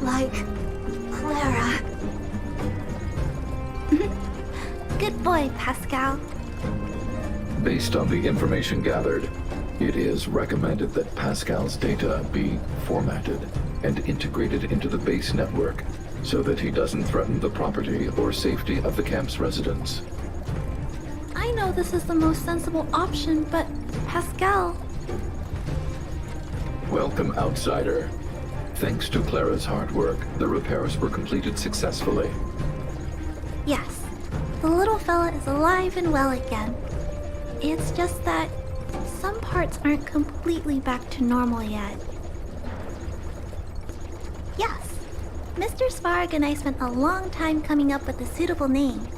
Like Clara. Good boy, Pascal. Based on the information gathered, it is recommended that Pascal's data be formatted and integrated into the base network so that he doesn't threaten the property or safety of the camp's residents. I know this is the most sensible option, but Pascal... Welcome, outsider. Thanks to Clara's hard work, the repairs were completed successfully. Yes, the little fella is alive and well again. It's just that some parts aren't completely back to normal yet. Yes, Mr. Svarg and I spent a long time coming up with a suitable name.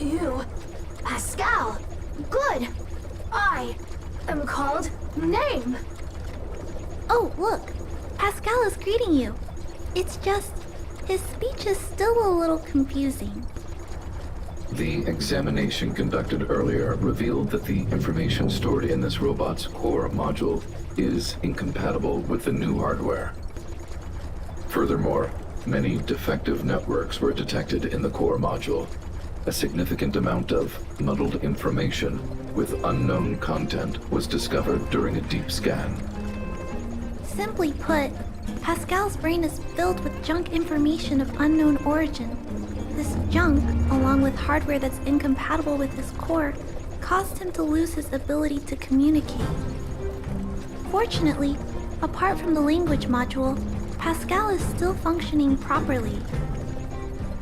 Ew, Pascal, good. I am called Name. Oh, look, Pascal is greeting you. It's just, his speech is still a little confusing. The examination conducted earlier revealed that the information stored in this robot's core module is incompatible with the new hardware. Furthermore, many defective networks were detected in the core module. A significant amount of muddled information with unknown content was discovered during a deep scan. Simply put, Pascal's brain is filled with junk information of unknown origin. This junk, along with hardware that's incompatible with his core, caused him to lose his ability to communicate. Fortunately, apart from the language module, Pascal is still functioning properly.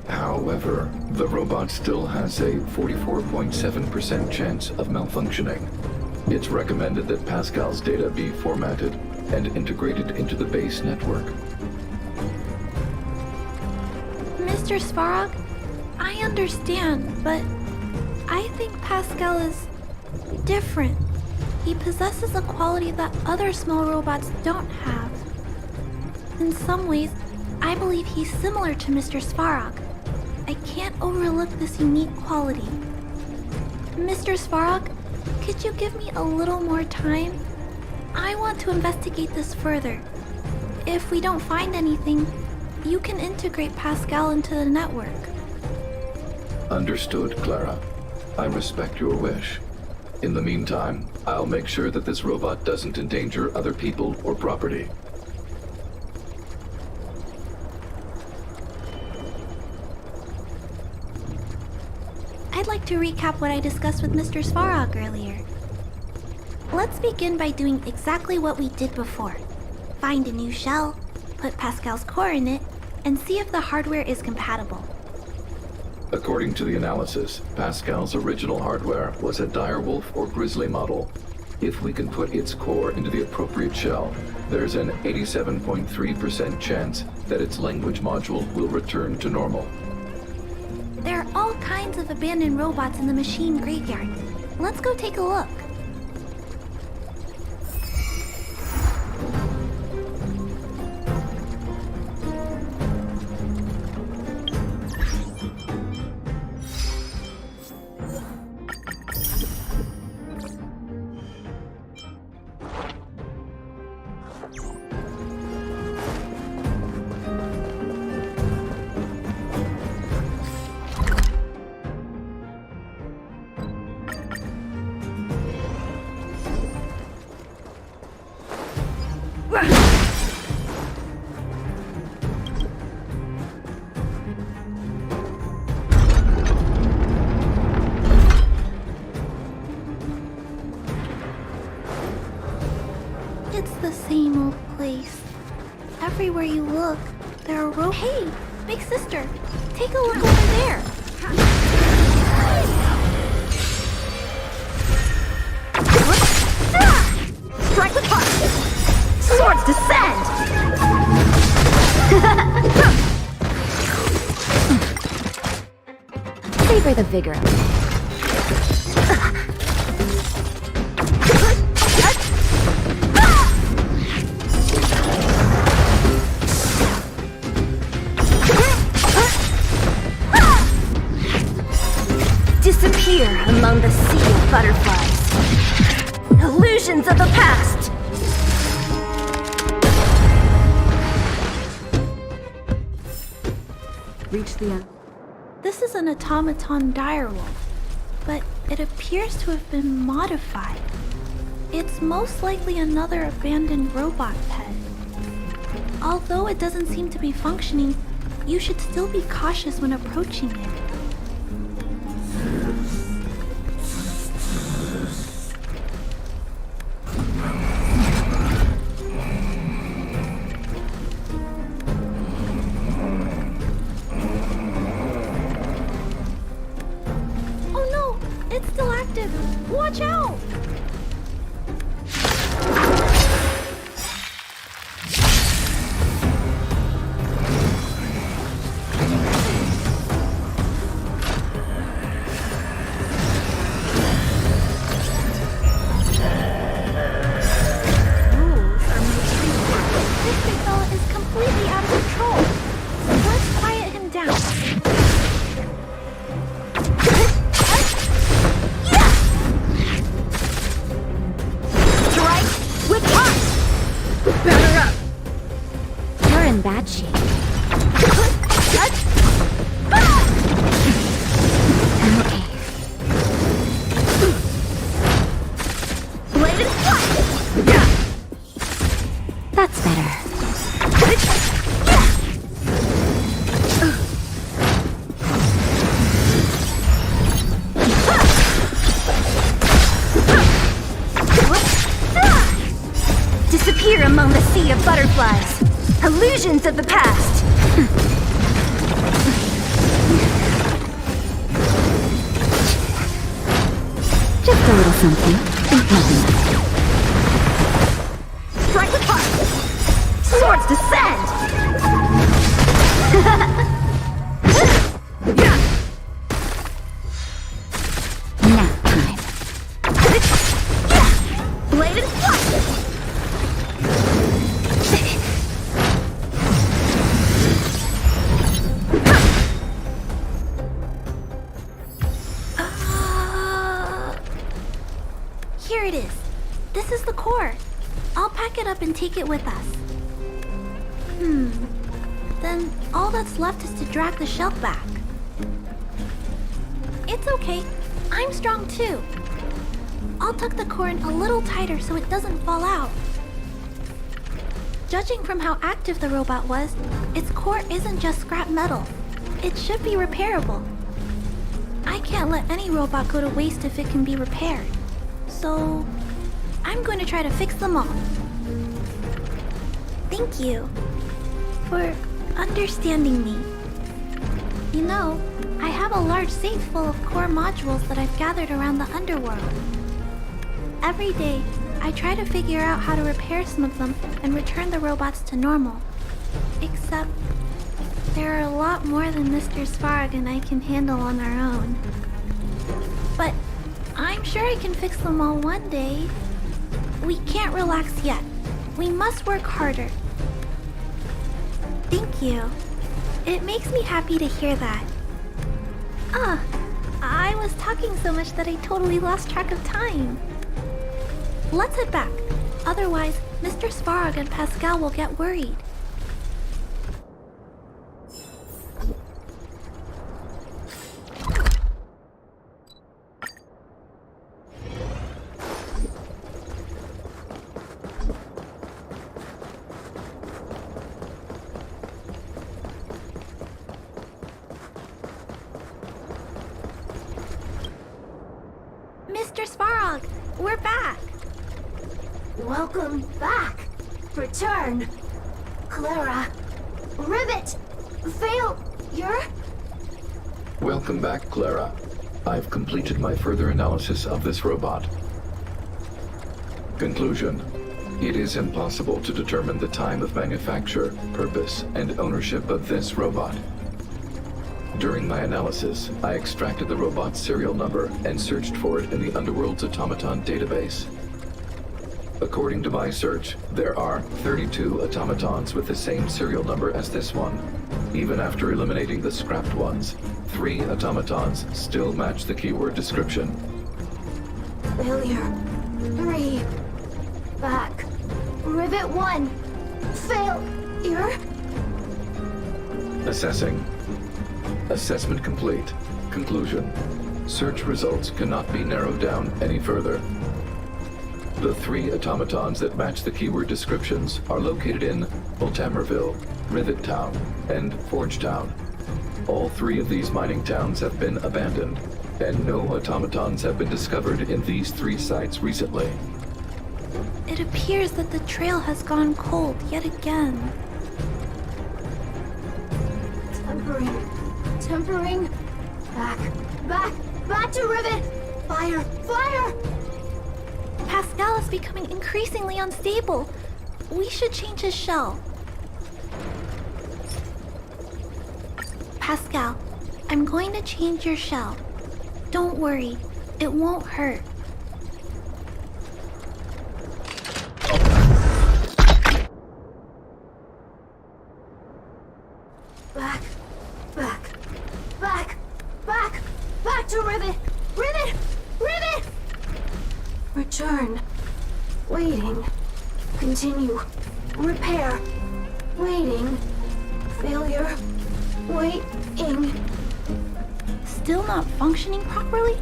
However, the robot still has a 44.7% chance of malfunctioning. It's recommended that Pascal's data be formatted and integrated into the base network. Mr. Svarog, I understand, but I think Pascal is different. He possesses a quality that other small robots don't have. In some ways, I believe he's similar to Mr. Svarog. I can't overlook this unique quality. Mr. Svarog, could you give me a little more time? I want to investigate this further. If we don't find anything, you can integrate Pascal into the network. Understood, Clara. I respect your wish. In the meantime, I'll make sure that this robot doesn't endanger other people or property. I'd like to recap what I discussed with Mr. Svarog earlier. Let's begin by doing exactly what we did before. Find a new shell, put Pascal's core in it, and see if the hardware is compatible. According to the analysis, Pascal's original hardware was a direwolf or grizzly model. If we can put its core into the appropriate shell, there's an 87.3% chance that its language module will return to normal. There are all kinds of abandoned robots in the machine graveyard. Let's go take a look. It's the same old place. Everywhere you look, there are robots. Hey, big sister, take a look over there. Strike with heart! Swords descend! Savor the vigor. Disappear among the sea of butterflies. Illusions of the past! Reach the end. This is an automaton direwolf, but it appears to have been modified. It's most likely another abandoned robot pet. Although it doesn't seem to be functioning, you should still be cautious when approaching it. It's still active! Watch out! This big fella is completely out of control. Let's quiet him down. Batter up! You're in bad shape. Okay. Blade and fly! That's better. Disappear among the sea of butterflies. Illusions of the past. Just a little something. Nothing. Strike with heart. Swords descend. Nap time. Blade and fly. Here it is. This is the core. I'll pack it up and take it with us. Then all that's left is to drag the shell back. It's okay. I'm strong too. I'll tuck the core in a little tighter so it doesn't fall out. Judging from how active the robot was, its core isn't just scrap metal. It should be repairable. I can't let any robot go to waste if it can be repaired. So, I'm going to try to fix them all. Thank you for understanding me. You know, I have a large safe full of core modules that I've gathered around the underworld. Every day, I try to figure out how to repair some of them and return the robots to normal. Except, there are a lot more than Mr. Svarog and I can handle on our own. But I'm sure I can fix them all one day. We can't relax yet. We must work harder. Thank you. It makes me happy to hear that. I was talking so much that I totally lost track of time. Let's head back. Otherwise, Mr. Svarog and Pascal will get worried. Mr. Svarog, we're back. Welcome back. Return. Clara. Rivet. Failure. Welcome back, Clara. I've completed my further analysis of this robot. Conclusion. It is impossible to determine the time of manufacture, purpose, and ownership of this robot. During my analysis, I extracted the robot's serial number and searched for it in the Underworld's automaton database. According to my search, there are 32 automatons with the same serial number as this one. Even after eliminating the scrapped ones, 3 automatons still match the keyword description. Failure. 3. Back. Rivet 1. Failure. Assessing. Assessment complete. Conclusion. Search results cannot be narrowed down any further. The 3 automatons that match the keyword descriptions are located in Ultamerville, Rivet Town, and Forge Town. All 3 of these mining towns have been abandoned, and no automatons have been discovered in these 3 sites recently. It appears that the trail has gone cold yet again. Tempering. Back to Rivet. Fire. Pascal is becoming increasingly unstable. We should change his shell. Pascal, I'm going to change your shell. Don't worry, it won't hurt. Back to Rivet. Return. Waiting. Continue. Repair. Waiting. Failure. Waiting. Still not functioning properly?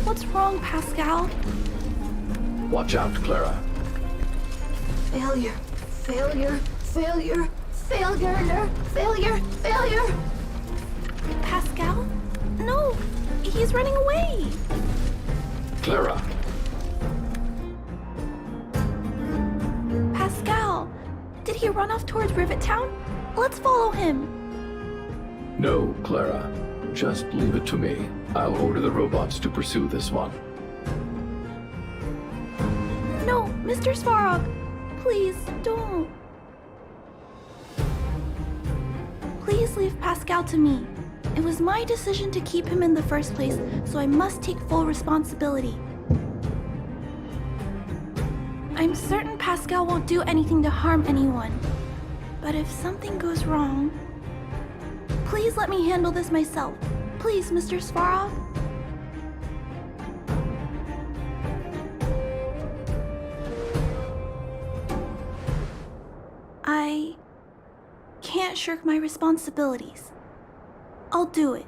What's wrong, Pascal? Watch out, Clara. Failure. Pascal? No, he's running away. Clara. Pascal, did he run off towards Rivet Town? Let's follow him. No, Clara. Just leave it to me. I'll order the robots to pursue this one. No, Mr. Svarog, please don't. Please leave Pascal to me. It was my decision to keep him in the first place, so I must take full responsibility. I'm certain Pascal won't do anything to harm anyone. But if something goes wrong, please let me handle this myself. Please, Mr. Svarog. I can't shirk my responsibilities. I'll do it.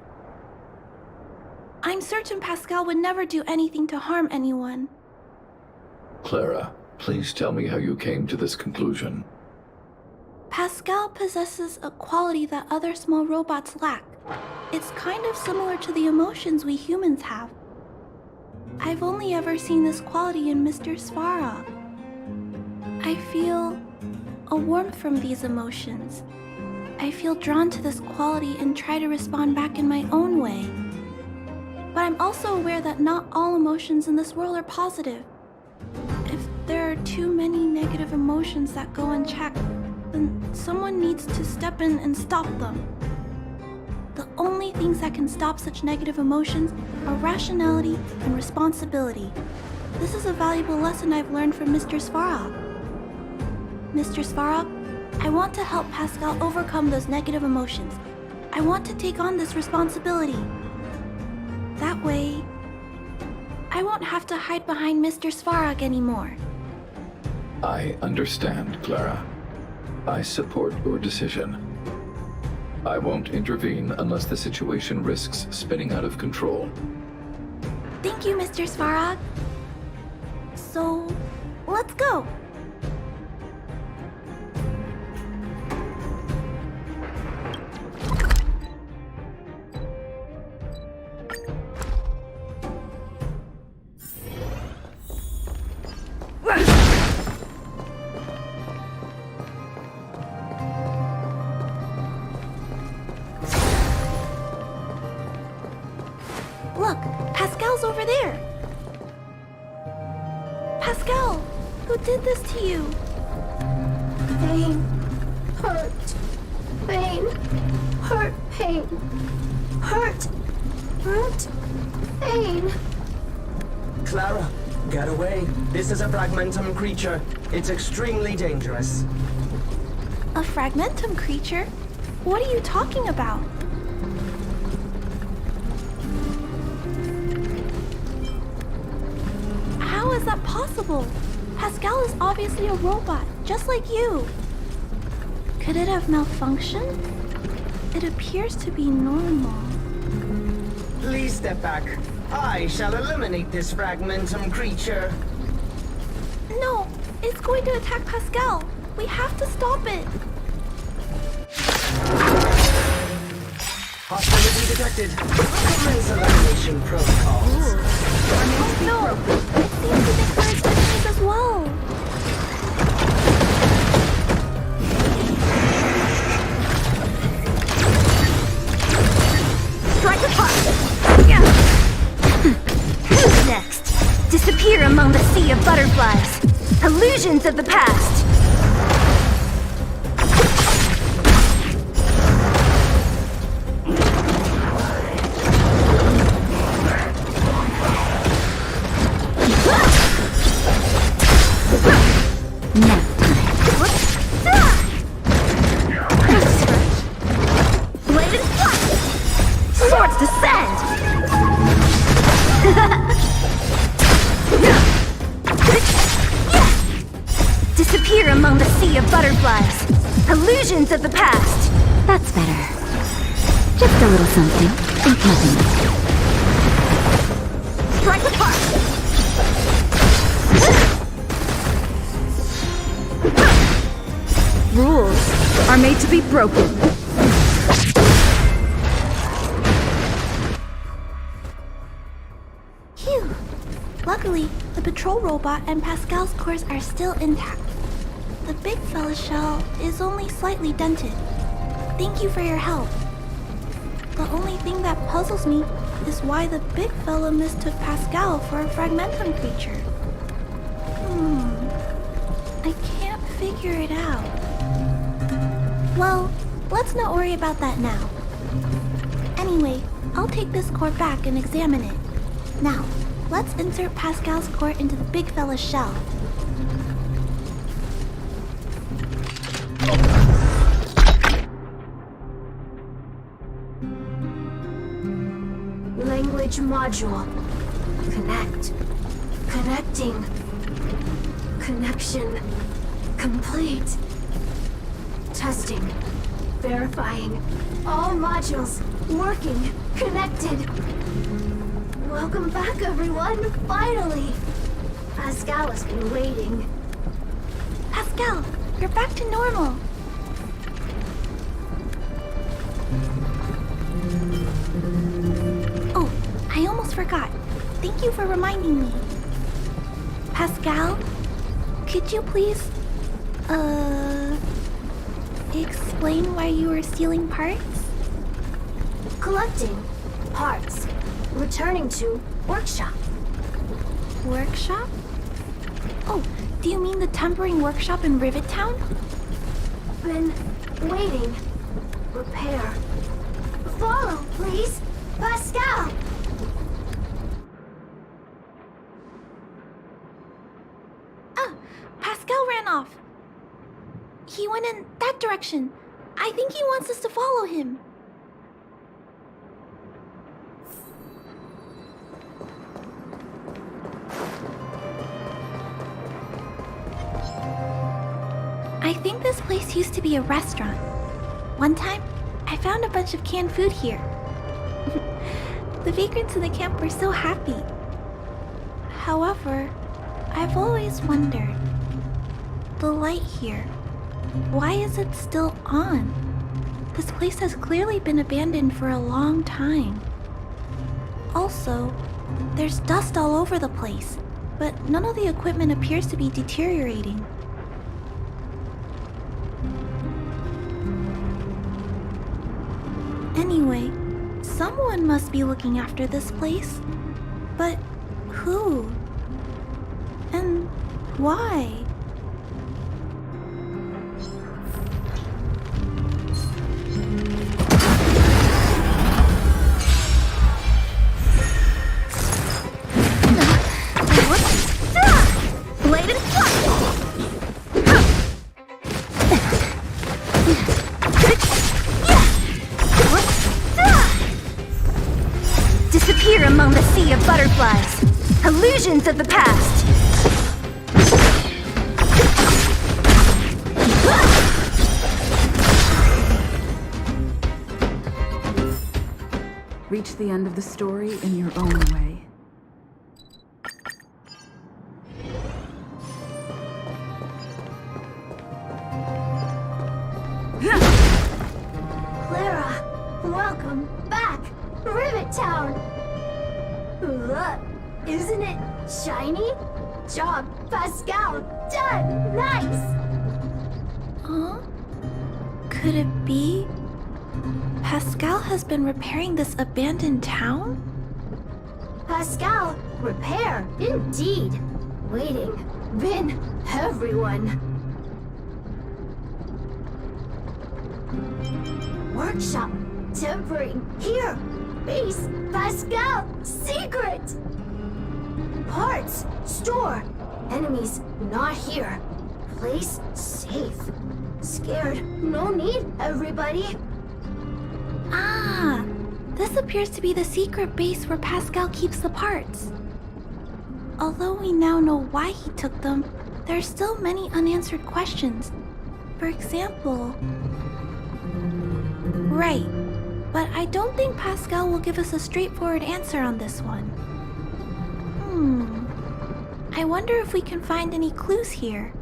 I'm certain Pascal would never do anything to harm anyone. Clara, please tell me how you came to this conclusion. Pascal possesses a quality that other small robots lack. It's kind of similar to the emotions we humans have. I've only ever seen this quality in Mr. Svarog. I feel a warmth from these emotions. I feel drawn to this quality and try to respond back in my own way. But I'm also aware that not all emotions in this world are positive. If there are too many negative emotions that go unchecked, then someone needs to step in and stop them. The only things that can stop such negative emotions are rationality and responsibility. This is a valuable lesson I've learned from Mr. Svarog. Mr. Svarog, I want to help Pascal overcome those negative emotions. I want to take on this responsibility. That way, I won't have to hide behind Mr. Svarog anymore. I understand, Clara. I support your decision. I won't intervene unless the situation risks spinning out of control. Thank you, Mr. Svarog. So, let's go. Look, Pascal's over there. Pascal, who did this to you? Pain. Hurt. Pain. Hurt. Pain. Hurt. Hurt. Pain. Clara, get away. This is a fragmentum creature. It's extremely dangerous. A fragmentum creature? What are you talking about? How is that possible? Pascal is obviously a robot, just like you. Could it have malfunctioned? It appears to be normal. Please step back. I shall eliminate this fragmentum creature. No, it's going to attack Pascal. We have to stop it. Hostility detected. Commence elimination protocols. No, it seems to discourage enemies as well. Strike apart! Who's next? Disappear among the sea of butterflies. Illusions of the past. Blade and flight! Swords descend! Disappear among the sea of butterflies. Illusions of the past. That's better. Just a little something. Think nothing. Strike apart! Rules are made to be broken. Phew. Luckily, the patrol robot and Pascal's cores are still intact. The big fella's shell is only slightly dented. Thank you for your help. The only thing that puzzles me is why the big fella mistook Pascal for a fragmentum creature. I can't figure it out. Well, let's not worry about that now. Anyway, I'll take this core back and examine it. Now, let's insert Pascal's core into the big fella's shell. Language module. Connect. Connecting. Connection complete. Testing. Verifying. All modules working. Connected. Welcome back, everyone. Finally. Pascal has been waiting. Pascal, you're back to normal. forgot. Thank you for reminding me. Pascal, could you please, explain why you were stealing parts? Collecting parts. Returning to workshop. Workshop? Oh, do you mean the tempering workshop in Rivet Town? Been waiting. Repair. Follow, please. Pascal! Pascal ran off. He went in that direction. I think he wants us to follow him. I think this place used to be a restaurant. One time, I found a bunch of canned food here. The vagrants in the camp were so happy. However, I've always wondered, the light here, why is it still on? This place has clearly been abandoned for a long time. Also, there's dust all over the place, but none of the equipment appears to be deteriorating. Anyway, someone must be looking after this place. But who? And why? Blade and disappear among the sea of butterflies. Illusions of the past. Reach the end of the story in your own way. Clara, welcome back. Rivet Town. Look, isn't it shiny? Job, Pascal. Done. Nice. Huh? Could it be Pascal has been repairing this abandoned town? Pascal, repair. Indeed. Waiting. Been everyone. Workshop. Tempering. Here. Base. Pascal. Secret. Parts. Store. Enemies. Not here. Place. Safe. Scared. No need, everybody. Ah, this appears to be the secret base where Pascal keeps the parts. Although we now know why he took them, there are still many unanswered questions. For example... Right, but I don't think Pascal will give us a straightforward answer on this one. I wonder if we can find any clues here.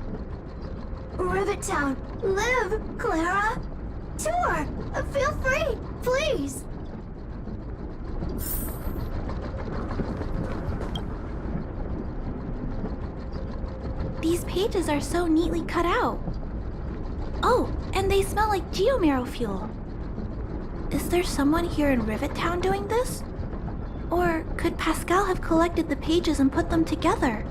Rivet Town. Live, Clara. Tour. Feel free, please. These pages are so neatly cut out. Oh, and they smell like geomarrow fuel. Is there someone here in Rivet Town doing this? Or could Pascal have collected the pages and put them together?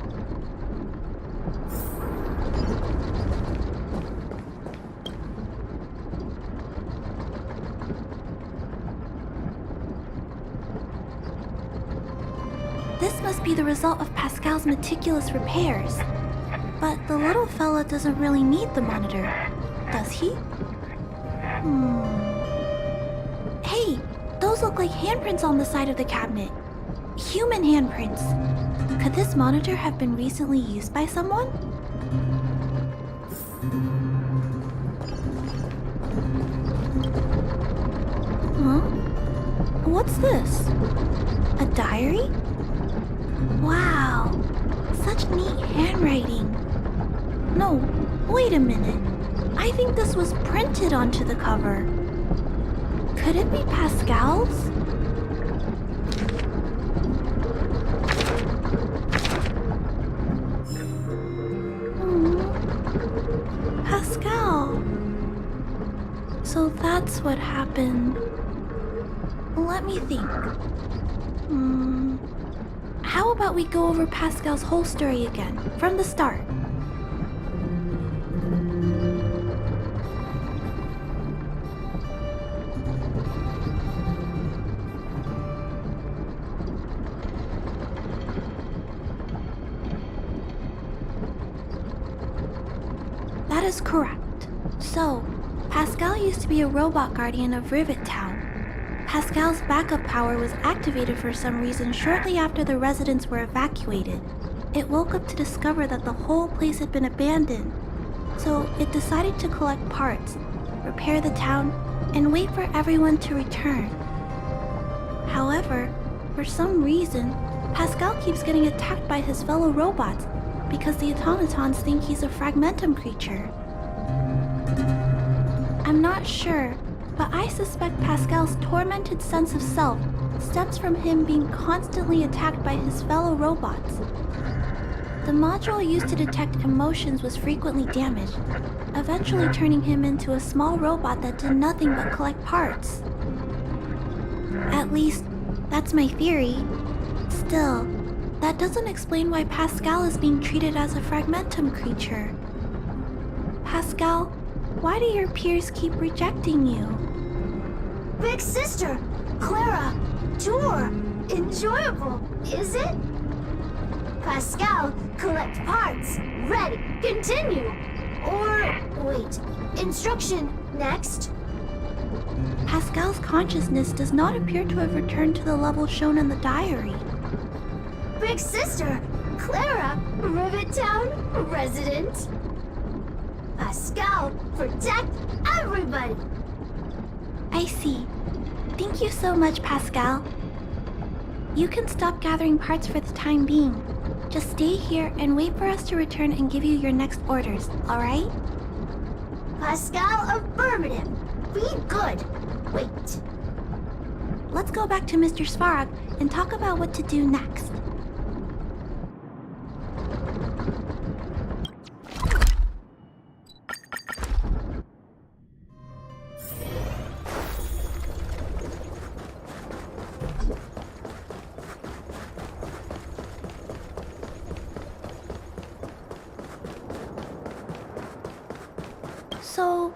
This must be the result of Pascal's meticulous repairs. But the little fella doesn't really need the monitor, does he? Hey, those look like handprints on the side of the cabinet. Human handprints. Could this monitor have been recently used by someone? Huh? What's this? A diary? Wow, such neat handwriting. No, wait a minute. I think this was printed onto the cover. Could it be Pascal's? So that's what happened. Let me think. How about we go over Pascal's whole story again, from the start? That is correct. So, Pascal used to be a robot guardian of Rivet Town. Pascal's backup power was activated for some reason shortly after the residents were evacuated. It woke up to discover that the whole place had been abandoned. So, it decided to collect parts, repair the town, and wait for everyone to return. However, for some reason, Pascal keeps getting attacked by his fellow robots because the automatons think he's a fragmentum creature. I'm not sure, but I suspect Pascal's tormented sense of self stems from him being constantly attacked by his fellow robots. The module used to detect emotions was frequently damaged, eventually turning him into a small robot that did nothing but collect parts. At least, that's my theory. Still, that doesn't explain why Pascal is being treated as a fragmentum creature. Pascal, why do your peers keep rejecting you? Big sister, Clara, tour, enjoyable, is it? Pascal, collect parts, ready, continue. Or, wait, instruction, next. Pascal's consciousness does not appear to have returned to the level shown in the diary. Big sister, Clara, Rivet Town, resident. Pascal, protect everybody. I see. Thank you so much, Pascal. You can stop gathering parts for the time being. Just stay here and wait for us to return and give you your next orders, alright? Pascal, affirmative. Be good. Wait. Let's go back to Mr. Svarog and talk about what to do next. So,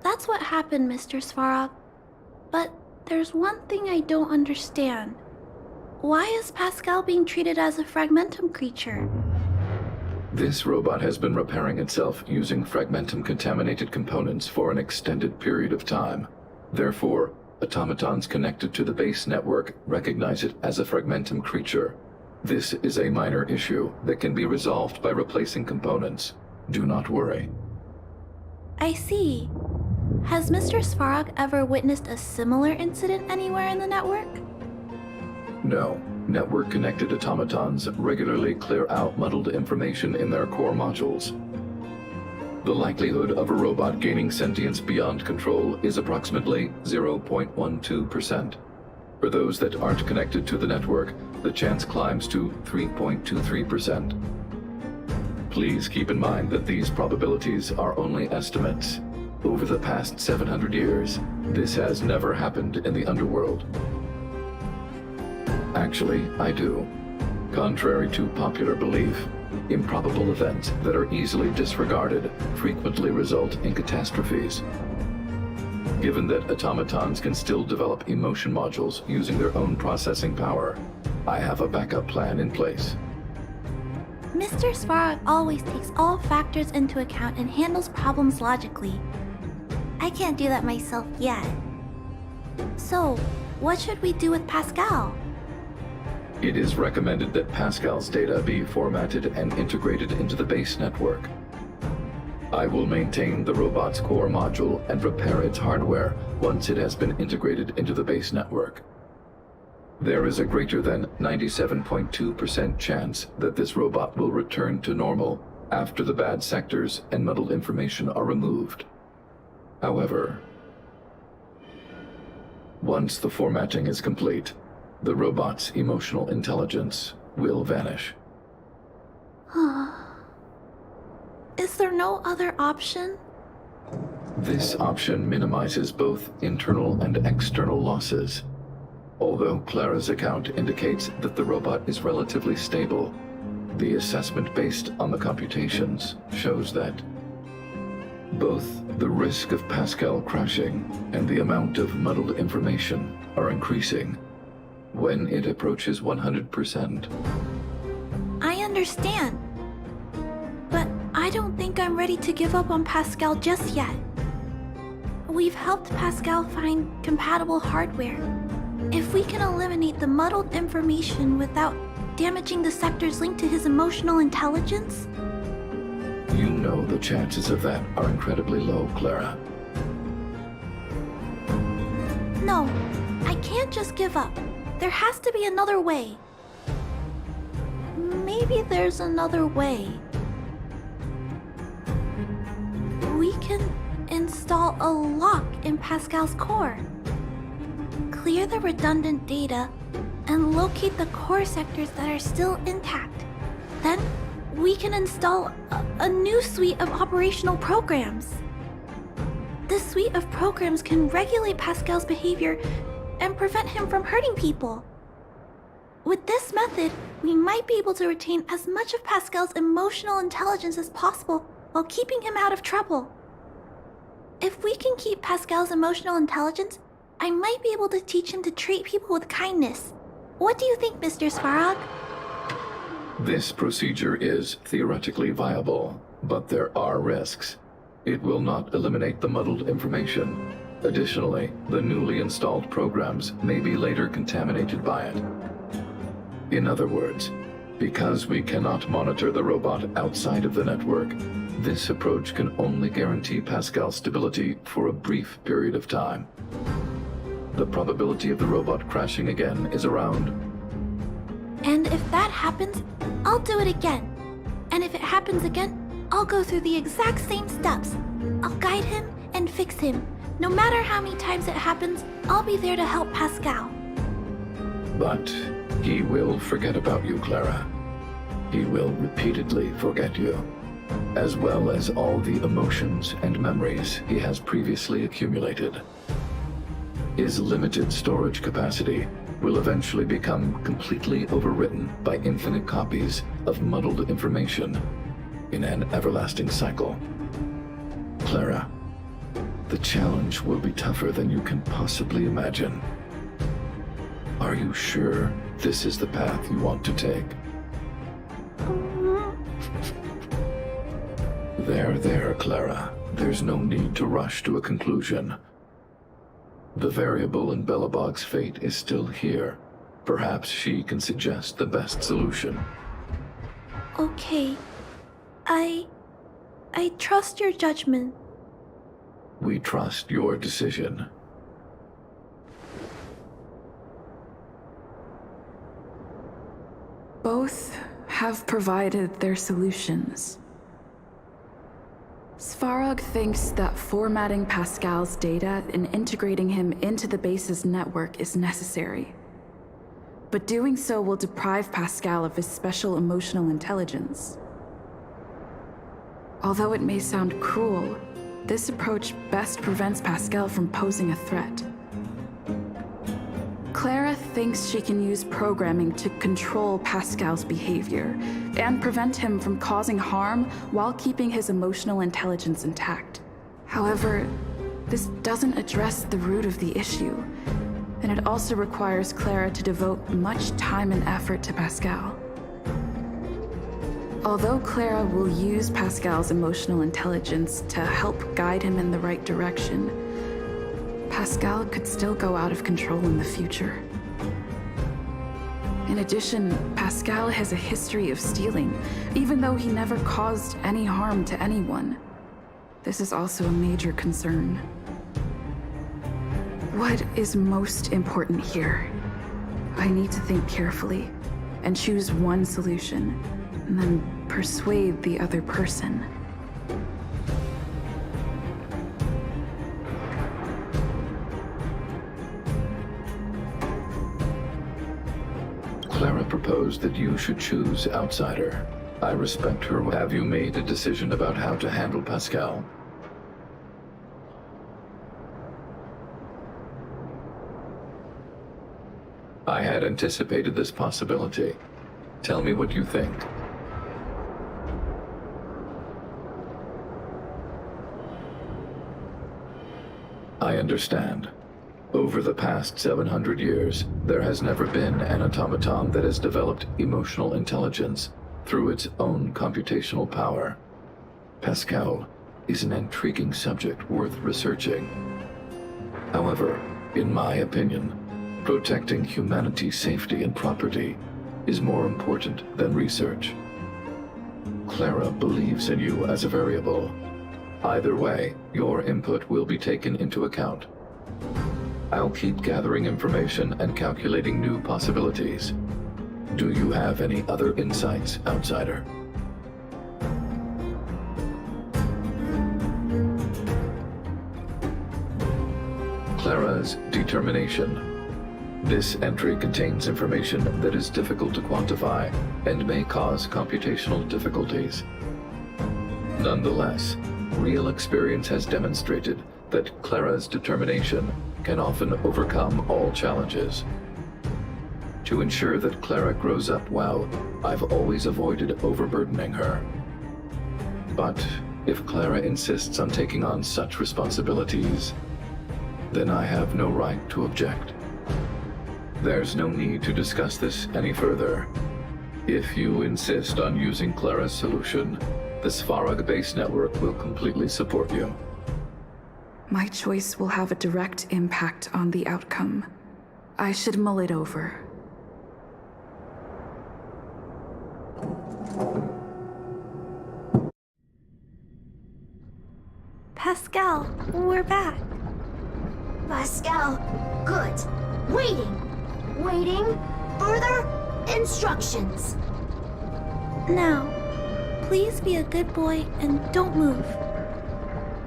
that's what happened, Mr. Svarog. But there's one thing I don't understand. Why is Pascal being treated as a fragmentum creature? This robot has been repairing itself using fragmentum-contaminated components for an extended period of time. Therefore, automatons connected to the base network recognize it as a fragmentum creature. This is a minor issue that can be resolved by replacing components. Do not worry. I see. Has Mr. Svarog ever witnessed a similar incident anywhere in the network? No. Network-connected automatons regularly clear out muddled information in their core modules. The likelihood of a robot gaining sentience beyond control is approximately 0.12%. For those that aren't connected to the network, the chance climbs to 3.23%. Please keep in mind that these probabilities are only estimates. Over the past 700 years, this has never happened in the underworld. Actually, I do. Contrary to popular belief, improbable events that are easily disregarded frequently result in catastrophes. Given that automatons can still develop emotion modules using their own processing power, I have a backup plan in place. Mr. Svarog always takes all factors into account and handles problems logically. I can't do that myself yet. So, what should we do with Pascal? It is recommended that Pascal's data be formatted and integrated into the base network. I will maintain the robot's core module and repair its hardware once it has been integrated into the base network. There is a greater than 97.2% chance that this robot will return to normal after the bad sectors and muddled information are removed. However, once the formatting is complete, the robot's emotional intelligence will vanish. Is there no other option? This option minimizes both internal and external losses. Although Clara's account indicates that the robot is relatively stable, the assessment based on the computations shows that both the risk of Pascal crashing and the amount of muddled information are increasing when it approaches 100%. I understand. But I don't think I'm ready to give up on Pascal just yet. We've helped Pascal find compatible hardware. If we can eliminate the muddled information without damaging the sectors linked to his emotional intelligence, You know the chances of that are incredibly low, Clara. no, I can't just give up. There has to be another way. Maybe there's another way. We can install a lock in Pascal's core. Clear the redundant data and locate the core sectors that are still intact. Then we can install a new suite of operational programs. This suite of programs can regulate Pascal's behavior and prevent him from hurting people. With this method, we might be able to retain as much of Pascal's emotional intelligence as possible while keeping him out of trouble. If we can keep Pascal's emotional intelligence, I might be able to teach him to treat people with kindness. What do you think, Mr. Svarog? This procedure is theoretically viable, but there are risks. It will not eliminate the muddled information. Additionally, the newly installed programs may be later contaminated by it. In other words, because we cannot monitor the robot outside of the network, this approach can only guarantee Pascal's stability for a brief period of time. The probability of the robot crashing again is around. And if that happens, I'll do it again. And if it happens again, I'll go through the exact same steps. I'll guide him and fix him. No matter how many times it happens, I'll be there to help Pascal. But he will forget about you, Clara. He will repeatedly forget you, as well as all the emotions and memories he has previously accumulated. His limited storage capacity will eventually become completely overwritten by infinite copies of muddled information in an everlasting cycle. Clara, the challenge will be tougher than you can possibly imagine. Are you sure this is the path you want to take? There, Clara. There's no need to rush to a conclusion. The variable in Belobog's fate is still here. Perhaps she can suggest the best solution. Okay. I trust your judgment. We trust your decision. Both have provided their solutions. Svarog thinks that formatting Pascal's data and integrating him into the base's network is necessary. But doing so will deprive Pascal of his special emotional intelligence. Although it may sound cruel, this approach best prevents Pascal from posing a threat. Clara thinks she can use programming to control Pascal's behavior and prevent him from causing harm while keeping his emotional intelligence intact. However, this doesn't address the root of the issue, and it also requires Clara to devote much time and effort to Pascal. Although Clara will use Pascal's emotional intelligence to help guide him in the right direction, Pascal could still go out of control in the future. In addition, Pascal has a history of stealing, even though he never caused any harm to anyone. This is also a major concern. What is most important here? I need to think carefully and choose one solution, and then persuade the other person. Clara proposed that you should choose Outsider. I respect her. Have you made a decision about how to handle Pascal? I had anticipated this possibility. Tell me what you think. I understand. Over the past 700 years, there has never been an automaton that has developed emotional intelligence through its own computational power. Pascal is an intriguing subject worth researching. However, in my opinion, protecting humanity's safety and property is more important than research. Clara believes in you as a variable. Either way, your input will be taken into account. I'll keep gathering information and calculating new possibilities. Do you have any other insights, Outsider? Clara's determination. This entry contains information that is difficult to quantify and may cause computational difficulties. Nonetheless, real experience has demonstrated that Clara's determination can often overcome all challenges. To ensure that Clara grows up well, I've always avoided overburdening her. But if Clara insists on taking on such responsibilities, then I have no right to object. There's no need to discuss this any further. If you insist on using Clara's solution, the Svarog base network will completely support you. My choice will have a direct impact on the outcome. I should mull it over. Pascal, we're back. Pascal, good. Waiting. Waiting. Further instructions. Now, please be a good boy and don't move.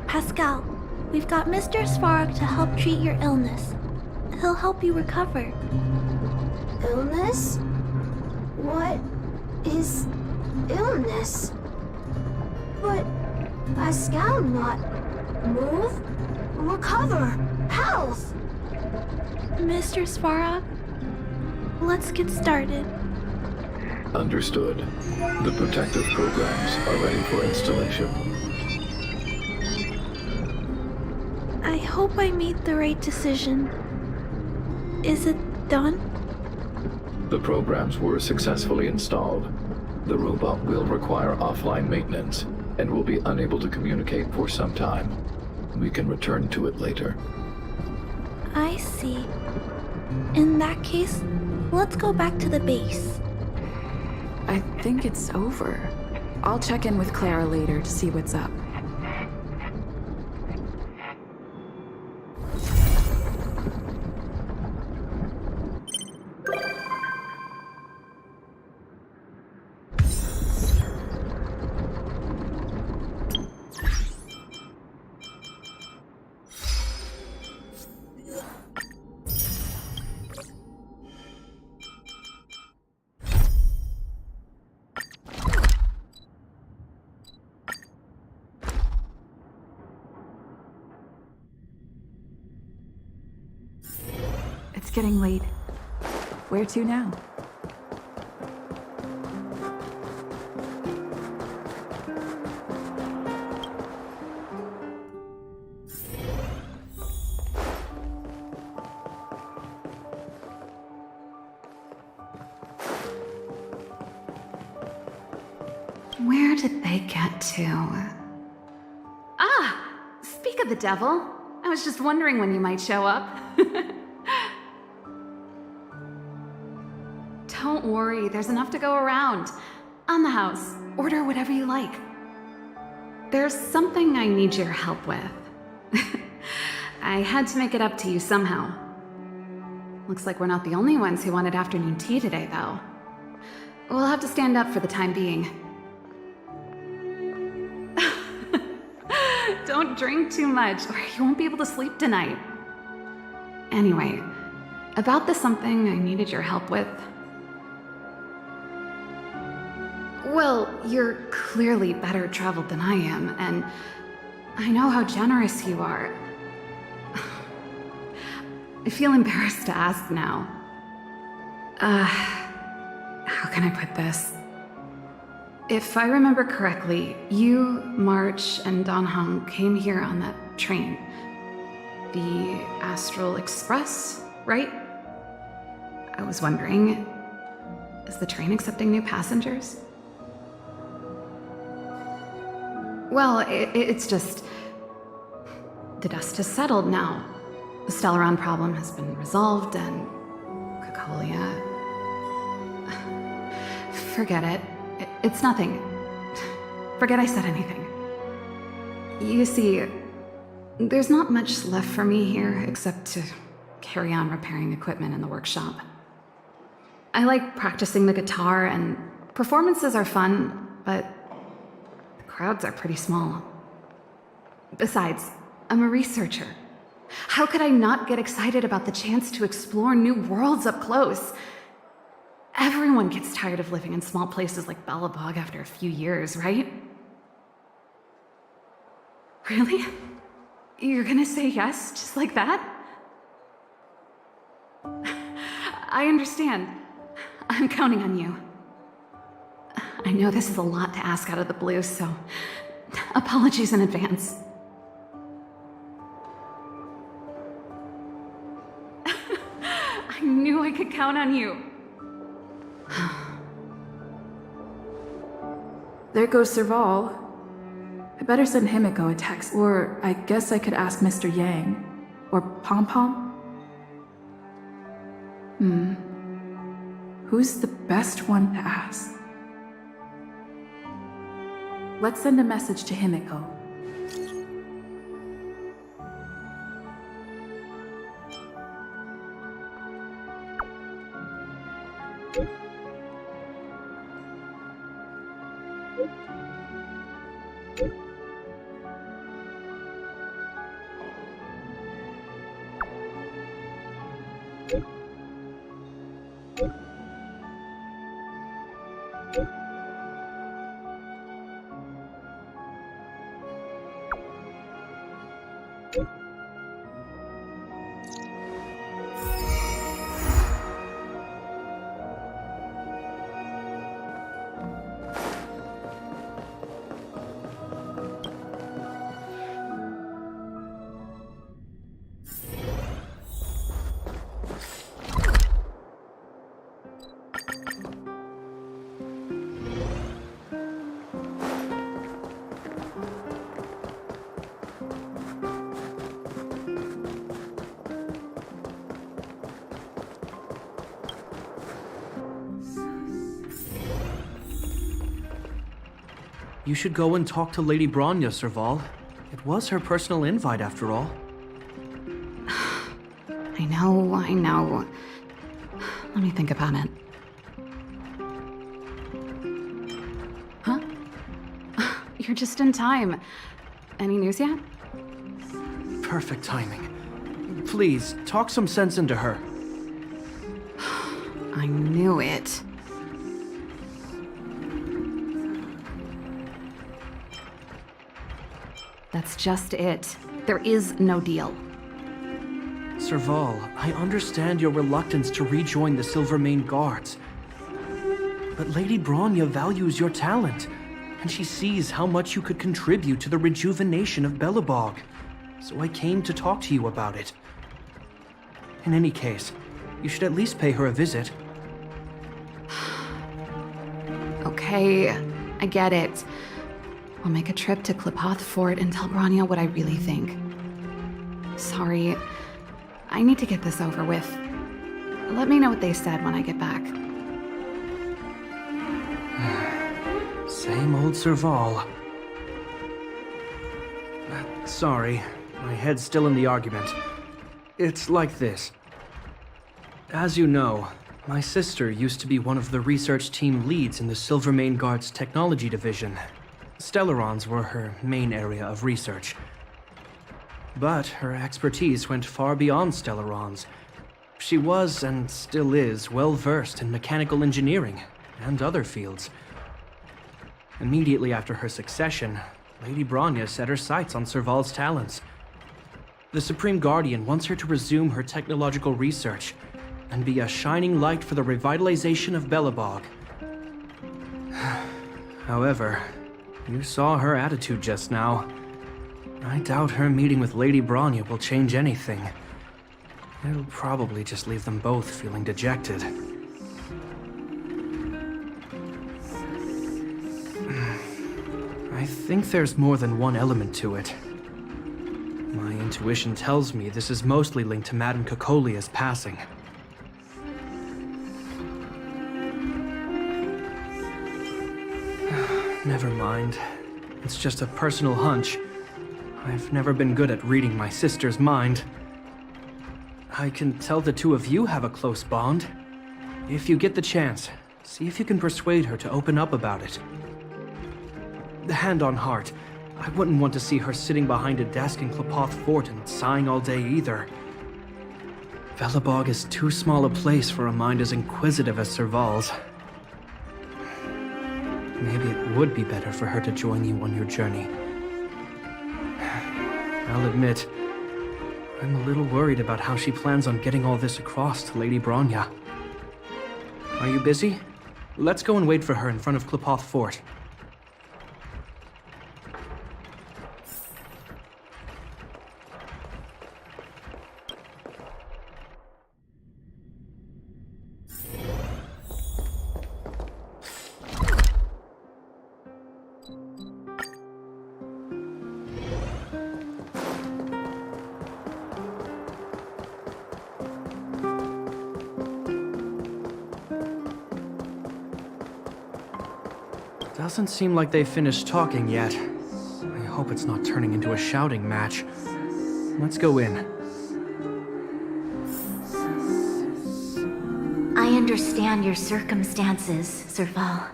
Pascal, we've got Mr. Svarog to help treat your illness. He'll help you recover. Illness? What is illness? But Pascal not move, recover, health. Mr. Svarog, let's get started. Understood. The protective programs are ready for installation. I hope I made the right decision. Is it done? The programs were successfully installed. The robot will require offline maintenance and will be unable to communicate for some time. We can return to it later. I see. In that case, let's go back to the base. I think it's over. I'll check in with Clara later to see what's up. It's getting late. Where to now? Where did they get to? Ah! Speak of the devil. I was just wondering when you might show up. Don't worry, there's enough to go around. On the house, order whatever you like. There's something I need your help with. I had to make it up to you somehow. Looks like we're not the only ones who wanted afternoon tea today, though. We'll have to stand up for the time being. Don't drink too much, or you won't be able to sleep tonight. Anyway, about the something I needed your help with. Well, you're clearly better traveled than I am, and I know how generous you are. I feel embarrassed to ask now. How can I put this? If I remember correctly, you, March, and Don Heng came here on that train. The Astral Express, right? I was wondering, is the train accepting new passengers? Well, it's just... the dust has settled now. The Stellaron problem has been resolved, and... Cacolia... Forget it. It's nothing. Forget I said anything. You see, there's not much left for me here except to carry on repairing equipment in the workshop. I like practicing the guitar, and performances are fun, but the crowds are pretty small. Besides, I'm a researcher. How could I not get excited about the chance to explore new worlds up close? Everyone gets tired of living in small places like Belobog after a few years, right? Really? You're gonna say yes, just like that? I understand. I'm counting on you. I know this is a lot to ask out of the blue, so apologies in advance. I knew I could count on you. There goes Serval. I better send Himiko a text, or I guess I could ask Mr. Yang. Or Pom Pom? Who's the best one to ask? Let's send a message to Himiko. You should go and talk to Lady Bronya, Serval. It was her personal invite, after all. I know. Let me think about it. Huh? You're just in time. Any news yet? Perfect timing. Please, talk some sense into her. I knew it. That's just it. There is no deal. Serval, I understand your reluctance to rejoin the Silvermane Guards. But Lady Bronya values your talent, and she sees how much you could contribute to the rejuvenation of Belobog. So I came to talk to you about it. In any case, you should at least pay her a visit. Okay, I get it. I'll make a trip to Klipoth Fort and tell Bronya what I really think. Sorry, I need to get this over with. Let me know what they said when I get back. Same old Serval. Sorry, my head's still in the argument. It's like this. As you know, my sister used to be one of the research team leads in the Silvermane Guard's technology division. Stellarons were her main area of research. But her expertise went far beyond Stellarons. She was, and still is, well-versed in mechanical engineering and other fields. Immediately after her succession, Lady Bronya set her sights on Serval's talents. The Supreme Guardian wants her to resume her technological research, and be a shining light for the revitalization of Belobog. However, you saw her attitude just now. I doubt her meeting with Lady Bronya will change anything. It'll probably just leave them both feeling dejected. I think there's more than one element to it. My intuition tells me this is mostly linked to Madame Cocolia's passing. Never mind. It's just a personal hunch. I've never been good at reading my sister's mind. I can tell the two of you have a close bond. If you get the chance, see if you can persuade her to open up about it. Hand on heart, I wouldn't want to see her sitting behind a desk in Klapoth Fort and sighing all day either. Belobog is too small a place for a mind as inquisitive as Serval's. Maybe it would be better for her to join you on your journey. I'll admit, I'm a little worried about how she plans on getting all this across to Lady Bronya. Are you busy? Let's go and wait for her in front of Klapoth Fort. Doesn't seem like they've finished talking yet. I hope it's not turning into a shouting match. Let's go in. I understand your circumstances, Serval.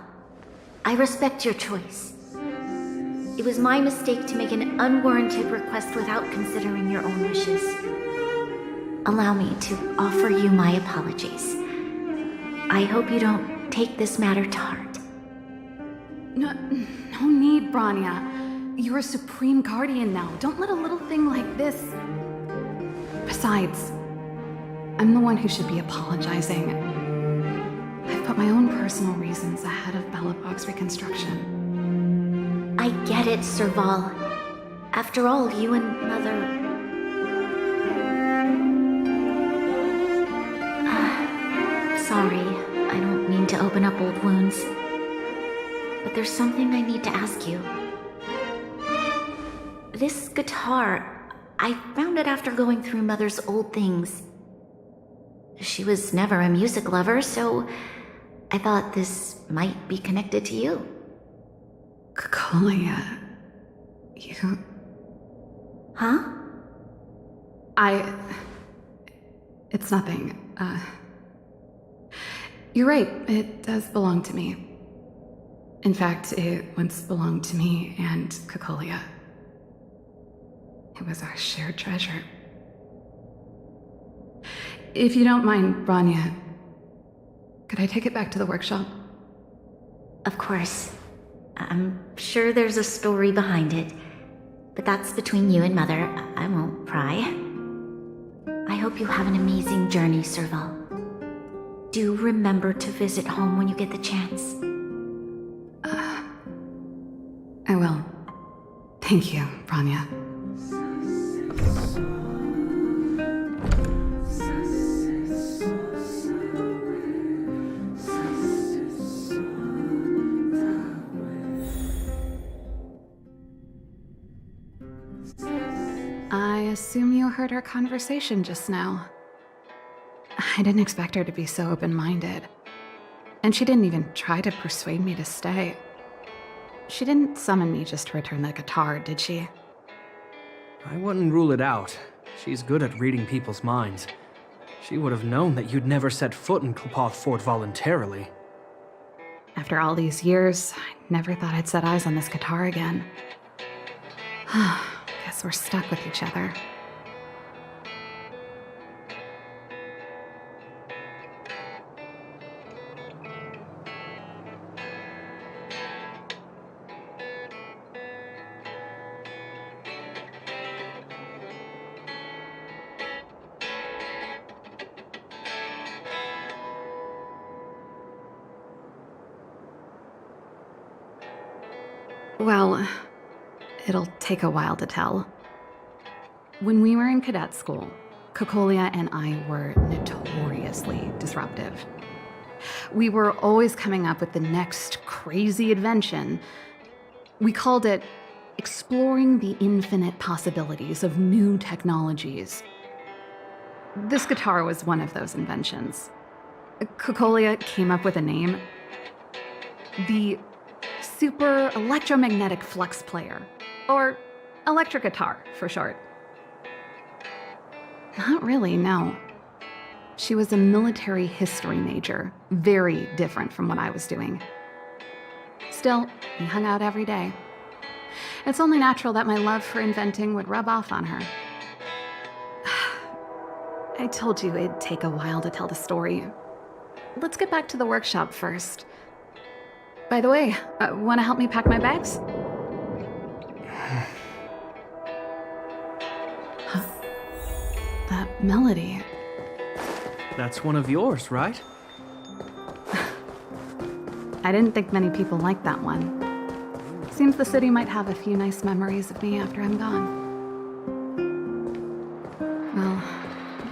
I respect your choice. It was my mistake to make an unwarranted request without considering your own wishes. Allow me to offer you my apologies. I hope you don't take this matter to heart. No need, Bronya. You're a supreme guardian now. Don't let a little thing like this... Besides, I'm the one who should be apologizing. I've put my own personal reasons ahead of Belobog's reconstruction. I get it, Serval. After all, you and Mother... Sorry, I don't mean to open up old wounds. But there's something I need to ask you. This guitar, I found it after going through Mother's old things. She was never a music lover, so I thought this might be connected to you. Cocolia... You... Huh? It's nothing. You're right, it does belong to me. In fact, it once belonged to me and Cocolia. It was our shared treasure. If you don't mind, Bronya, could I take it back to the workshop? Of course. I'm sure there's a story behind it. But that's between you and Mother. I won't pry. I hope you have an amazing journey, Serval. Do remember to visit home when you get the chance. I will. Thank you, Bronya. I assume you heard our conversation just now. I didn't expect her to be so open-minded. And she didn't even try to persuade me to stay. She didn't summon me just to return the guitar, did she? I wouldn't rule it out. She's good at reading people's minds. She would have known that you'd never set foot in Klapoth Fort voluntarily. After all these years, I never thought I'd set eyes on this guitar again. Guess we're stuck with each other. Well, it'll take a while to tell. When we were in cadet school, Kokolia and I were notoriously disruptive. We were always coming up with the next crazy invention. We called it exploring the infinite possibilities of new technologies. This guitar was one of those inventions. Kokolia came up with a name. The Super Electromagnetic Flux Player, or electric guitar for short. Not really, no. She was a military history major, very different from what I was doing. Still, we hung out every day. It's only natural that my love for inventing would rub off on her. I told you it'd take a while to tell the story. Let's get back to the workshop first. By the way, want to help me pack my bags? Huh? That melody. That's one of yours, right? I didn't think many people liked that one. Seems the city might have a few nice memories of me after I'm gone. Well,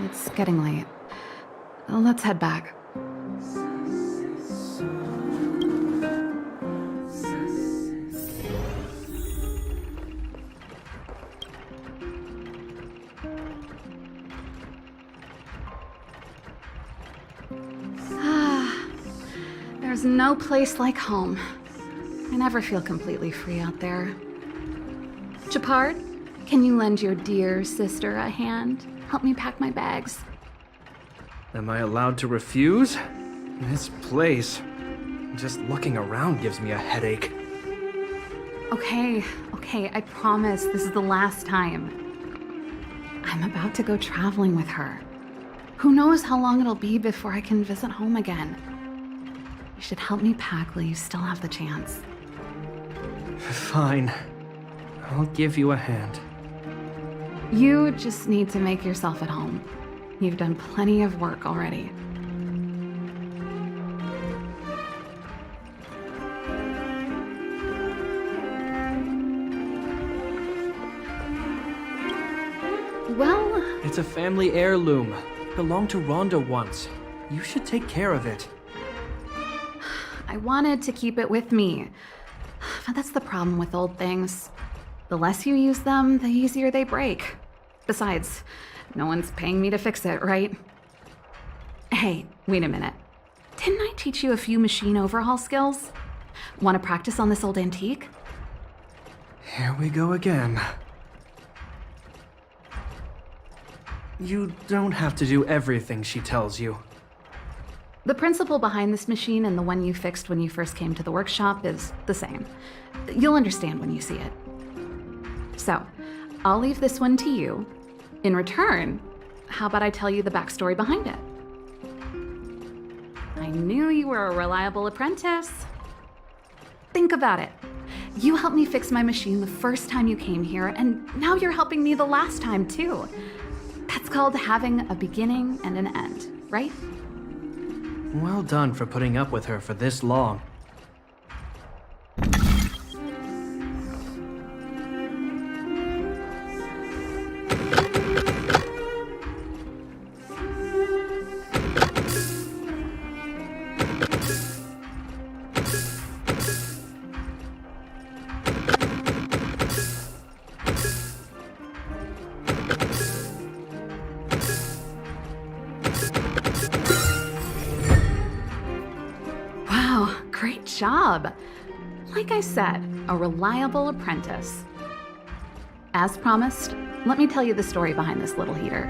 it's getting late. Let's head back. There's no place like home. I never feel completely free out there. Chapard, can you lend your dear sister a hand? Help me pack my bags. Am I allowed to refuse? This place, just looking around gives me a headache. Okay, I promise this is the last time. I'm about to go traveling with her. Who knows how long it'll be before I can visit home again. You should help me pack while you still have the chance. Fine. I'll give you a hand. You just need to make yourself at home. You've done plenty of work already. Well... It's a family heirloom. Belonged to Rhonda once. You should take care of it. I wanted to keep it with me. But that's the problem with old things. The less you use them, the easier they break. Besides, no one's paying me to fix it, right? Hey, wait a minute. Didn't I teach you a few machine overhaul skills? Want to practice on this old antique? Here we go again. You don't have to do everything she tells you. The principle behind this machine and the one you fixed when you first came to the workshop is the same. You'll understand when you see it. So, I'll leave this one to you. In return, how about I tell you the backstory behind it? I knew you were a reliable apprentice. Think about it. You helped me fix my machine the first time you came here, and now you're helping me the last time too. That's called having a beginning and an end, right? Well done for putting up with her for this long. Great job. Like I said, a reliable apprentice. As promised, let me tell you the story behind this little heater.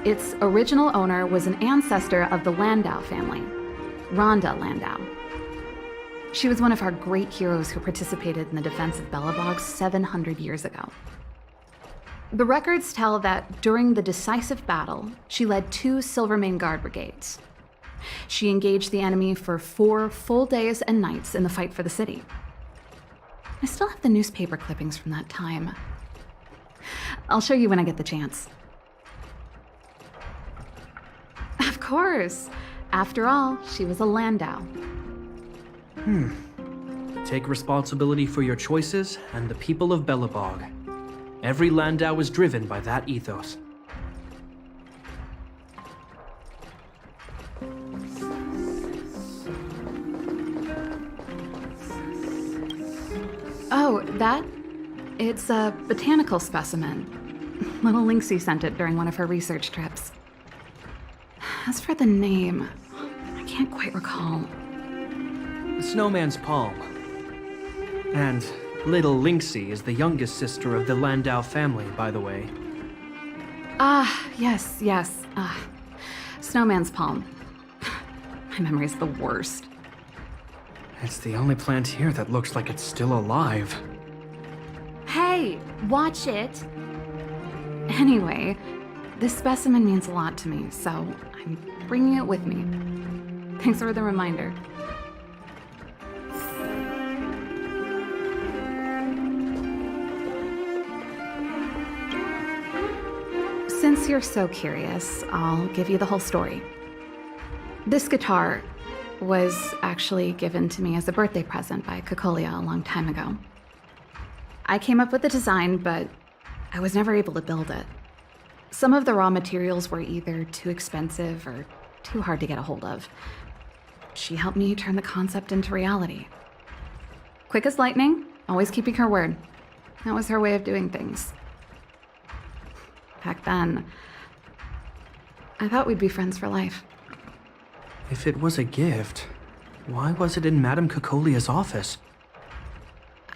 Its original owner was an ancestor of the Landau family, Rhonda Landau. She was one of our great heroes who participated in the defense of Belobog 700 years ago. The records tell that during the decisive battle, she led 2 Silvermane Guard brigades. She engaged the enemy for 4 full days and nights in the fight for the city. I still have the newspaper clippings from that time. I'll show you when I get the chance. Of course. After all, she was a Landau. take responsibility for your choices and the people of Belobog. Every Landau is driven by that ethos. Oh, that? It's a botanical specimen. Little Lynxie sent it during one of her research trips. As for the name, I can't quite recall. The Snowman's Palm. And Little Lynxie is the youngest sister of the Landau family, by the way. Ah, yes. Snowman's Palm. My memory's the worst. It's the only plant here that looks like it's still alive. Hey, watch it. Anyway, this specimen means a lot to me, so I'm bringing it with me. Thanks for the reminder. Since you're so curious, I'll give you the whole story. This guitar was actually given to me as a birthday present by Cocolia a long time ago. I came up with the design, but I was never able to build it. Some of the raw materials were either too expensive or too hard to get a hold of. She helped me turn the concept into reality. Quick as lightning, always keeping her word. That was her way of doing things. Back then, I thought we'd be friends for life. If it was a gift, why was it in Madame Cocolia's office?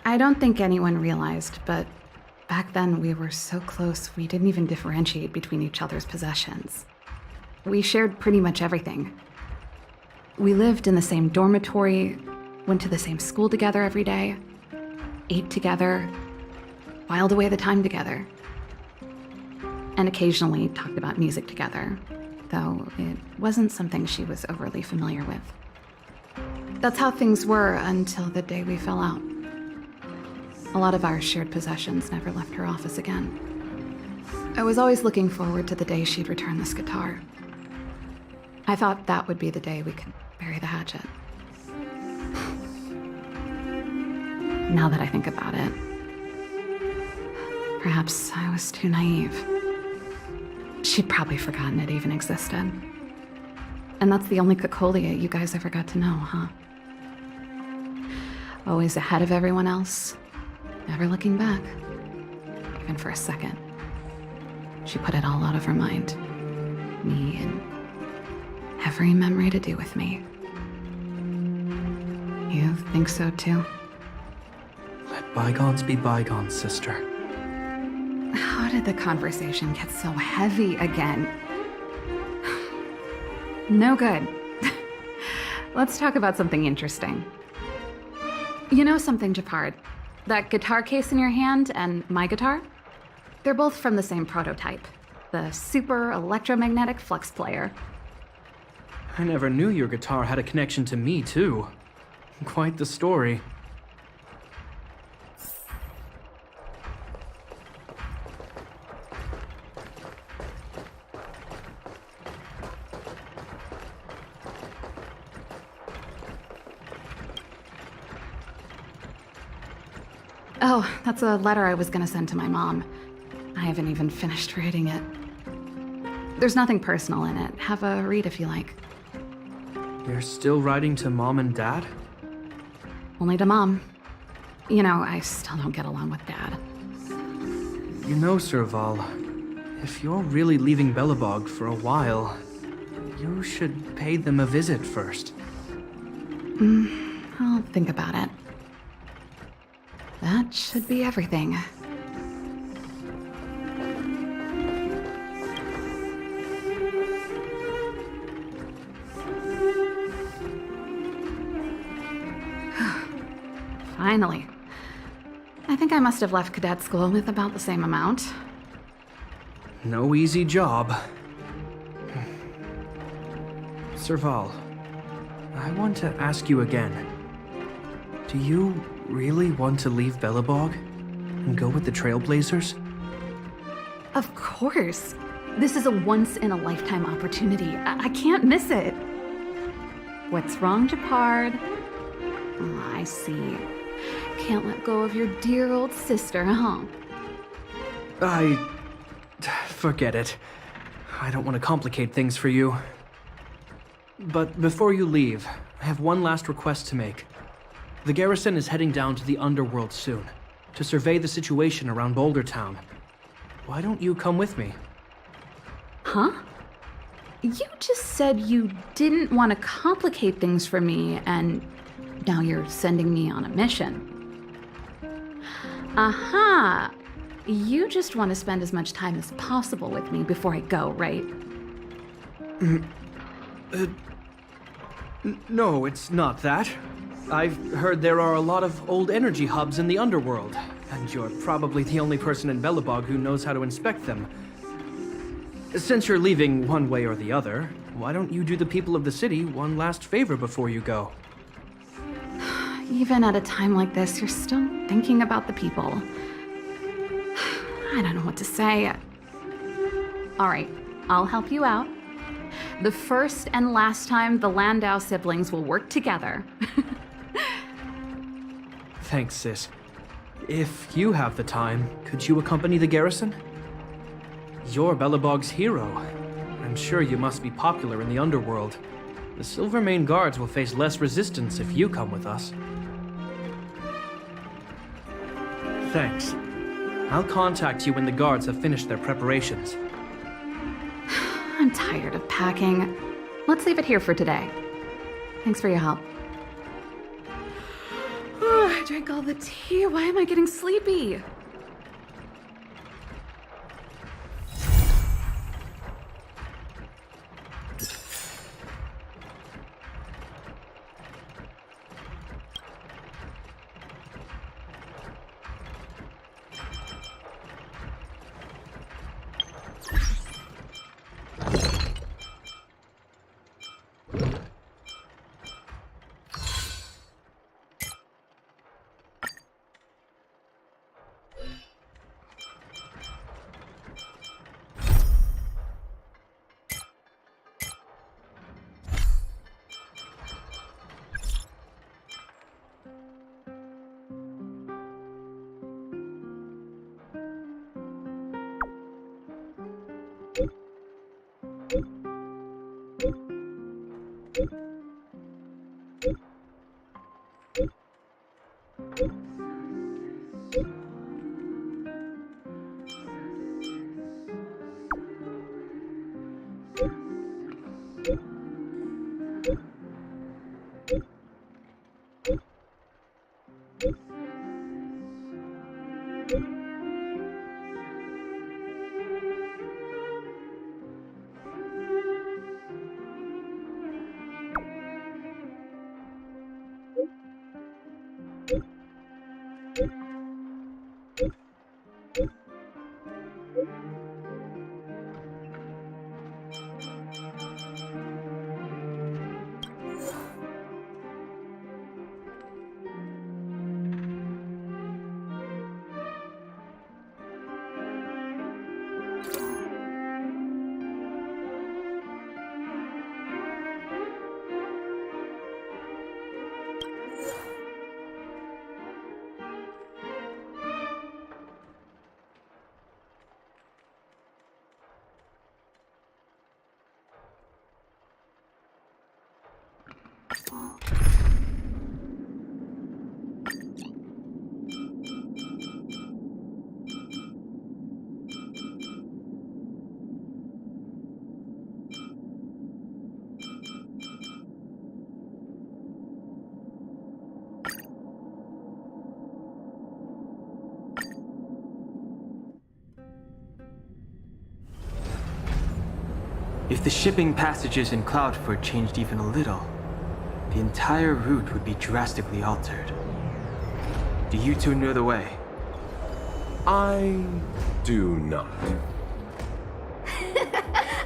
I don't think anyone realized, but back then we were so close we didn't even differentiate between each other's possessions. We shared pretty much everything. We lived in the same dormitory, went to the same school together every day, ate together, whiled away the time together, and occasionally talked about music together, though it wasn't something she was overly familiar with. That's how things were until the day we fell out. A lot of our shared possessions never left her office again. I was always looking forward to the day she'd return this guitar. I thought that would be the day we could bury the hatchet. Now that I think about it, perhaps I was too naive. She'd probably forgotten it even existed. And that's the only Cocolia you guys ever got to know, huh? Always ahead of everyone else, never looking back, even for a second. She put it all out of her mind. Me and every memory to do with me. You think so too? Let bygones be bygones, sister. How did the conversation get so heavy again? No good. Let's talk about something interesting. You know something, Japard? That guitar case in your hand and my guitar? They're both from the same prototype. The Super Electromagnetic Flux Player. I never knew your guitar had a connection to me, too. Quite the story. Oh, that's a letter I was gonna send to my mom. I haven't even finished writing it. There's nothing personal in it. Have a read if you like. You're still writing to Mom and Dad? Only to Mom. You know, I still don't get along with Dad. You know, Serval, if you're really leaving Belobog for a while, you should pay them a visit first. I'll think about it. That should be everything. Finally. I think I must have left cadet school with about the same amount. No easy job. Serval, I want to ask you again. Do you really want to leave Belobog and go with the Trailblazers? Of course. This is a once-in-a-lifetime opportunity. I can't miss it. What's wrong, Japard? Oh, I see. Can't let go of your dear old sister, huh? Forget it. I don't want to complicate things for you. But before you leave, I have one last request to make. The garrison is heading down to the underworld soon, to survey the situation around Boulder Town. Why don't you come with me? Huh? You just said you didn't want to complicate things for me, and now you're sending me on a mission. Aha! You just want to spend as much time as possible with me before I go, right? No, it's not that. I've heard there are a lot of old energy hubs in the underworld, and you're probably the only person in Belobog who knows how to inspect them. Since you're leaving one way or the other, why don't you do the people of the city one last favor before you go? Even at a time like this, you're still thinking about the people. I don't know what to say. All right, I'll help you out. The first and last time the Landau siblings will work together. Thanks, sis. If you have the time, could you accompany the garrison? You're Belobog's hero. I'm sure you must be popular in the underworld. The Silvermane guards will face less resistance if you come with us. Thanks. I'll contact you when the guards have finished their preparations. I'm tired of packing. Let's leave it here for today. Thanks for your help. I drank all the tea. Why am I getting sleepy? If the shipping passages in Cloudford changed even a little, the entire route would be drastically altered. Do you two know the way? I do not.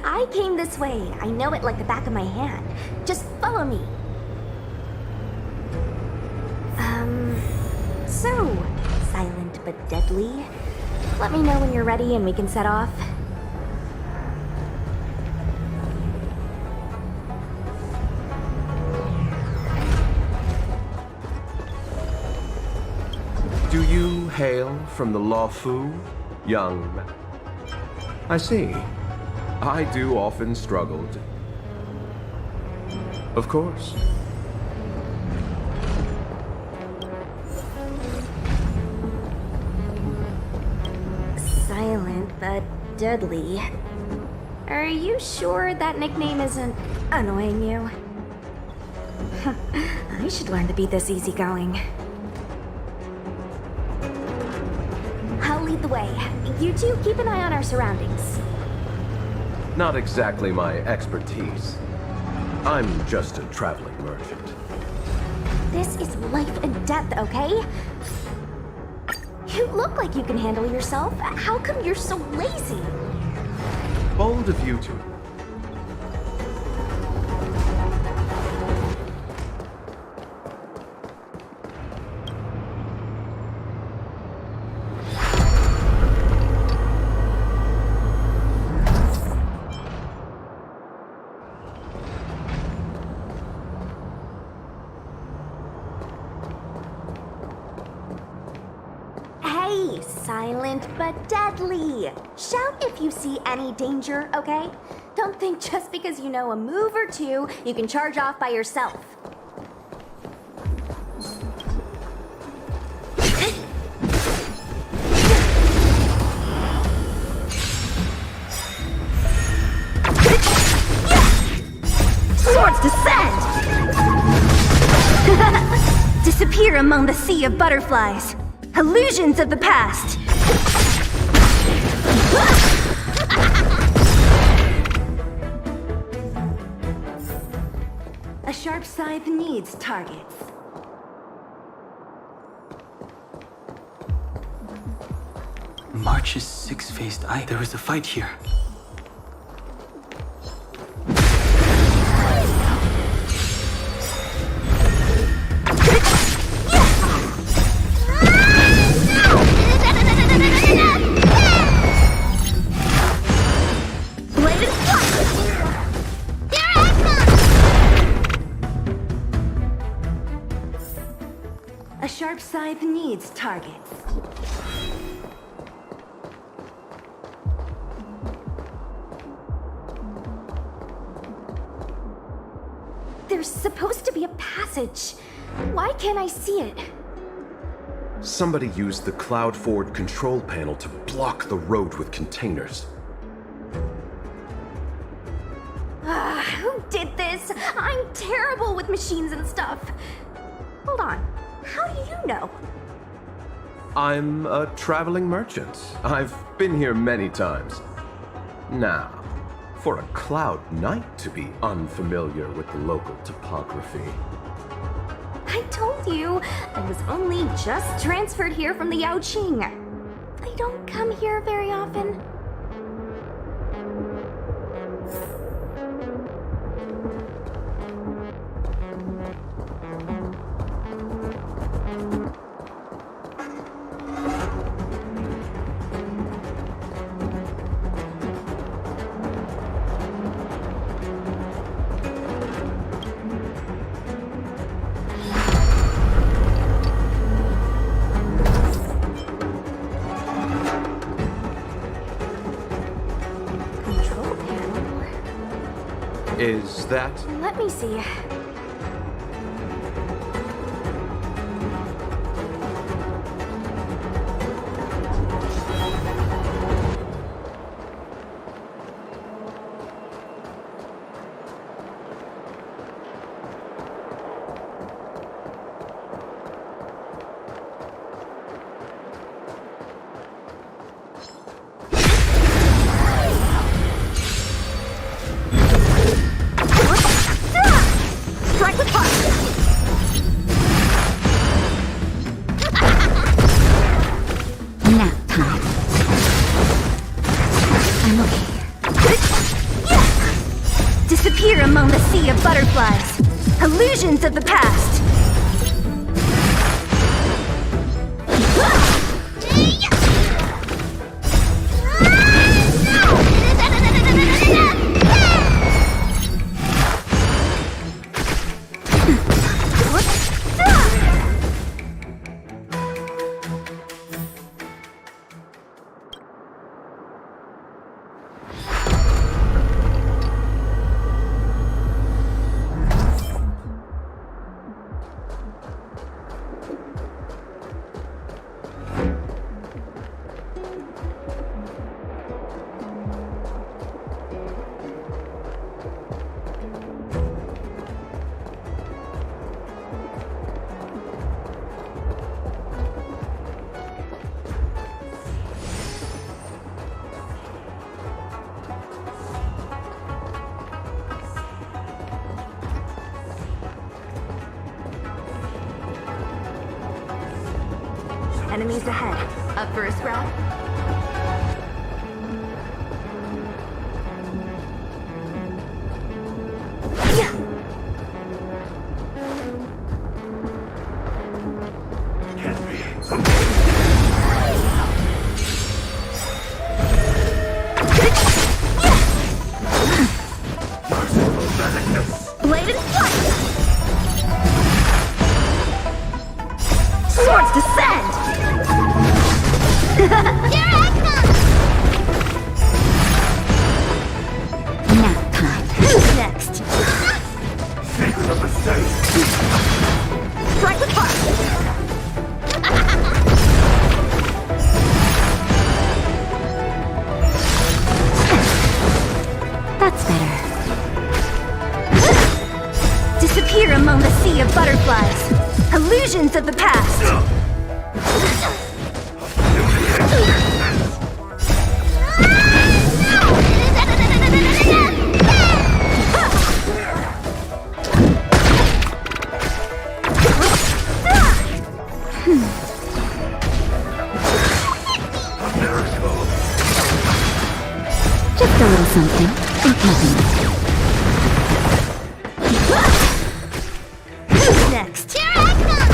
I came this way. I know it like the back of my hand. Just follow me. So, silent but deadly. Let me know when you're ready and we can set off. hail from the Lawfu, young man? I see. I do often struggle to... Of course. Silent but deadly. Are you sure that nickname isn't annoying you? I should learn to be this easygoing. I'll lead the way. You two keep an eye on our surroundings. Not exactly my expertise. I'm just a traveling merchant. This is life and death, okay? You look like you can handle yourself. How come you're so lazy? Bold of you two. Hey, silent but deadly. Shout if you see any danger, okay? Don't think just because you know a move or two, you can charge off by yourself. Swords descend! Disappear among the sea of butterflies. Illusions of the past. A sharp scythe needs targets. March's six-faced eye. There was a fight here. A sharp scythe needs targets. There's supposed to be a passage. Why can't I see it? Somebody used the cloud forward control panel to block the road with containers. Who did this? I'm terrible with machines and stuff. Hold on. How do you know? I'm a traveling merchant. I've been here many times. Now, for a Cloud Knight to be unfamiliar with the local topography. I told you, I was only just transferred here from the Yaoqing. I don't come here very often. Is that... Let me see. Strike with heart! Nap time. I'm okay. Disappear among the sea of butterflies. Illusions of the past. Enemies ahead. Up for a scrap? Blade and flight! Swords descend! Here I come! Nap time. Who's next? Strike with heart! That's better. Disappear among the sea of butterflies. Illusions of the past. Just a little something. Think nothing. Who's next? Here I come!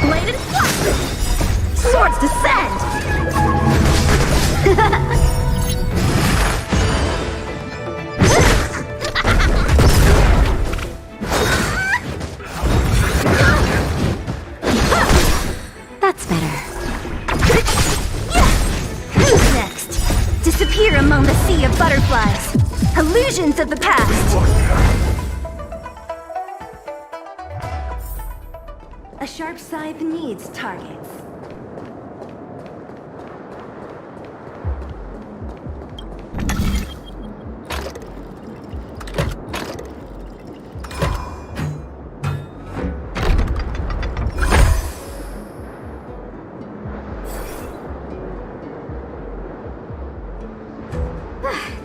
Blade and flight! Swords descend! That's better. Who's next? Disappear among the sea of butterflies. Illusions of the past. A sharp scythe needs targets.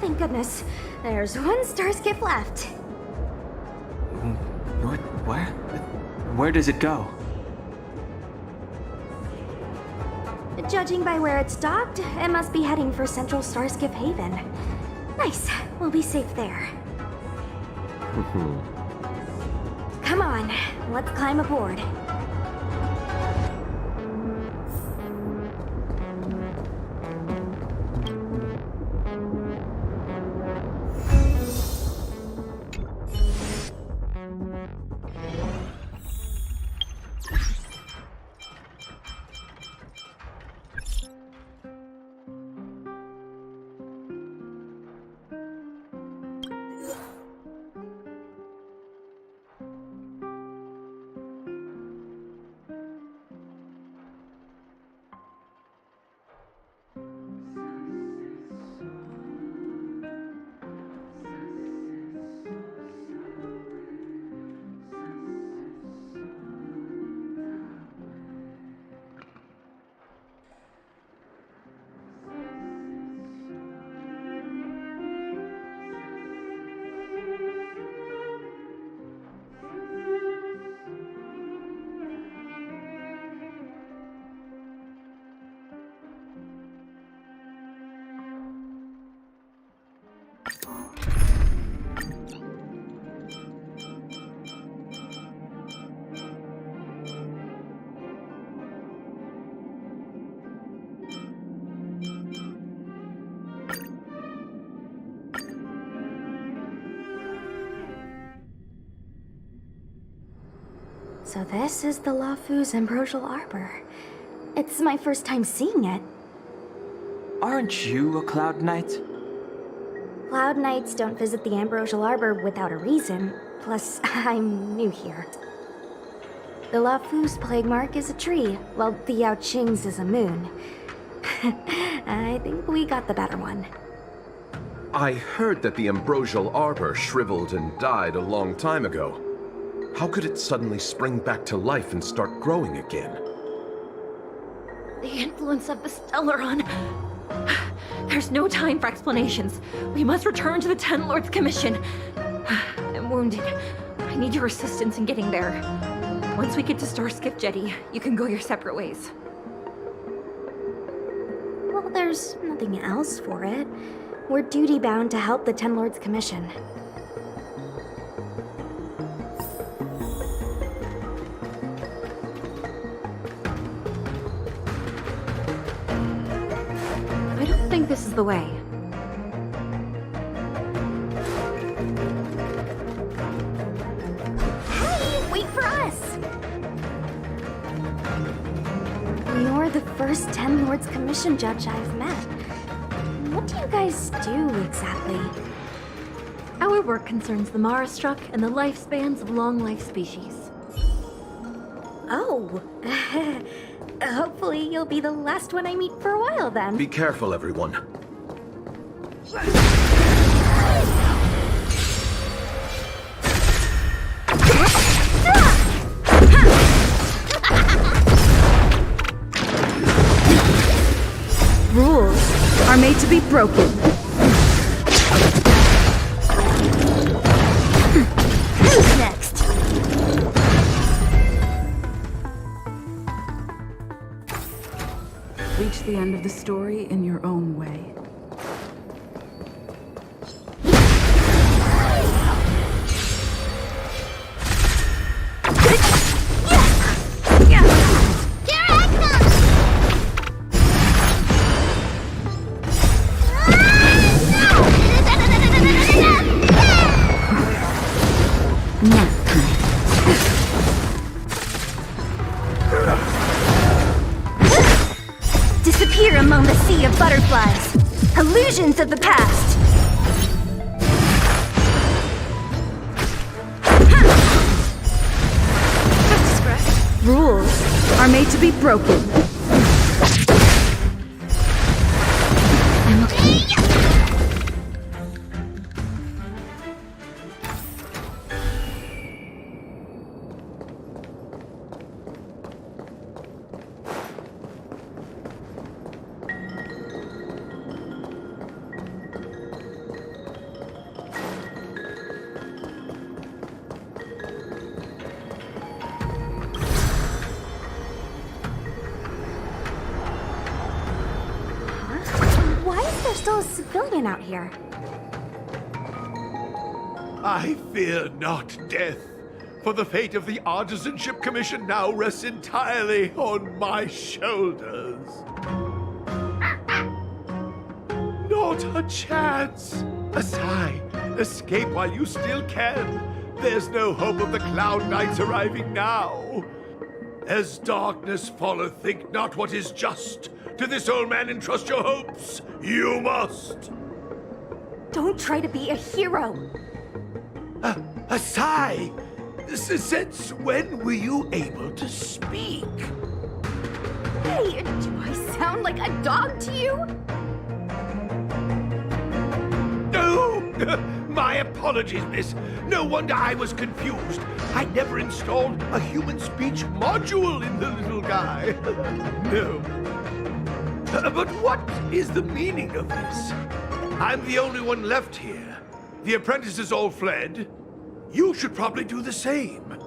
Thank goodness. There's one star skip left. What? Where? Where does it go? Judging by where it's docked, it must be heading for Central Starskip Haven. Nice. We'll be safe there. Come on. Let's climb aboard. So this is the Lafu's Ambrosial Arbor. It's my first time seeing it. Aren't you a Cloud Knight? Cloud Knights don't visit the Ambrosial Arbor without a reason. Plus, I'm new here. The Lafu's plague mark is a tree, while the Yao Qing's is a moon. I think we got the better one. I heard that the Ambrosial Arbor shriveled and died a long time ago. How could it suddenly spring back to life and start growing again? The influence of the Stellaron. There's no time for explanations. We must return to the Ten Lords Commission. I'm wounded. I need your assistance in getting there. Once we get to Starskiff Jetty, you can go your separate ways. Well, there's nothing else for it. We're duty-bound to help the Ten Lords Commission. I don't think this is the way. Hey, wait for us! You're the first Ten Lords Commission judge I've met. What do you guys do exactly? Our work concerns the Marastruck and the lifespans of long-life species. Oh, hopefully you'll be the last one I meet for a while then. Be careful, everyone. Rules are made to be broken. Who's next? Reach the end of the story in your own way. Disappear among the sea of butterflies. Illusions of the past. Rules are made to be broken. I'm okay. Why is there still a civilian out here? I fear not death, for the fate of the Artisanship Commission now rests entirely on my shoulders. Not a chance! Asai, escape while you still can. There's no hope of the Cloud Knights arriving now. As darkness falleth, think not what is just. To this old man entrust your hopes. You must. Don't try to be a hero. Asai, since when were you able to speak? Hey, do I sound like a dog to you? No! My apologies, miss. No wonder I was confused. I never installed a human speech module in the little guy. No. But what is the meaning of this? I'm the only one left here. The apprentices all fled. You should probably do the same.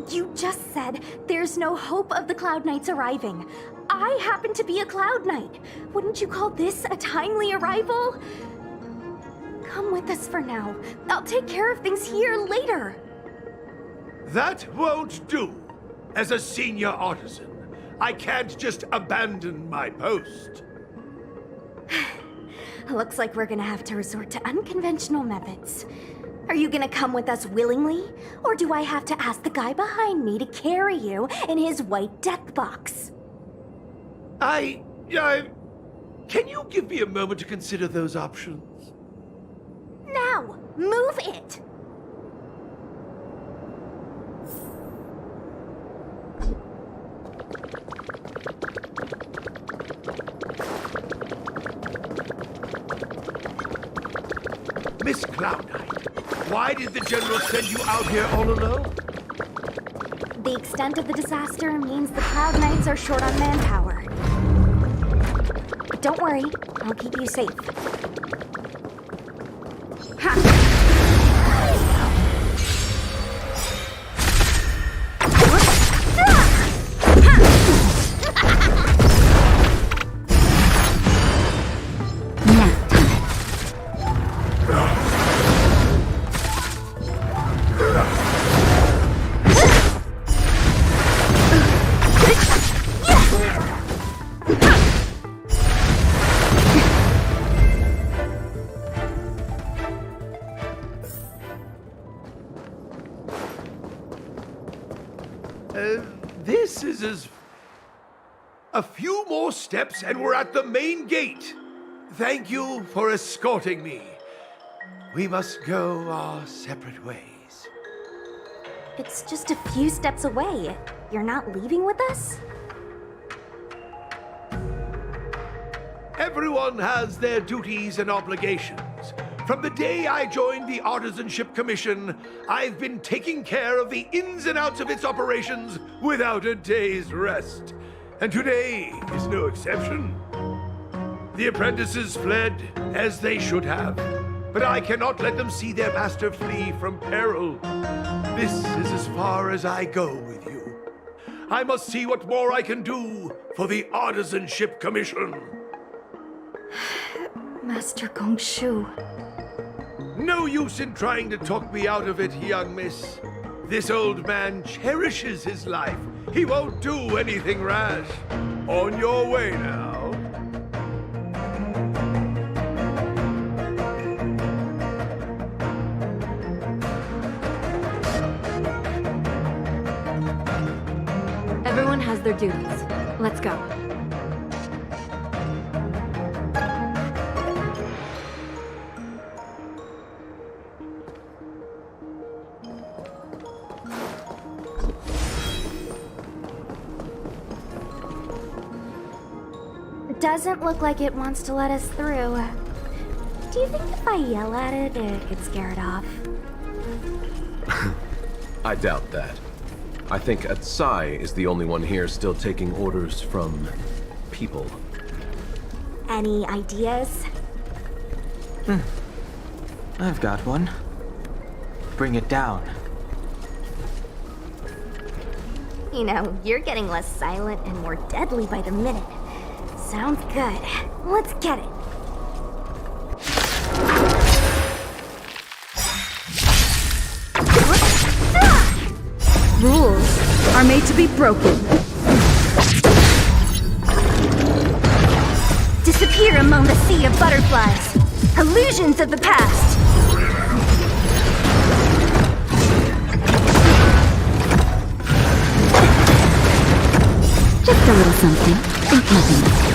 You just said there's no hope of the Cloud Knights arriving. I happen to be a Cloud Knight. Wouldn't you call this a timely arrival? Come with us for now. I'll take care of things here later. That won't do. As a senior artisan, I can't just abandon my post. Looks like we're gonna have to resort to unconventional methods. Are you gonna come with us willingly? Or do I have to ask the guy behind me to carry you in his white death box? Can you give me a moment to consider those options? Now, move it! Miss Cloud Knight, why did the General send you out here all alone? The extent of the disaster means the Cloud Knights are short on manpower. But don't worry, I'll keep you safe. This is as... A few more steps and we're at the main gate. Thank you for escorting me. We must go our separate ways. It's just a few steps away. You're not leaving with us? Everyone has their duties and obligations. From the day I joined the Artisanship Commission, I've been taking care of the ins and outs of its operations without a day's rest. And today is no exception. The apprentices fled, as they should have. But I cannot let them see their master flee from peril. This is as far as I go with you. I must see what more I can do for the Artisanship Commission. Master Gongshu. No use in trying to talk me out of it, young miss. This old man cherishes his life. He won't do anything rash. On your way now. Everyone has their duties. Let's go. Doesn't look like it wants to let us through. Do you think if I yell at it, it could scare it off? I doubt that. I think Atsai is the only one here still taking orders from people. Any ideas? I've got one. Bring it down. You know, you're getting less silent and more deadly by the minute. Sounds good. Let's get it. Rules are made to be broken. Disappear among the sea of butterflies. Illusions of the past. Just a little something. Think nothing.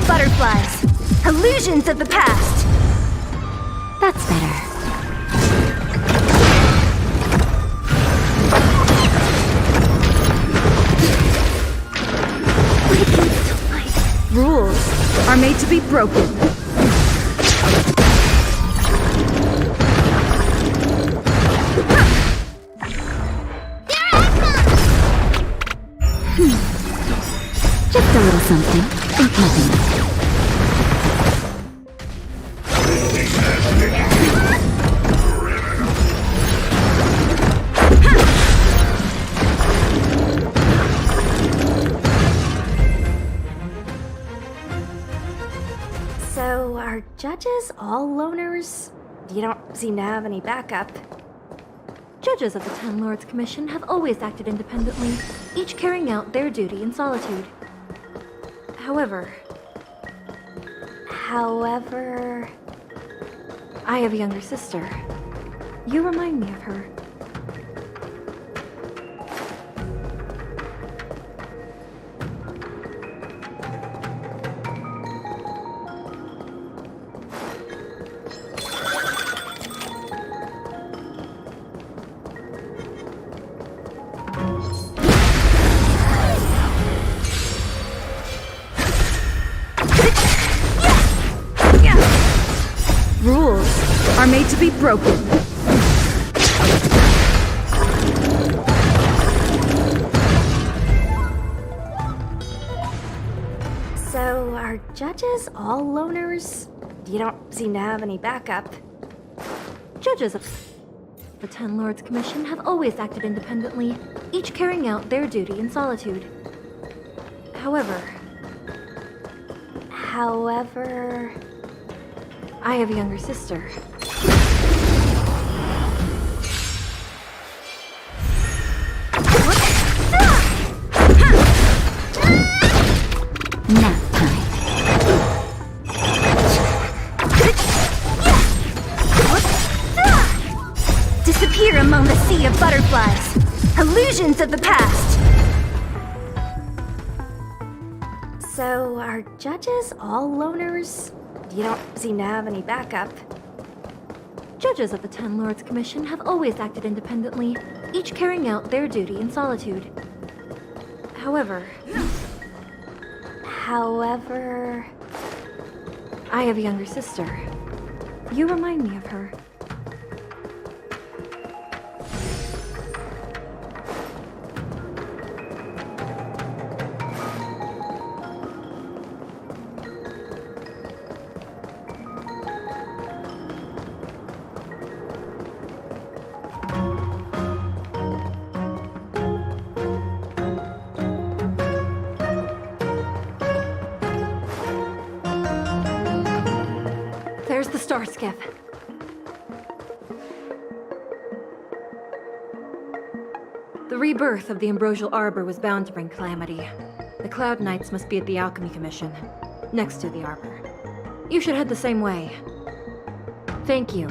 Butterflies. Illusions of the past. That's better. Rules are made to be broken. Just a little something. Think nothing. So, are judges all loners? You don't seem to have any backup. Judges of the Ten Lords Commission have always acted independently, each carrying out their duty in solitude. However, I have a younger sister. You remind me of her. are made to be broken. So, are judges all loners? You don't seem to have any backup. Judges of the Ten Lords Commission have always acted independently, each carrying out their duty in solitude. However, I have a younger sister. Nap time. Disappear among the sea of butterflies. Illusions of the past. So, are judges all loners? You don't seem to have any backup. Judges of the Ten Lords Commission have always acted independently, each carrying out their duty in solitude. However, I have a younger sister. You remind me of her. There's the star skiff. The rebirth of the Ambrosial Arbor was bound to bring calamity. The Cloud Knights must be at the Alchemy Commission, next to the Arbor. You should head the same way. Thank you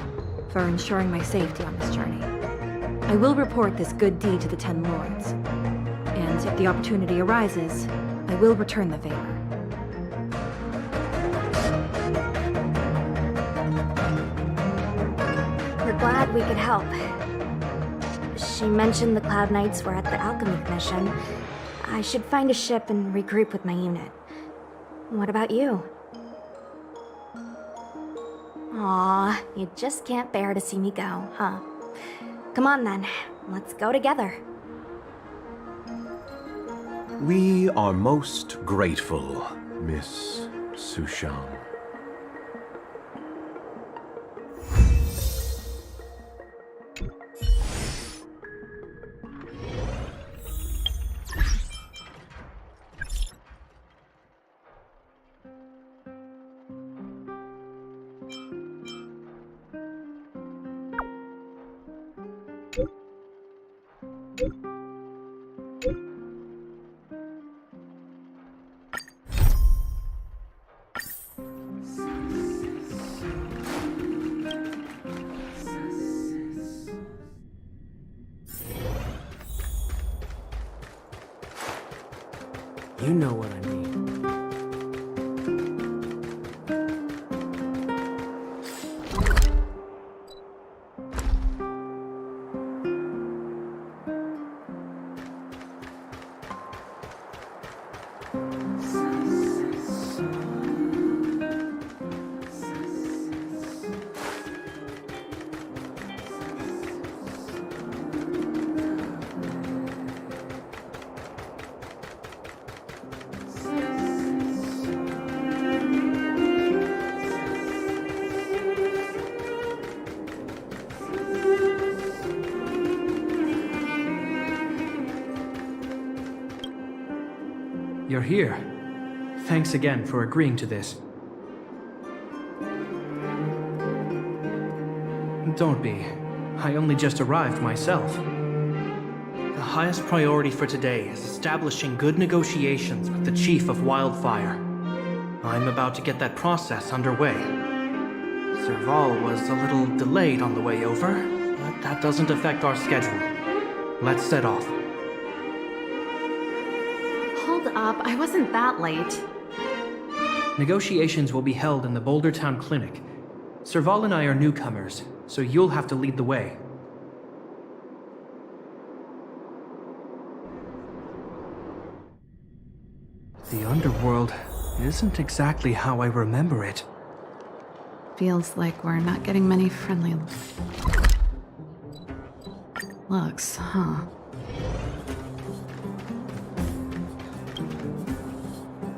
for ensuring my safety on this journey. I will report this good deed to the Ten Lords, and if the opportunity arises, I will return the favor. We're glad we could help. She mentioned the Cloud Knights were at the Alchemy Commission. I should find a ship and regroup with my unit. What about you? Aw, you just can't bear to see me go, huh? Come on then, let's go together. We are most grateful, Miss Sushang. You know what I mean. You're here. Thanks again for agreeing to this. Don't be. I only just arrived myself. The highest priority for today is establishing good negotiations with the Chief of Wildfire. I'm about to get that process underway. Serval was a little delayed on the way over, but that doesn't affect our schedule. Let's set off. Hold up, I wasn't that late. Negotiations will be held in the Boulder Town Clinic. Serval and I are newcomers, so you'll have to lead the way. The underworld isn't exactly how I remember it. Feels like we're not getting many friendly looks, huh?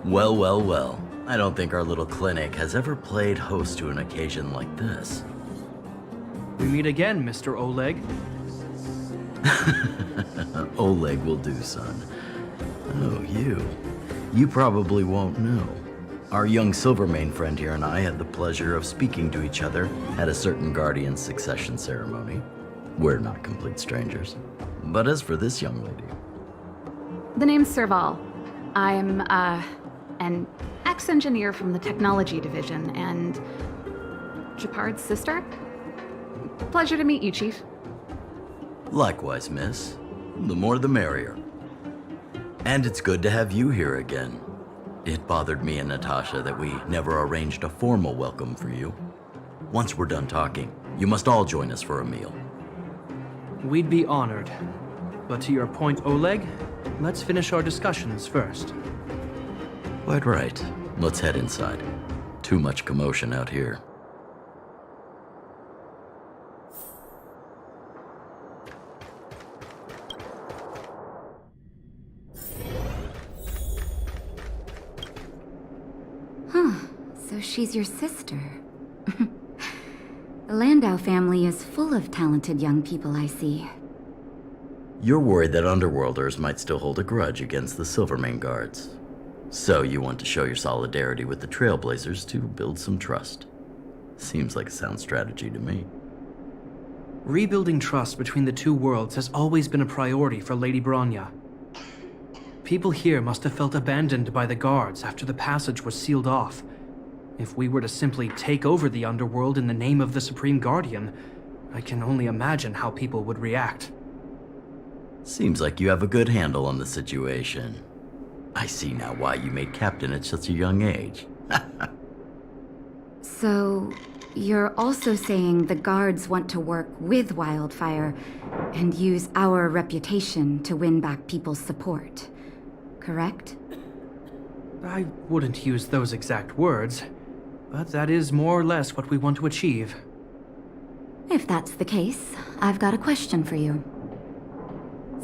Well, well, well. I don't think our little clinic has ever played host to an occasion like this. We meet again, Mr. Oleg. Oleg will do, son. Oh, you. You probably won't know. Our young Silvermane friend here and I had the pleasure of speaking to each other at a certain Guardian succession ceremony. We're not complete strangers. But as for this young lady... The name's Serval. I'm, an ex-engineer from the technology division and Japard's sister. Pleasure to meet you, Chief. Likewise, miss. The more the merrier. And it's good to have you here again. It bothered me and Natasha that we never arranged a formal welcome for you. Once we're done talking, you must all join us for a meal. We'd be honored. But to your point, Oleg, let's finish our discussions first. Quite right. Let's head inside. Too much commotion out here. So she's your sister. The Landau family is full of talented young people, I see. You're worried that Underworlders might still hold a grudge against the Silvermane guards. So you want to show your solidarity with the Trailblazers to build some trust. Seems like a sound strategy to me. Rebuilding trust between the two worlds has always been a priority for Lady Bronya. People here must have felt abandoned by the guards after the passage was sealed off. If we were to simply take over the underworld in the name of the Supreme Guardian, I can only imagine how people would react. Seems like you have a good handle on the situation. I see now why you made captain at such a young age. So, you're also saying the guards want to work with Wildfire and use our reputation to win back people's support, correct? I wouldn't use those exact words, but that is more or less what we want to achieve. If that's the case, I've got a question for you.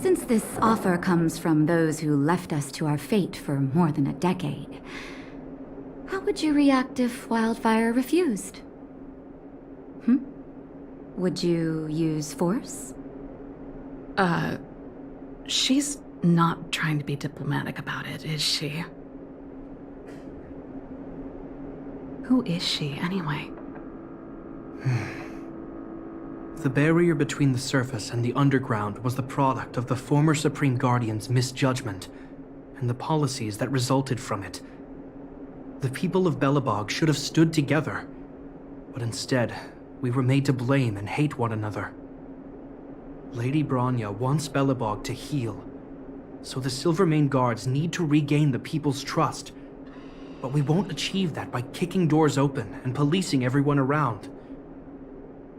Since this offer comes from those who left us to our fate for more than a decade, how would you react if Wildfire refused? Would you use force? She's not trying to be diplomatic about it, is she? Who is she, anyway? The barrier between the surface and the underground was the product of the former Supreme Guardian's misjudgment, and the policies that resulted from it. The people of Belobog should have stood together, but instead, we were made to blame and hate one another. Lady Bronya wants Belobog to heal, so the Silvermane guards need to regain the people's trust. But we won't achieve that by kicking doors open and policing everyone around.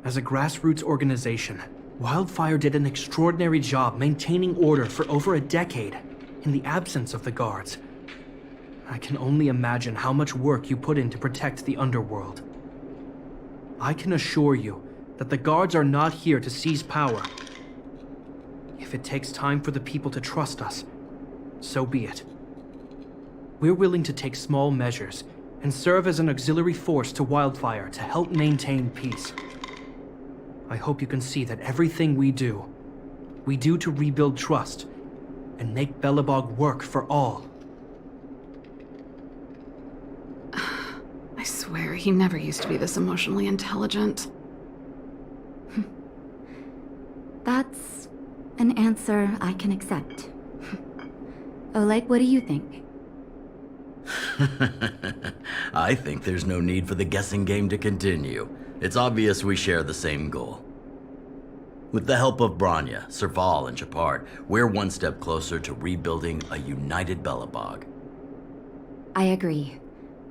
As a grassroots organization, Wildfire did an extraordinary job maintaining order for over a decade in the absence of the guards. I can only imagine how much work you put in to protect the underworld. I can assure you that the guards are not here to seize power. If it takes time for the people to trust us, so be it. We're willing to take small measures and serve as an auxiliary force to Wildfire to help maintain peace. I hope you can see that everything we do to rebuild trust and make Belobog work for all. I swear, he never used to be this emotionally intelligent. That's an answer I can accept. Oleg, what do you think? I think there's no need for the guessing game to continue. It's obvious we share the same goal. With the help of Bronya, Serval, and Japard, we're one step closer to rebuilding a united Belobog. I agree.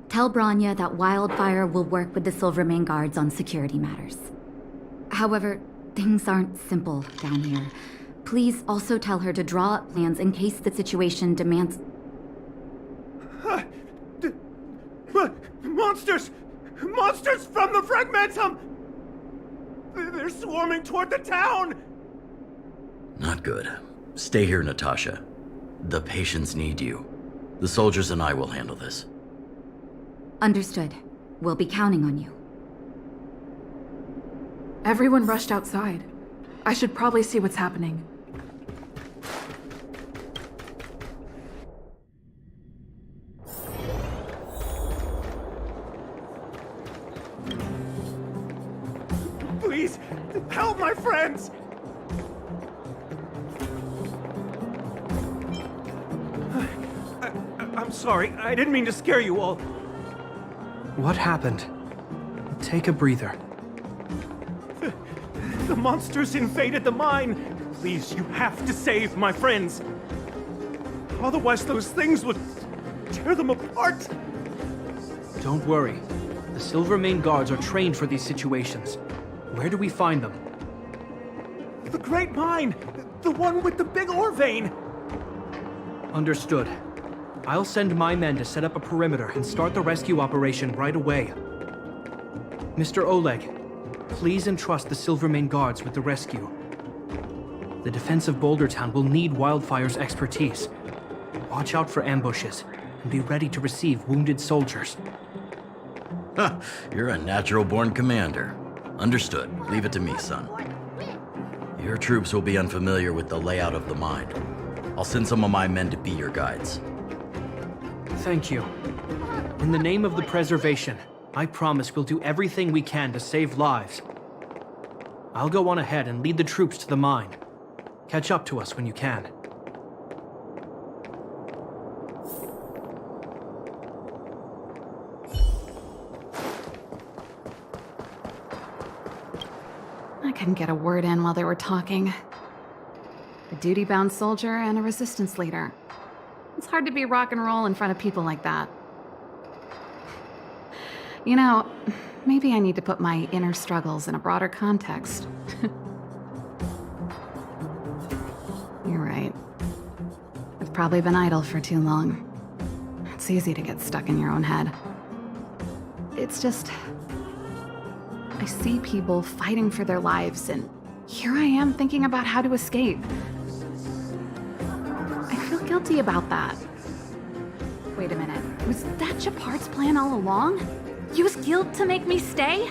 Tell Bronya that Wildfire will work with the Silvermane guards on security matters. However, things aren't simple down here. Please also tell her to draw up plans in case the situation demands... Monsters! Monsters from the Fragmentum! They're swarming toward the town! Not good. Stay here, Natasha. The patients need you. The soldiers and I will handle this. Understood. We'll be counting on you. Everyone rushed outside. I should probably see what's happening. Please, help my friends! I'm sorry, I didn't mean to scare you all. What happened? Take a breather. The monsters invaded the mine! Please, you have to save my friends! Otherwise those things would tear them apart! Don't worry. The Silvermane guards are trained for these situations. Where do we find them? The Great Mine! The one with the big ore vein! Understood. I'll send my men to set up a perimeter and start the rescue operation right away. Mr. Oleg, please entrust the Silvermane guards with the rescue. The defense of Boulder Town will need Wildfire's expertise. Watch out for ambushes and be ready to receive wounded soldiers. You're a natural-born commander. Understood. Leave it to me, son. Your troops will be unfamiliar with the layout of the mine. I'll send some of my men to be your guides. Thank you. In the name of the preservation, I promise we'll do everything we can to save lives. I'll go on ahead and lead the troops to the mine. Catch up to us when you can. I couldn't get a word in while they were talking. A duty-bound soldier and a resistance leader. It's hard to be rock and roll in front of people like that. You know, maybe I need to put my inner struggles in a broader context. You're right. I've probably been idle for too long. It's easy to get stuck in your own head. It's just... I see people fighting for their lives, and here I am thinking about how to escape. I feel guilty about that. Wait a minute. Was that Japard's plan all along? Use guilt to make me stay?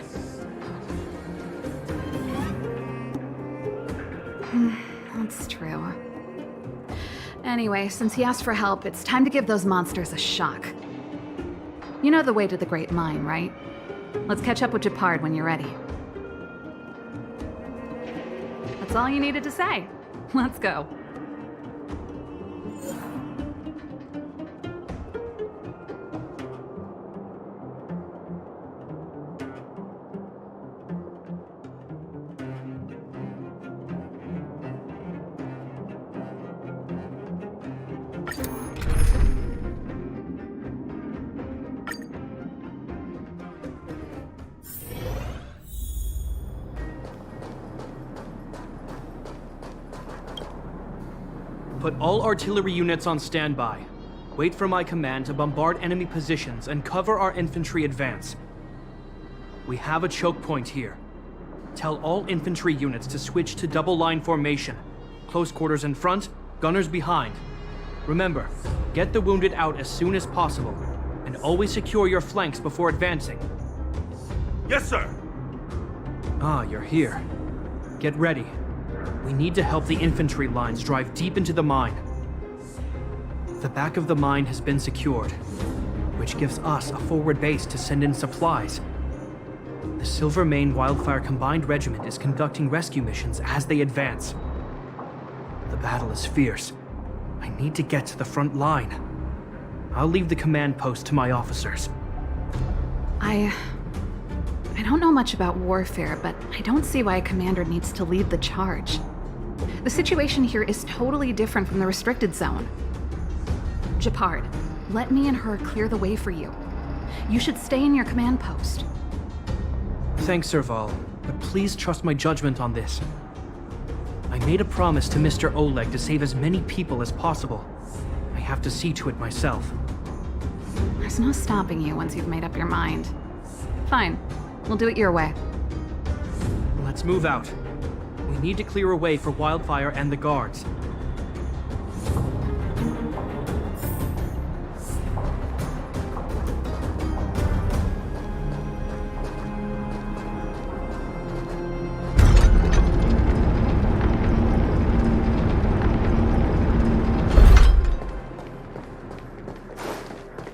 That's true. Anyway, since he asked for help, it's time to give those monsters a shock. You know the way to the Great Mine, right? Let's catch up with Japard when you're ready. That's all you needed to say. Let's go. Put all artillery units on standby. Wait for my command to bombard enemy positions and cover our infantry advance. We have a choke point here. Tell all infantry units to switch to double line formation. Close quarters in front, gunners behind. Remember, get the wounded out as soon as possible, and always secure your flanks before advancing. Yes, sir! Ah, you're here. Get ready. We need to help the infantry lines drive deep into the mine. The back of the mine has been secured, which gives us a forward base to send in supplies. The Silvermane Wildfire Combined Regiment is conducting rescue missions as they advance. The battle is fierce. I need to get to the front line. I'll leave the command post to my officers. I don't know much about warfare, but I don't see why a commander needs to lead the charge. The situation here is totally different from the restricted zone. Japard, let me and her clear the way for you. You should stay in your command post. Thanks, Serval, but please trust my judgment on this. I made a promise to Mr. Oleg to save as many people as possible. I have to see to it myself. There's no stopping you once you've made up your mind. Fine. We'll do it your way. Let's move out. We need to clear a way for Wildfire and the guards.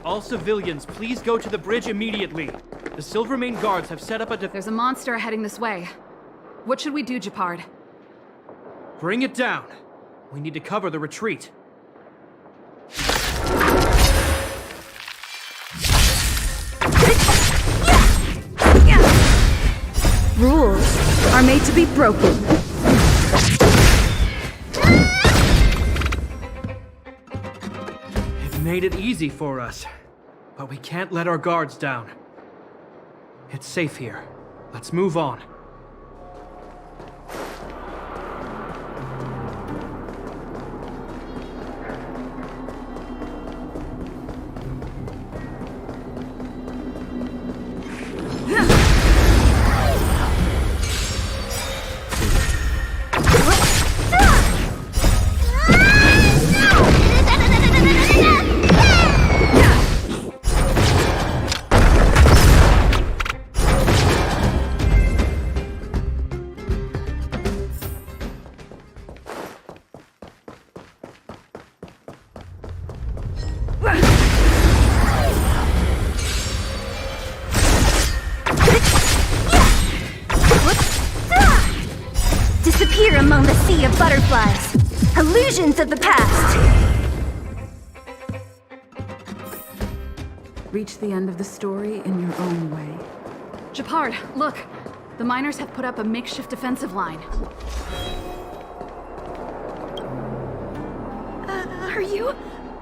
All civilians, please go to the bridge immediately. The Silvermane guards have set up a There's a monster heading this way. What should we do, Japard? Bring it down. We need to cover the retreat. Rules are made to be broken. It made it easy for us, but we can't let our guards down. It's safe here. Let's move on. Disappear among the sea of butterflies. Illusions of the past. Reach the end of the story in your own way. Japard, look! The miners have put up a makeshift defensive line. Are you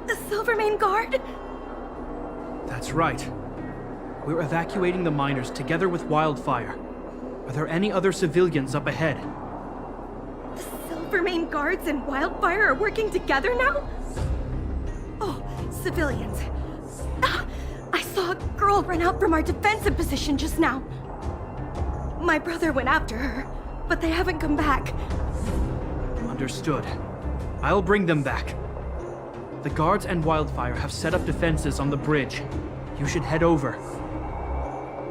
the Silvermane Guard? That's right. We're evacuating the miners together with Wildfire. Are there any other civilians up ahead? The Silvermane Guards and Wildfire are working together now? Oh, civilians. I saw a girl run out from our defensive position just now. My brother went after her, but they haven't come back. Understood. I'll bring them back. The guards and Wildfire have set up defenses on the bridge. You should head over.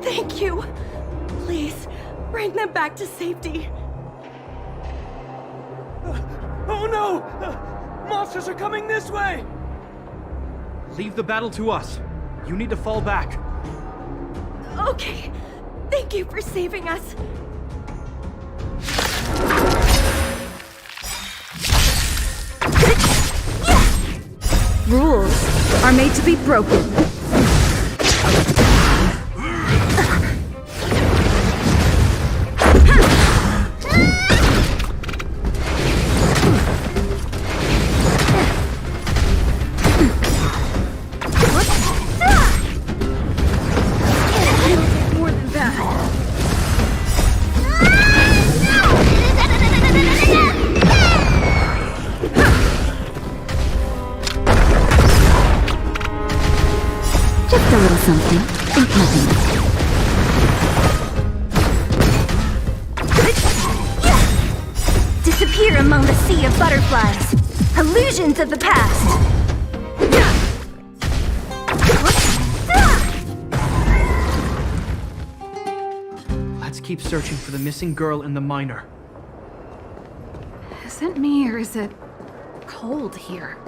Thank you. Please, bring them back to safety. Oh no! Monsters are coming this way! Leave the battle to us. You need to fall back. Okay. Thank you for saving us. Rules are made to be broken. Just a little something. Think nothing of it. Disappear among the sea of butterflies. Illusions of the past. Let's keep searching for the missing girl and the miner. Is it me or is it cold here?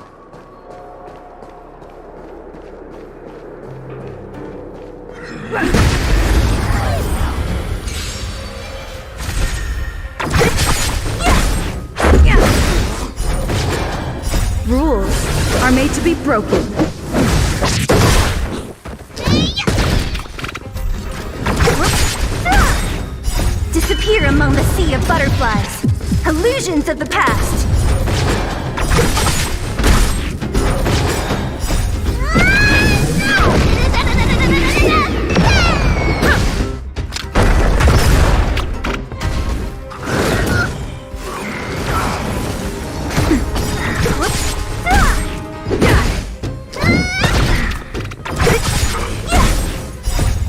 Rules are made to be broken. Disappear among the sea of butterflies. Illusions of the past.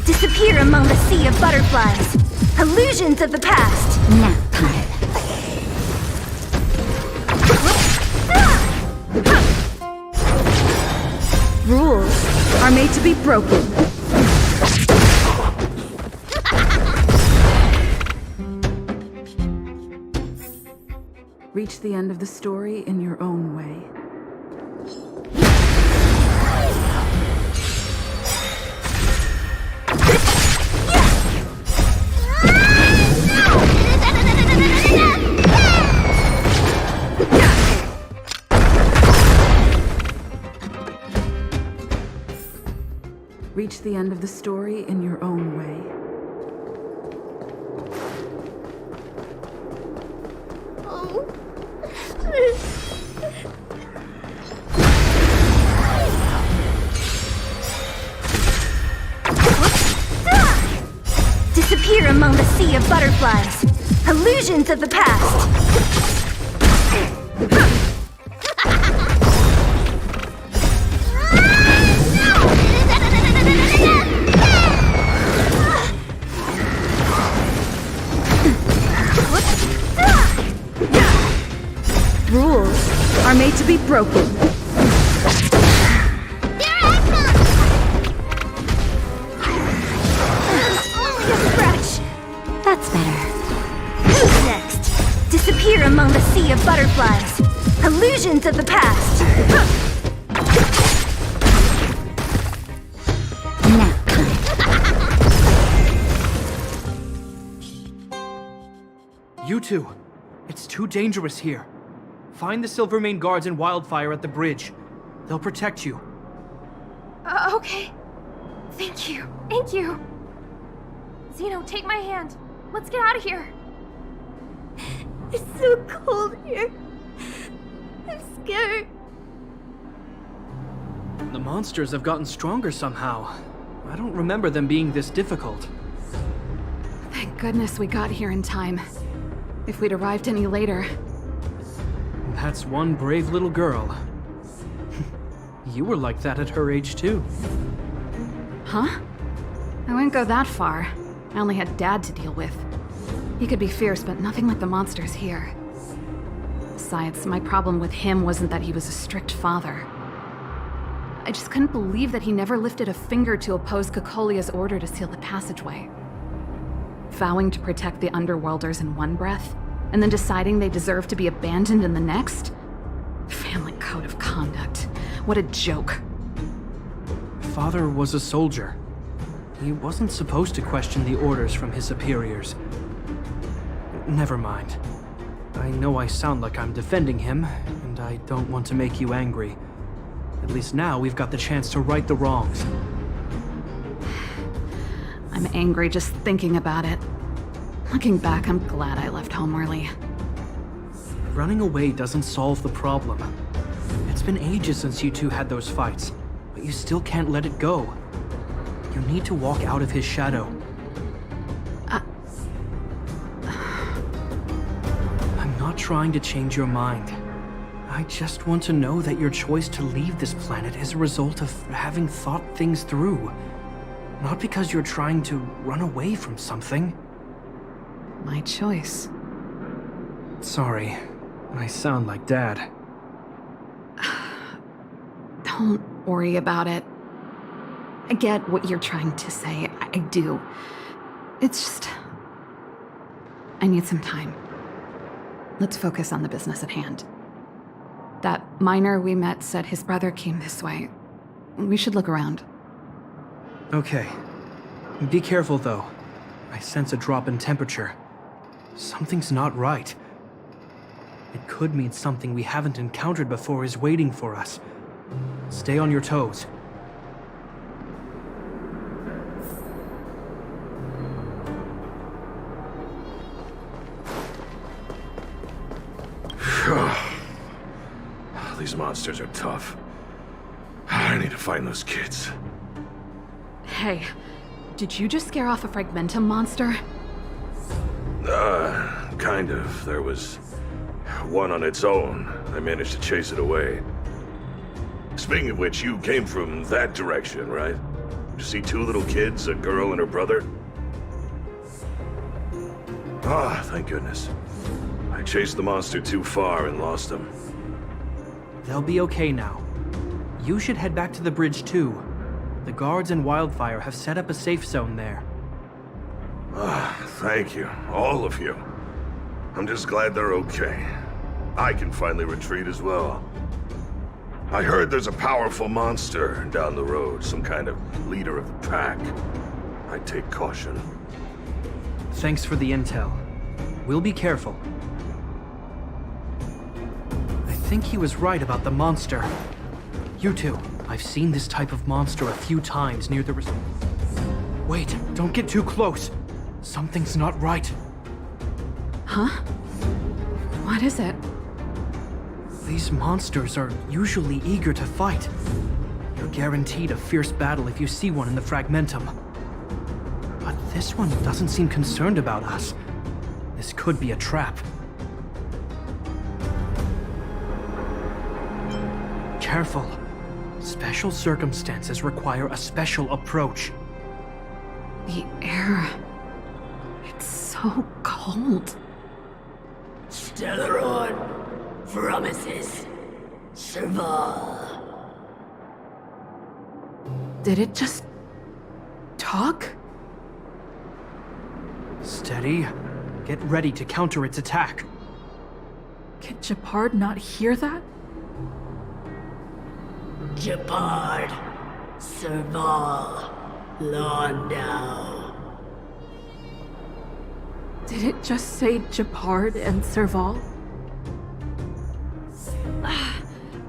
Disappear among the sea Illusions of the past! Nap time. Rules are made to be broken. Reach the end of the story in your own way. Reach the end of the story in your own way. Disappear among the sea of butterflies. Illusions of the past. Rules are made to be broken. That's better. Who's next? Disappear among the sea of butterflies. Illusions of the past. Nap time. You two, it's too dangerous here. Find the Silvermane guards and Wildfire at the bridge. They'll protect you. Okay. Thank you. Thank you. Zeno, take my hand. Let's get out of here. It's so cold here. I'm scared. The monsters have gotten stronger somehow. I don't remember them being this difficult. Thank goodness we got here in time. If we'd arrived any later... That's one brave little girl. You were like that at her age, too. Huh? I wouldn't go that far. I only had Dad to deal with. He could be fierce, but nothing like the monsters here. Besides, my problem with him wasn't that he was a strict father. I just couldn't believe that he never lifted a finger to oppose Kokolia's order to seal the passageway. Vowing to protect the Underworlders in one breath, and then deciding they deserve to be abandoned in the next? Family code of conduct. What a joke. Father was a soldier. He wasn't supposed to question the orders from his superiors. Never mind. I know I sound like I'm defending him, and I don't want to make you angry. At least now we've got the chance to right the wrongs. I'm angry just thinking about it. Looking back, I'm glad I left home early. Running away doesn't solve the problem. It's been ages since you two had those fights, but you still can't let it go. You need to walk out of his shadow. I'm not trying to change your mind. I just want to know that your choice to leave this planet is a result of having thought things through. Not because you're trying to run away from something. My choice. Sorry, I sound like Dad. Don't worry about it. I get what you're trying to say. I do. It's just... I need some time. Let's focus on the business at hand. That miner we met said his brother came this way. We should look around. Okay. Be careful, though. I sense a drop in temperature. Something's not right. It could mean something we haven't encountered before is waiting for us. Stay on your toes. These monsters are tough. I need to find those kids. Hey, did you just scare off a Fragmentum monster? Kind of. There was one on its own. I managed to chase it away. Speaking of which, you came from that direction, right? Did you see two little kids, a girl and her brother? Ah, thank goodness. I chased the monster too far and lost him. They'll be okay now. You should head back to the bridge too. The guards and Wildfire have set up a safe zone there. Ah, thank you, all of you. I'm just glad they're okay. I can finally retreat as well. I heard there's a powerful monster down the road, some kind of leader of the pack. I'd take caution. Thanks for the intel. We'll be careful. I think he was right about the monster. You two, I've seen this type of monster a few times near the Wait, don't get too close. Something's not right. Huh? What is it? These monsters are usually eager to fight. You're guaranteed a fierce battle if you see one in the Fragmentum. But this one doesn't seem concerned about us. This could be a trap. Careful. Special circumstances require a special approach. The air... it's so cold. Stellaron promises Serval. Did it just... talk? Steady. Get ready to counter its attack. Can Japard not hear that? Japard, Serval, Londau. Did it just say Japard and Serval?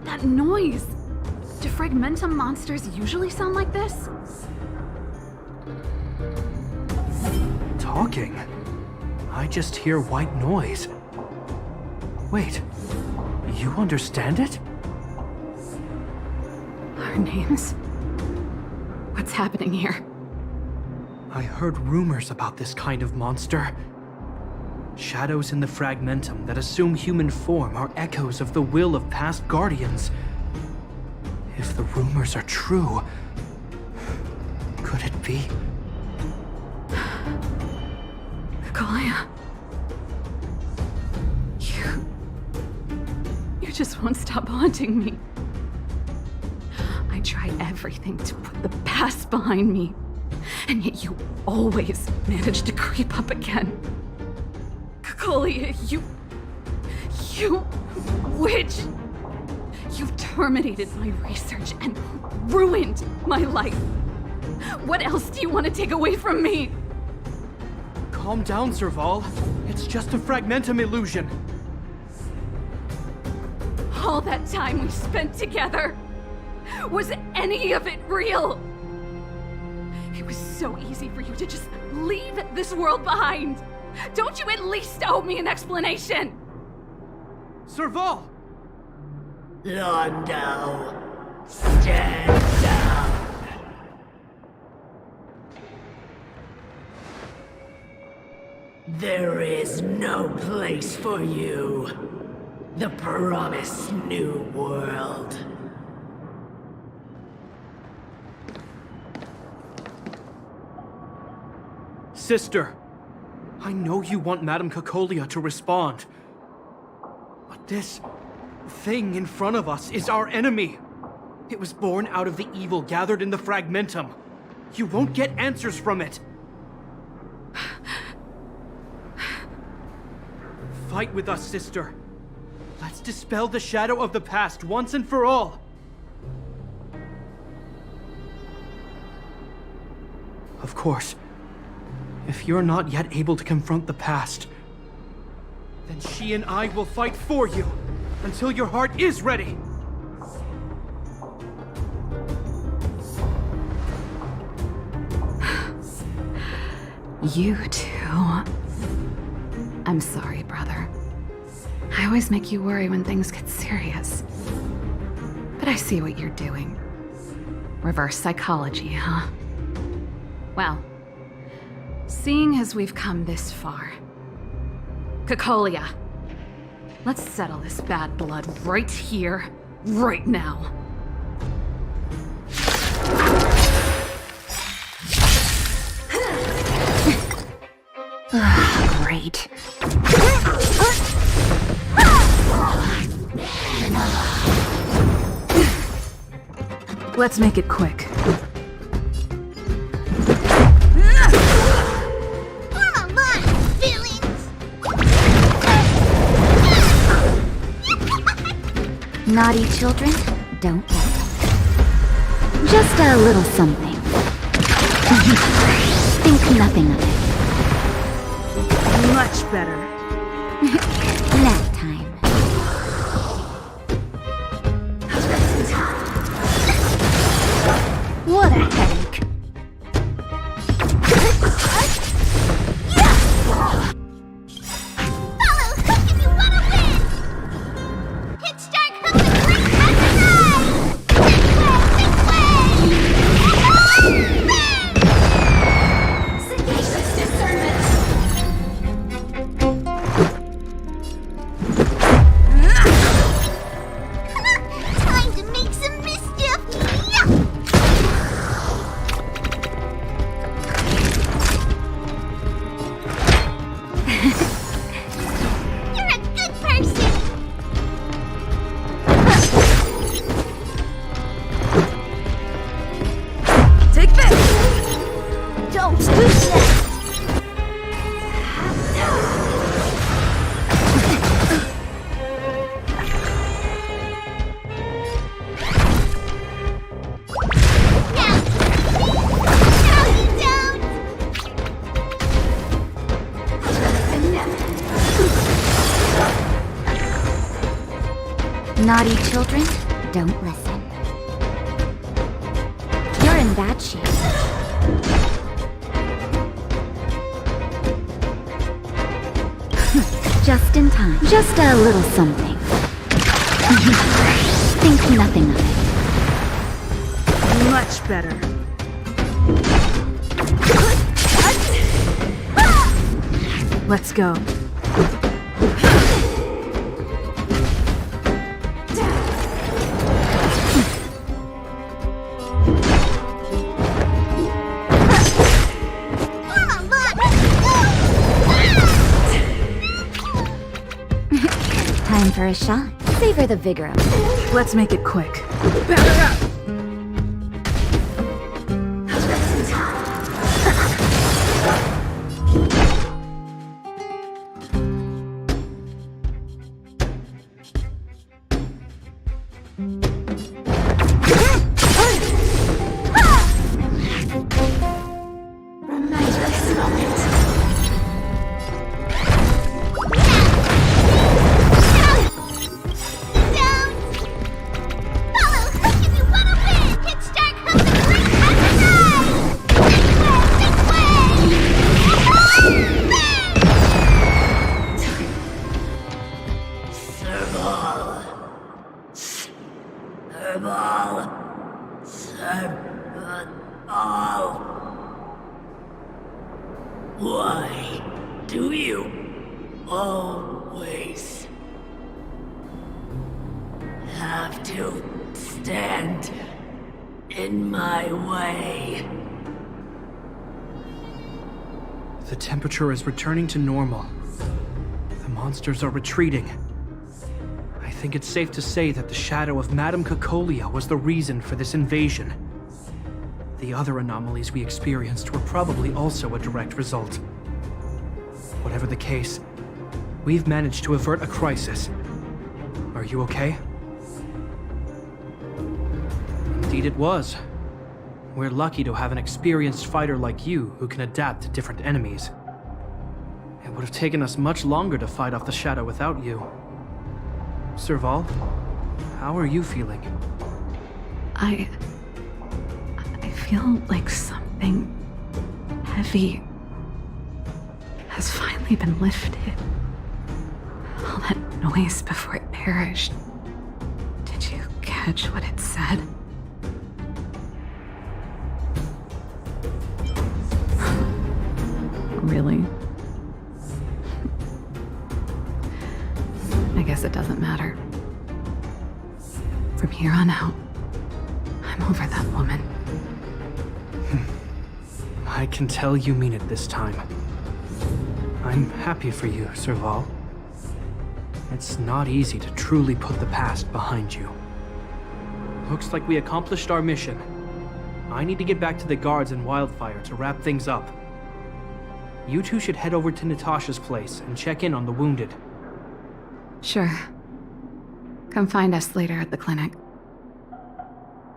That noise! Do Fragmentum monsters usually sound like this? Talking? I just hear white noise. Wait, you understand it? Our names? What's happening here? I heard rumors about this kind of monster. Shadows in the Fragmentum that assume human form are echoes of the will of past guardians. If the rumors are true, could it be? Kalia. You just won't stop haunting me. I tried everything to put the past behind me, and yet you always manage to creep up again. Kalia, you witch! You've terminated my research and ruined my life. What else do you want to take away from me? Calm down, Serval. It's just a Fragmentum illusion. All that time we spent together, was any of it real? It was so easy for you to just leave this world behind. Don't you at least owe me an explanation? Serval! Londau, stand down. There is no place for you. The promised new world. Sister, I know you want Madame Cocolia to respond. But this thing in front of us is our enemy. It was born out of the evil gathered in the Fragmentum. You won't get answers from it. Fight with us, sister. Let's dispel the shadow of the past once and for all. Of course, if you're not yet able to confront the past, then she and I will fight for you until your heart is ready. You too. I'm sorry, brother. I always make you worry when things get serious. But I see what you're doing. Reverse psychology, huh? Well, seeing as we've come this far, Cocolia, let's settle this bad blood right here, right now. great. Let's make it quick. Naughty children, don't listen. Just a little something. Think nothing of it. Much better. Nap time. What a headache. Time to make some mischief! You're a good person! Take this! Don't do that! Naughty children, don't listen. You're in bad shape. Just in time. Just a little something. Think nothing of it. Much better. Let's go. Time for a shot. Savor the vigor of it. Let's make it quick. Why do you always have to stand in my way? The temperature is returning to normal. The monsters are retreating. I think it's safe to say that the shadow of Madame Cocolia was the reason for this invasion. The other anomalies we experienced were probably also a direct result. Whatever the case, we've managed to avert a crisis. Are you okay? Indeed it was. We're lucky to have an experienced fighter like you who can adapt to different enemies. It would have taken us much longer to fight off the shadow without you. Serval, how are you feeling? I feel like something heavy has finally been lifted. All that noise before it perished. Did you catch what it said? Really? I guess it doesn't matter. From here on out, I'm over that woman. I can tell you mean it this time. I'm happy for you, Serval. It's not easy to truly put the past behind you. Looks like we accomplished our mission. I need to get back to the guards in Wildfire to wrap things up. You two should head over to Natasha's place and check in on the wounded. Sure. Come find us later at the clinic.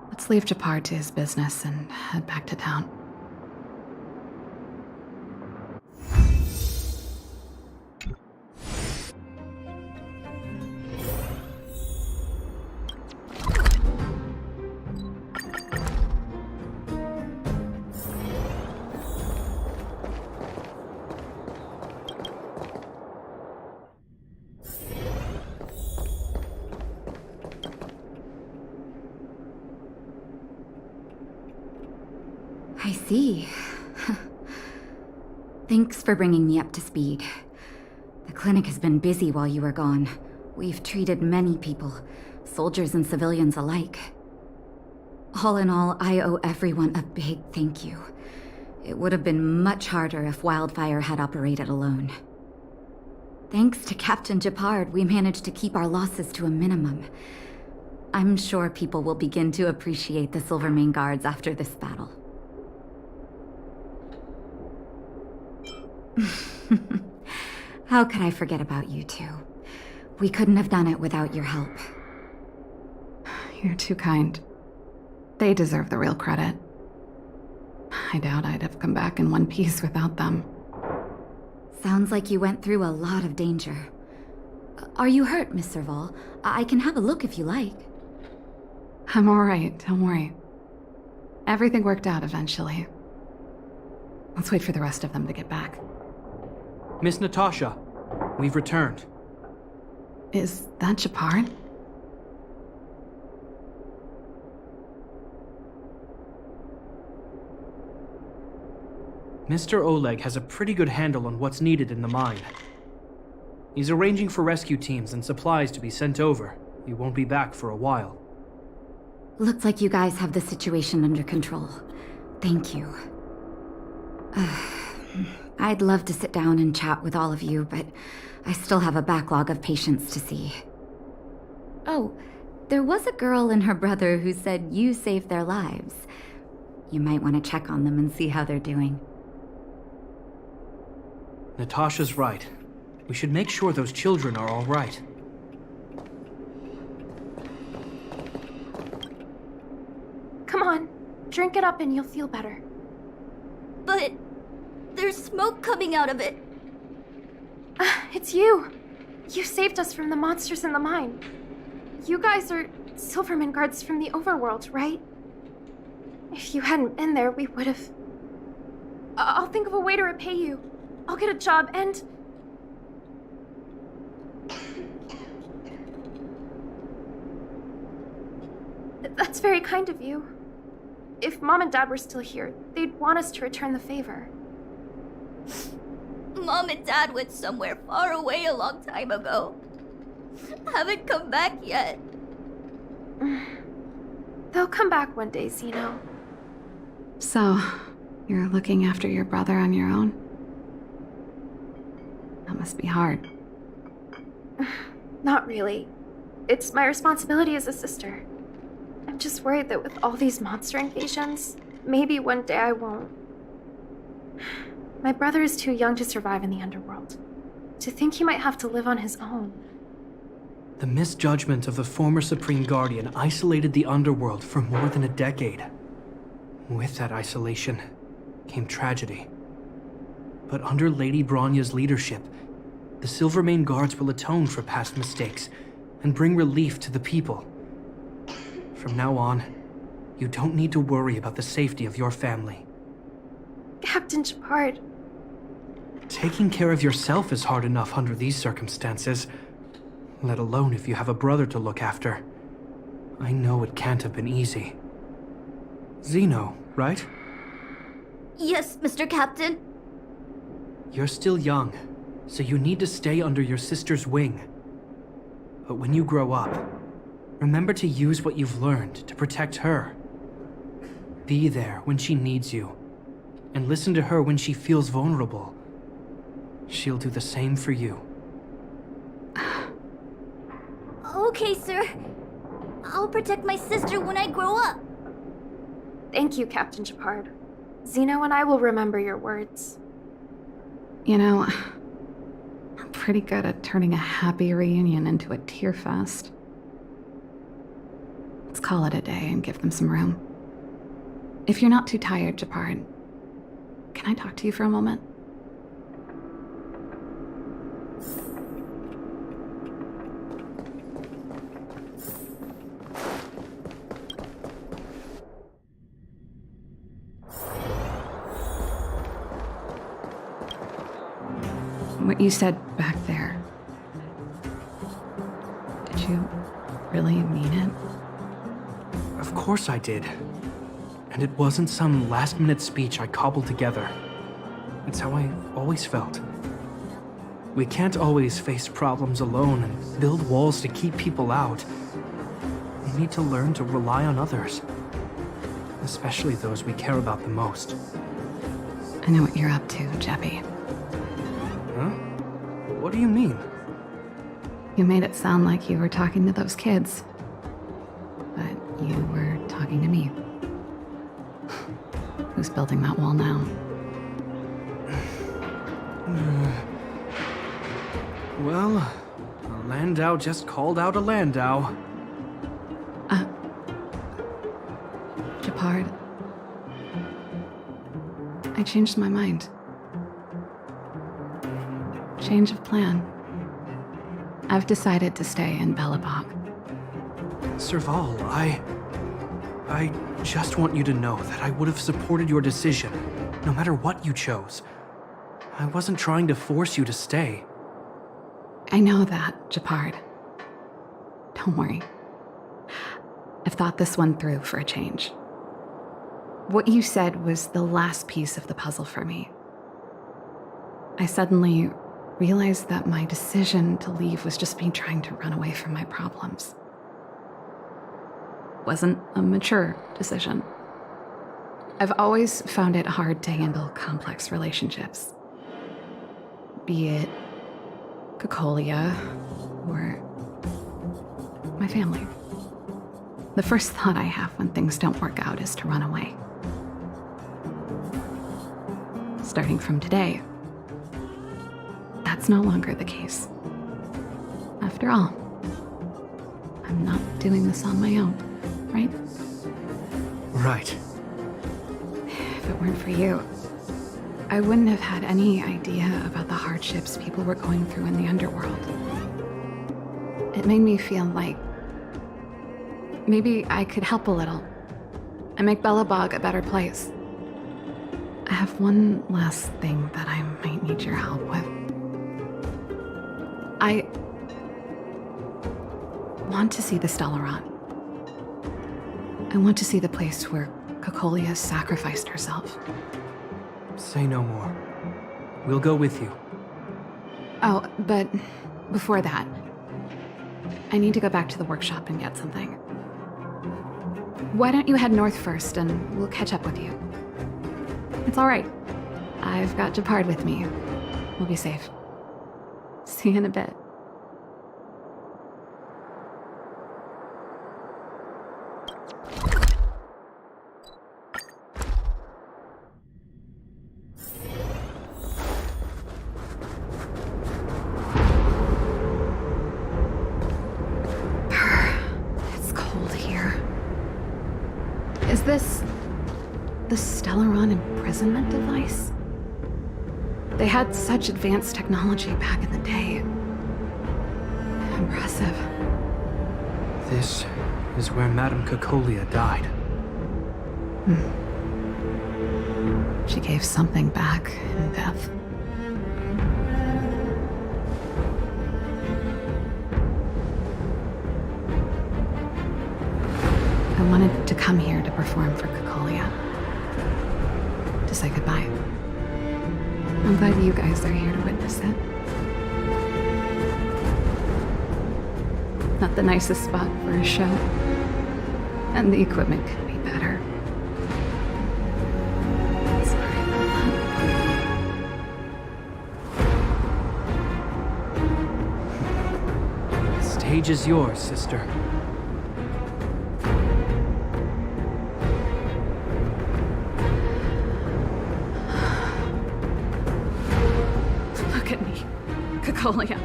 Let's leave Japar to his business and head back to town. I see. Thanks for bringing me up to speed. The clinic has been busy while you were gone. We've treated many people, soldiers and civilians alike. All in all, I owe everyone a big thank you. It would have been much harder if Wildfire had operated alone. Thanks to Captain Japard, we managed to keep our losses to a minimum. I'm sure people will begin to appreciate the Silvermane Guards after this battle. How could I forget about you two? We couldn't have done it without your help. You're too kind. They deserve the real credit. I doubt I'd have come back in one piece without them. Sounds like you went through a lot of danger. Are you hurt, Miss Serval? I can have a look if you like. I'm alright, don't worry. Everything worked out eventually. Let's wait for the rest of them to get back. Miss Natasha, we've returned. Is that Japard? Mr. Oleg has a pretty good handle on what's needed in the mine. He's arranging for rescue teams and supplies to be sent over. He won't be back for a while. Looks like you guys have the situation under control. Thank you. I'd love to sit down and chat with all of you, but I still have a backlog of patients to see. Oh, there was a girl and her brother who said you saved their lives. You might want to check on them and see how they're doing. Natasha's right. We should make sure those children are all right. Come on, drink it up and you'll feel better. But there's smoke coming out of it. It's you. You saved us from the monsters in the mine. You guys are Silvermane Guards from the overworld, right? If you hadn't been there, we would have... I'll think of a way to repay you. I'll get a job and... That's very kind of you. If Mom and Dad were still here, they'd want us to return the favor. Mom and Dad went somewhere far away a long time ago. Haven't come back yet. They'll come back one day, Zeno. So, you're looking after your brother on your own? That must be hard. Not really. It's my responsibility as a sister. I'm just worried that with all these monster invasions, maybe one day I won't. My brother is too young to survive in the underworld. To think he might have to live on his own. The misjudgment of the former Supreme Guardian isolated the underworld for more than a decade. With that isolation came tragedy. But under Lady Bronya's leadership, the Silvermane Guards will atone for past mistakes and bring relief to the people. From now on, you don't need to worry about the safety of your family. Captain Japard. Taking care of yourself is hard enough under these circumstances, let alone if you have a brother to look after. I know it can't have been easy. Zeno, right? Yes, Mr. Captain. You're still young, so you need to stay under your sister's wing. But when you grow up, remember to use what you've learned to protect her. Be there when she needs you, and listen to her when she feels vulnerable. she'll do the same for you. Okay, sir. I'll protect my sister when I grow up. Thank you, Captain Shepard. Zeno and I will remember your words. You know, I'm pretty good at turning a happy reunion into a tear fest. Let's call it a day and give them some room. If you're not too tired, Shepard, can I talk to you for a moment? What you said back there, did you really mean it? Of course I did. And it wasn't some last-minute speech I cobbled together. It's how I always felt. We can't always face problems alone and build walls to keep people out. We need to learn to rely on others. Especially those we care about the most. I know what you're up to, Jeppy. Huh? What do you mean? You made it sound like you were talking to those kids. But you were talking to me. Who's building that wall now? Well, a Landau just called out a Landau. Shepard. I changed my mind. Change of plan. I've decided to stay in Belobog. Serval, I just want you to know that I would have supported your decision, no matter what you chose. I wasn't trying to force you to stay. I know that, Shepard. Don't worry. I've thought this one through for a change. What you said was the last piece of the puzzle for me. I suddenly realized that my decision to leave was just me trying to run away from my problems. Wasn't a mature decision. I've always found it hard to handle complex relationships. Be it Cocolia or my family. The first thought I have when things don't work out is to run away. Starting from today, that's no longer the case. After all, I'm not doing this on my own, right? Right. If it weren't for you, I wouldn't have had any idea about the hardships people were going through in the underworld. It made me feel like maybe I could help a little and make Belobog a better place. I have one last thing that I might need your help with. I want to see the Stellaron. I want to see the place where Cocolia sacrificed herself. Say no more. We'll go with you. Oh, but before that, I need to go back to the workshop and get something. Why don't you head north first and we'll catch up with you? It's all right. I've got Shepard with me. We'll be safe. See you in a bit. It's cold here. Is this the Stellaron imprisonment device? They had such advanced technology back in the day. Impressive. This is where Madame Cocolia died. She gave something back in death. I wanted to come here to perform for Cocolia. To say goodbye. I'm glad you guys are here to witness it. Not the nicest spot for a show. And the equipment could be better. Sorry about that. page is yours, sister. Look at me, Kakolia.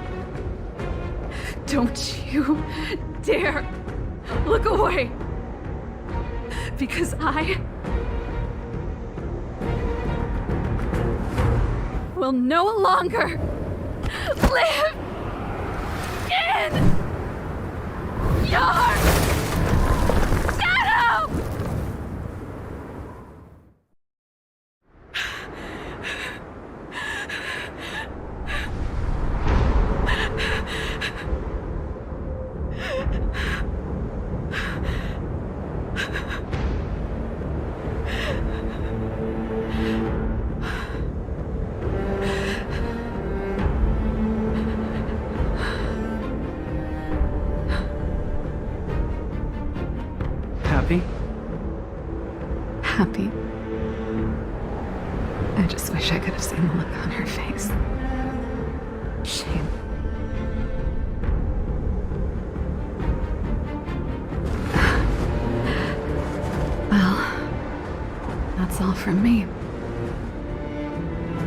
Don't you dare look away. Because I will no longer live in your shadow! Happy? Happy. I just wish I could have seen the look on her face. Shame. Well, that's all from me.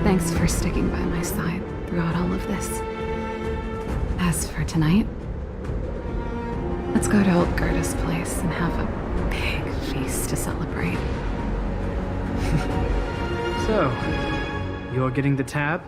Thanks for sticking by my side throughout all of this. As for tonight, let's go to old Gerda's place and have a big feast to celebrate. So, you're getting the tab?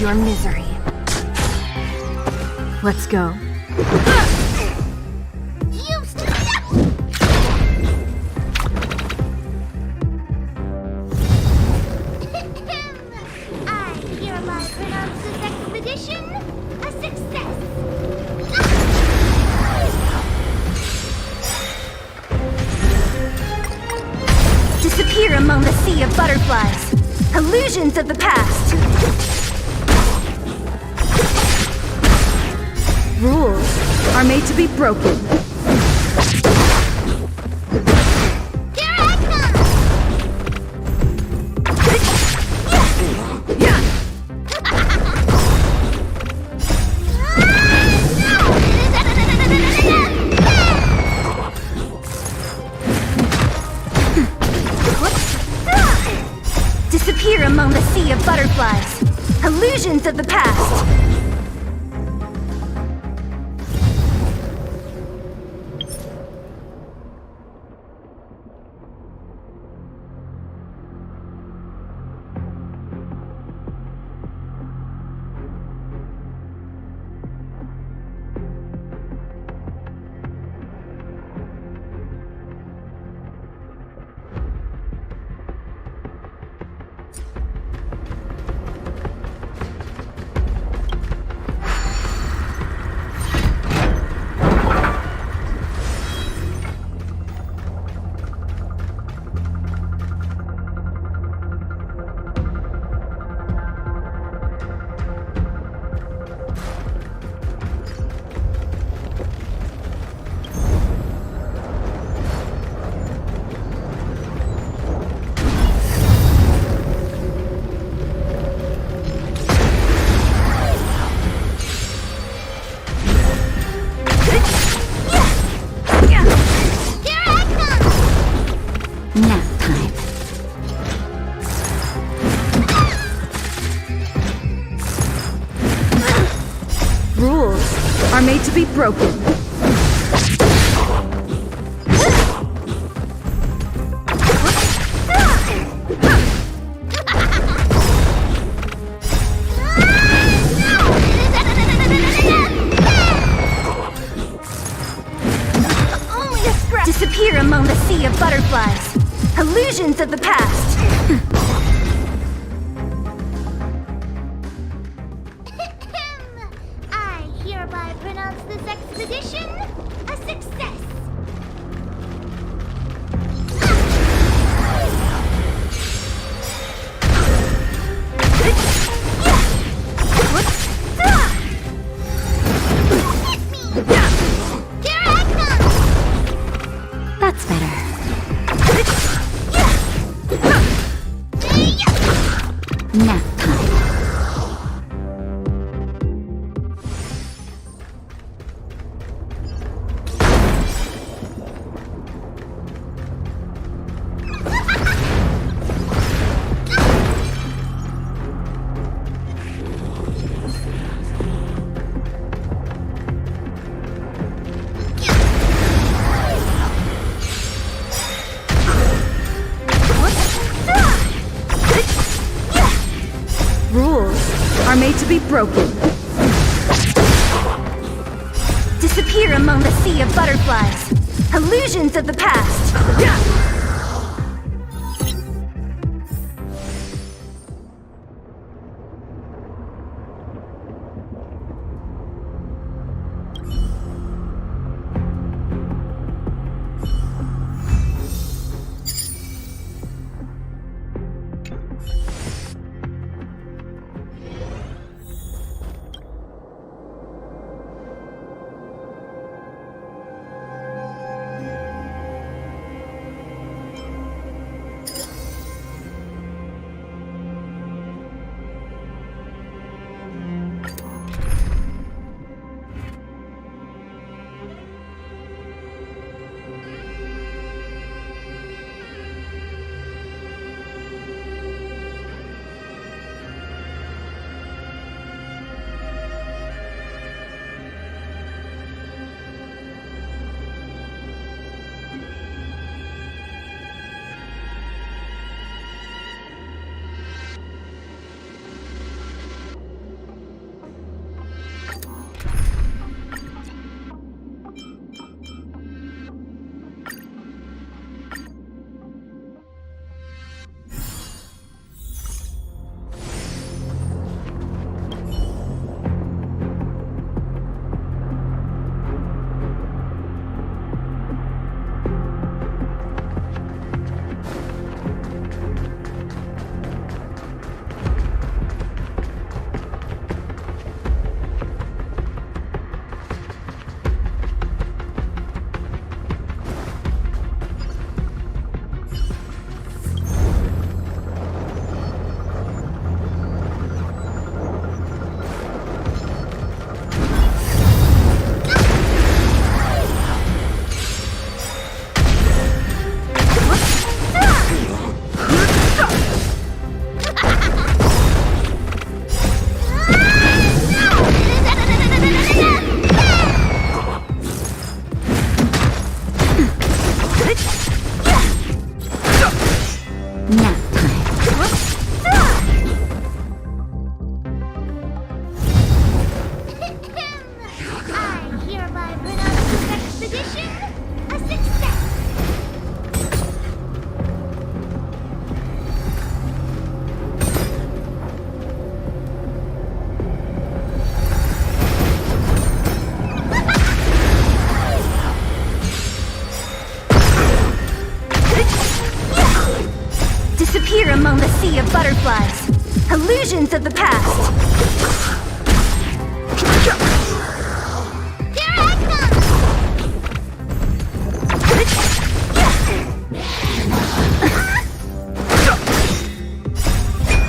your misery. Let's go. I hereby pronounce this expedition a success. Disappear among the sea of butterflies. Illusions of the past. Rules are made to be broken. Disappear among the sea of butterflies. Illusions of the past. Nap time. Rules are made to be broken. Only a scrap. Disappear among the sea of butterflies. Illusions of the past. I hereby pronounce this expedition a success. That's better. Nap time. Rules are made to be broken. Disappear among the sea of butterflies. Illusions of the past. expedition a success. Disappear among the sea of butterflies. Illusions of the past. Here I come!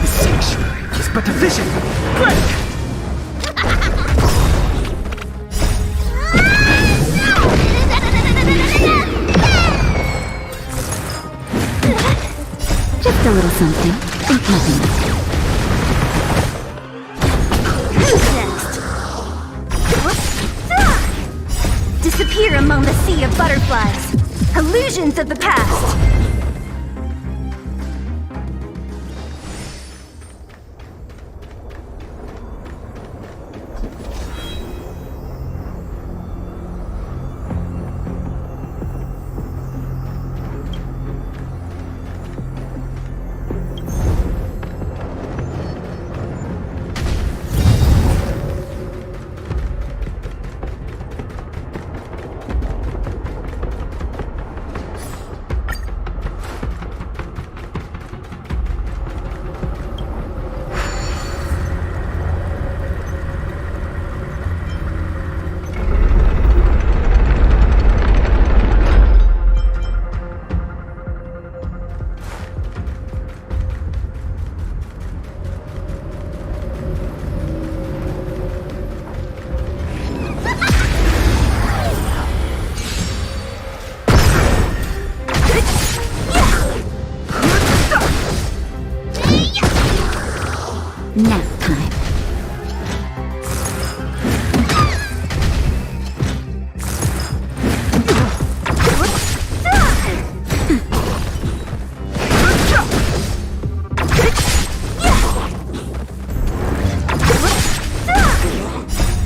The sanctuary is but a vision. Break! Just a little something. Think nothing of it. Who's next? Disappear among the sea of butterflies. Illusions of the past. Nap time.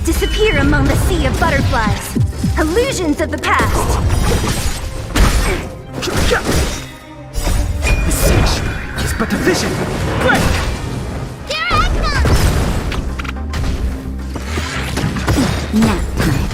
Disappear among the sea of butterflies. Illusions of the past. The sanctuary is but a vision. Break! Here I come! Nap time.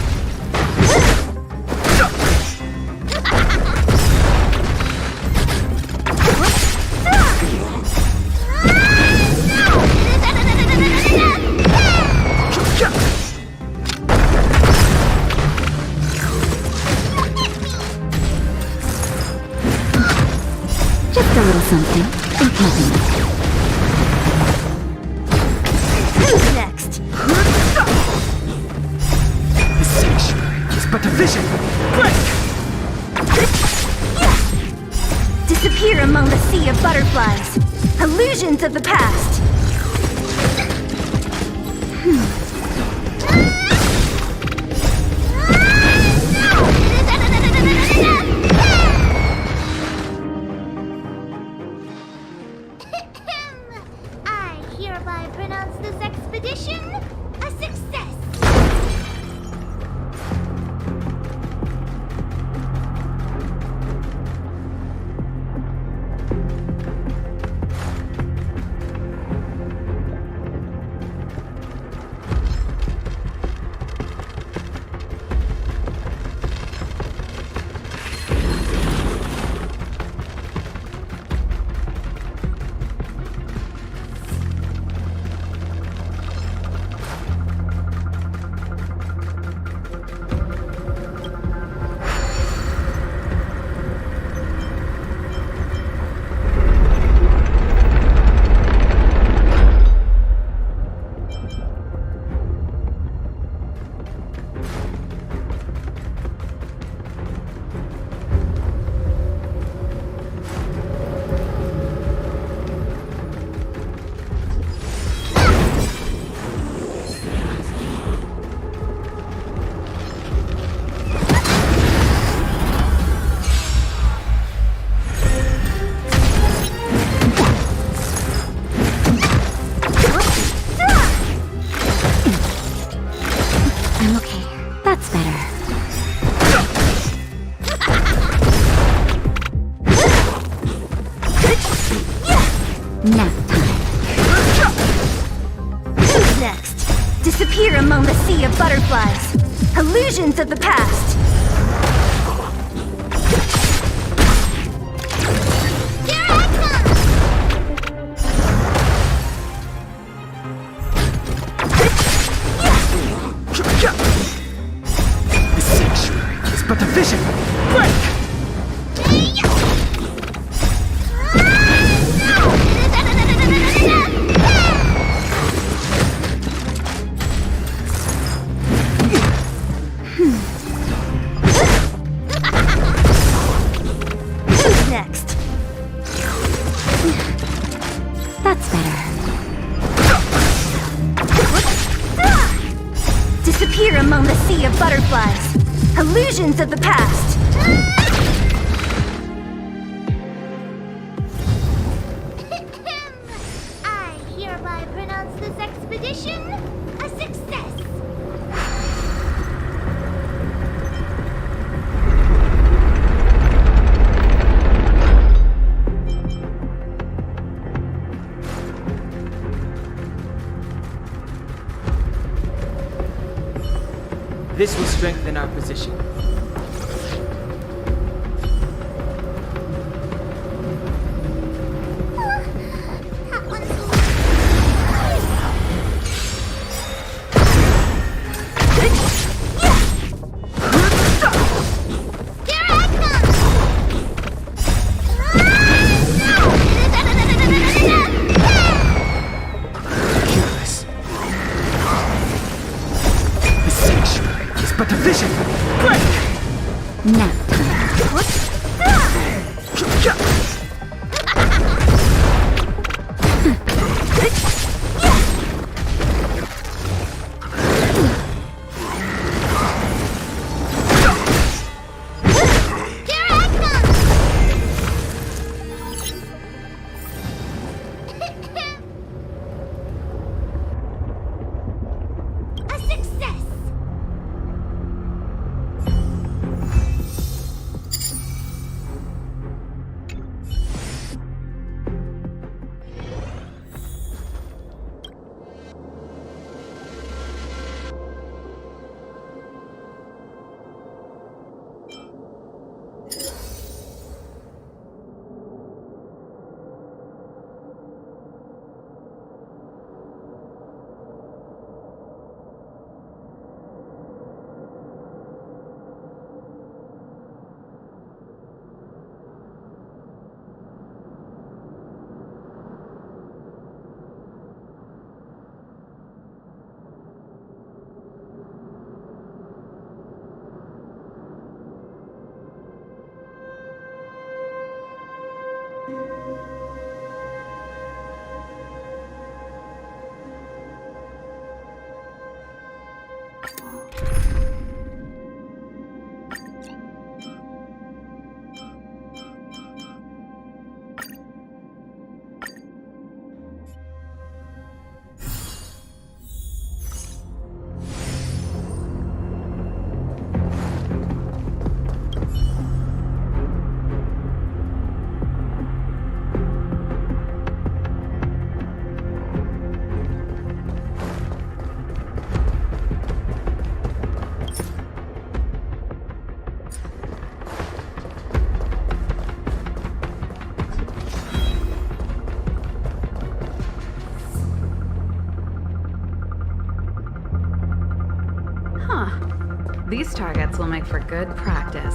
Just a little something. Think nothing of it. Who's next? The sanctuary is but a vision. Break! Disappear among the sea of butterflies. Illusions of the past. I hereby pronounce this expedition a success. I'm okay. That's better. Nap time. Who's next? Disappear among the sea of butterflies. Illusions of the past. Here I come! The sanctuary is but a vision. Break! Who's next? That's better. Disappear among the sea of butterflies. Illusions of the past. I hereby pronounce this expedition a success. This will strengthen our position. That one's Here I come! Careless. The sanctuary is but a vision. Break! Nap time. Here I come! A success! These targets will make for good practice.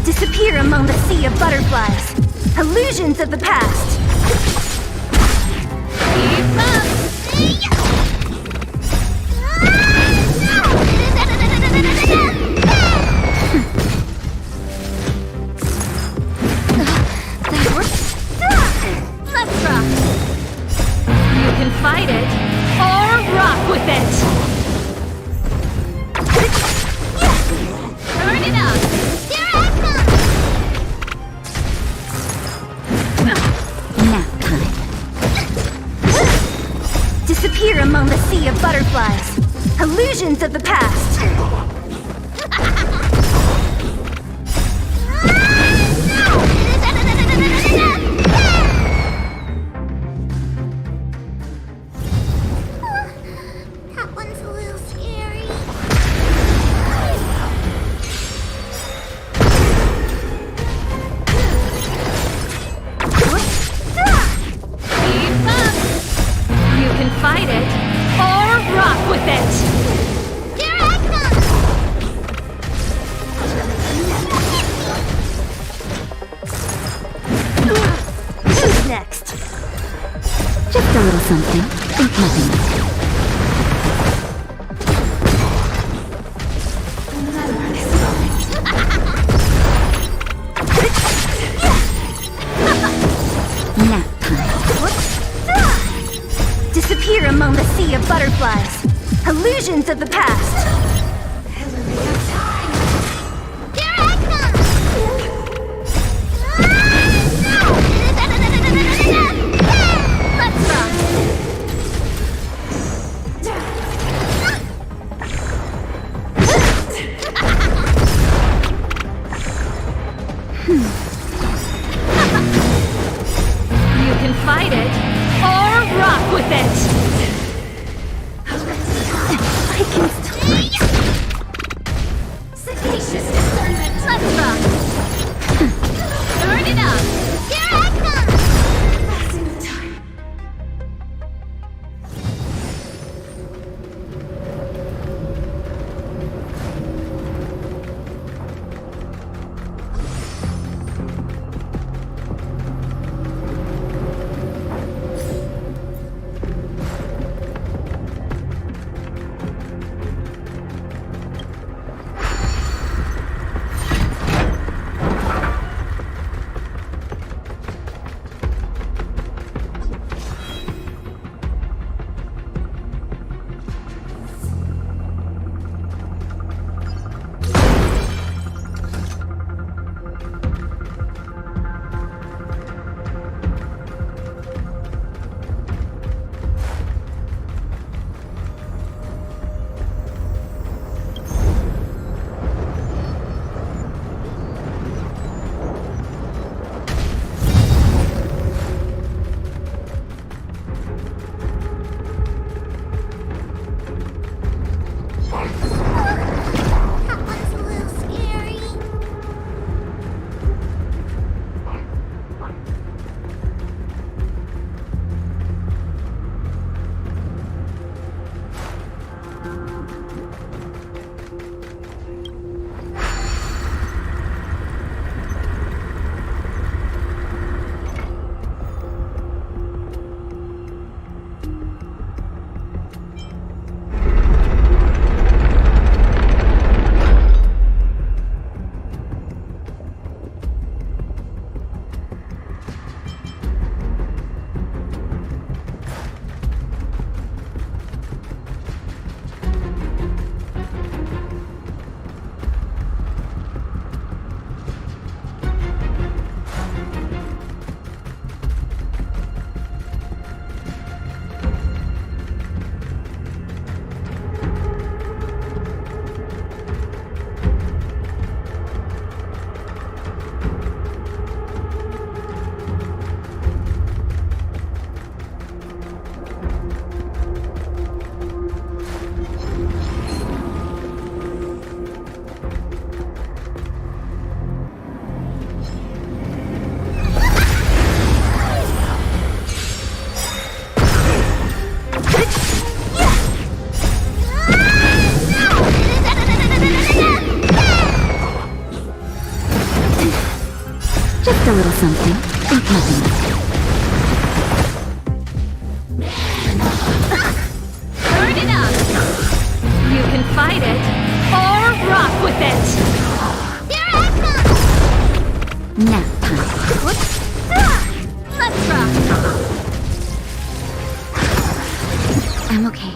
Disappear among the sea of butterflies. Illusions of the past. Keep up! Illusions of the past! That one's a little scary. Keep up! You can fight it, or rock with it! Here I Who's next? Just a little something. Think nothing. Nap time. Disappear among the sea of butterflies. Illusions of the past. Let's rock. You can fight it, or rock with it! I can still... Sagacious discernment. Let's rock. Turn it up. Here I come. Passing of time. That one's a little scary. Just a little something. Think nothing. Turn it up! You can fight it, or rock with it! Here I come. Nap time. Let's rock. I'm okay.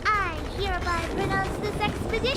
I hereby pronounce this expedition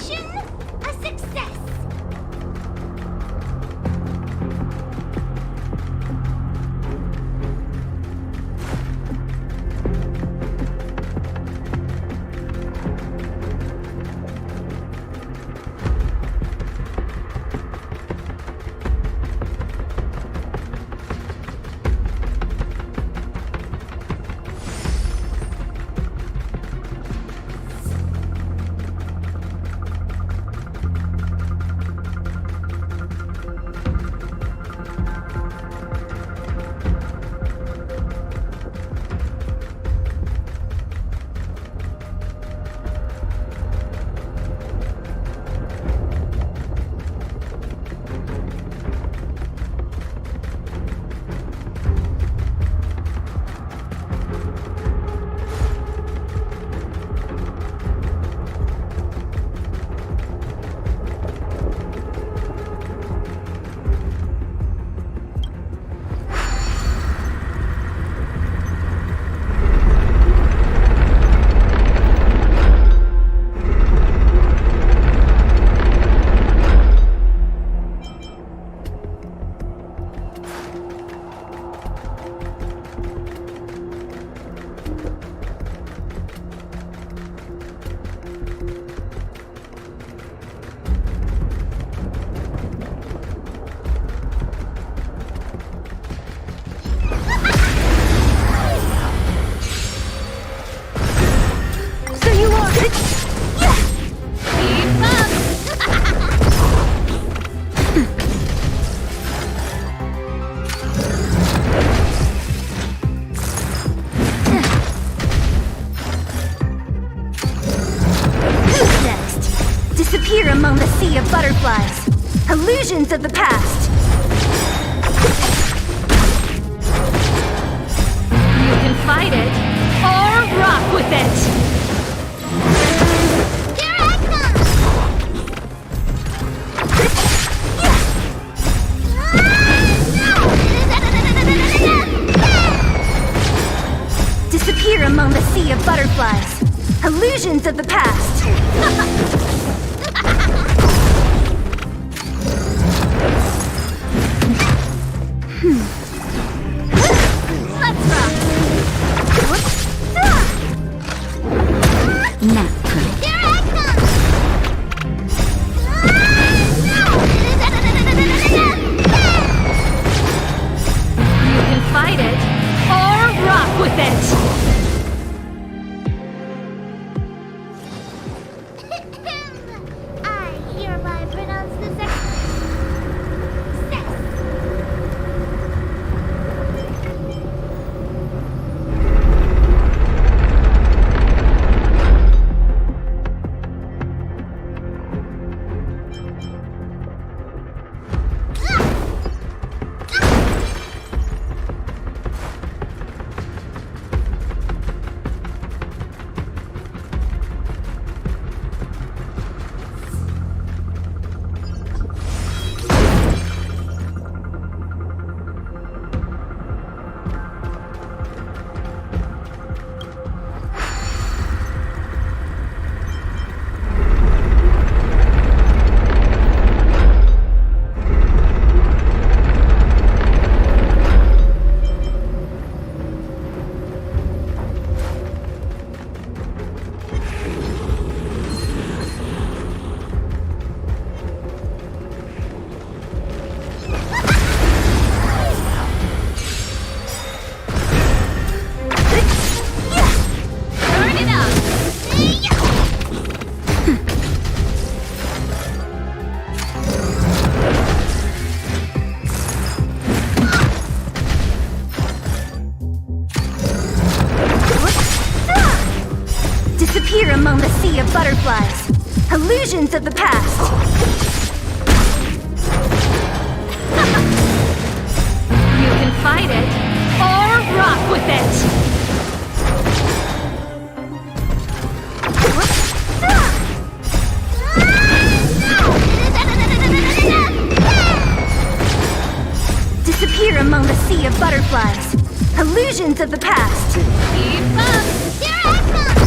sea of butterflies. Illusions of the past. You can fight it, or rock with it! Here I come! Disappear among the sea of butterflies. Illusions of the past. Let's rock! Natural. Here I come! You can fight it, or rock with it! I hereby pronounce this Disappear among the sea of butterflies. Illusions of the past. You can fight it, or rock with it! Disappear among the sea of butterflies. Illusions of the past. Keep up! Here I come!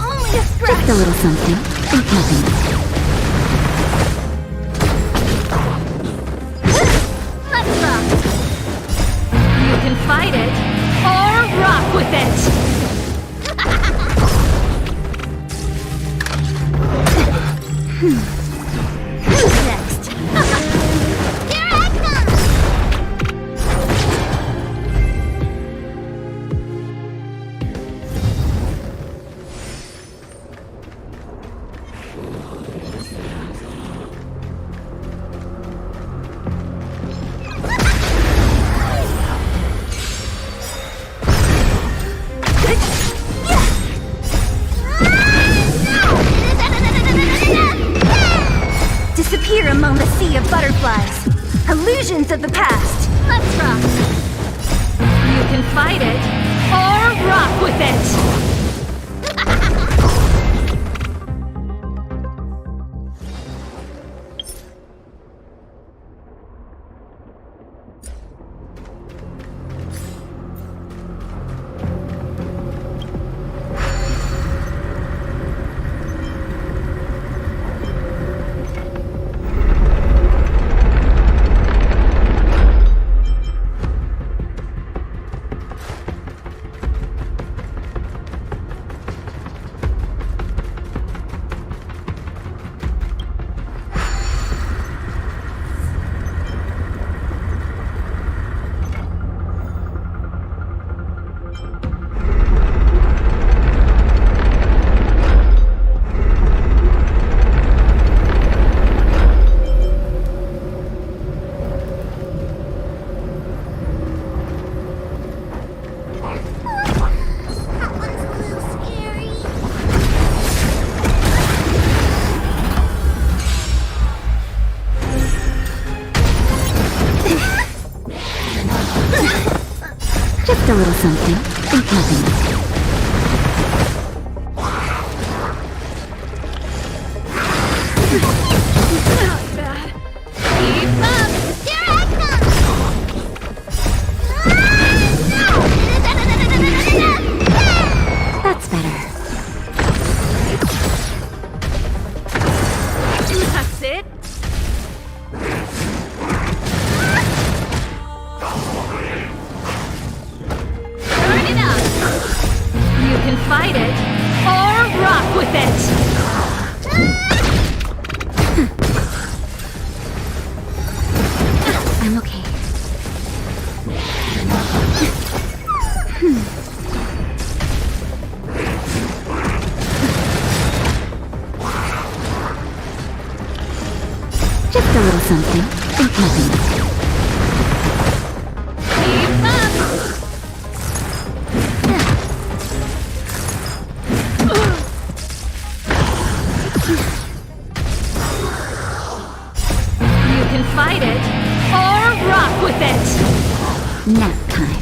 Only a scratch. Just a little something. Think nothing. Let's rock! You can fight it, or rock with it! Who's next? Here I come! Disappear among the sea of butterflies. Illusions of the past. Let's rock! You can fight it, or rock with it! a little something. Think nothing of it. Not bad. Keep up! Here I come! That's better. That's it. Turn it up. You can fight it or rock with it. I'm okay. Just a little something. Think nothing of it. Keep up. You can fight it or rock with it. Nap time.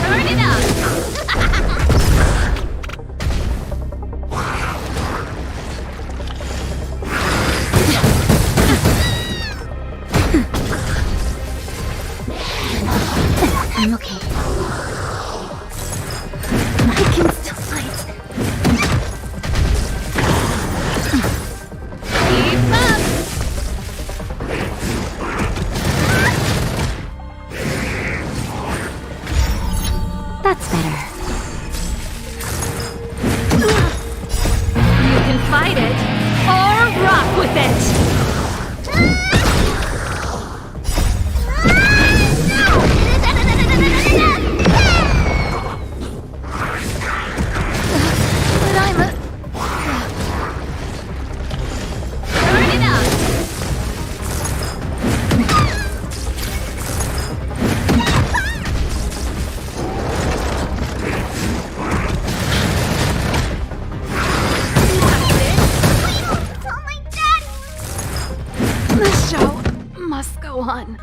Turn it up. I'm okay. I can still fight. Keep up. That's better. You can fight it or rock with it. But I'm a... Turn it up. The show must go on.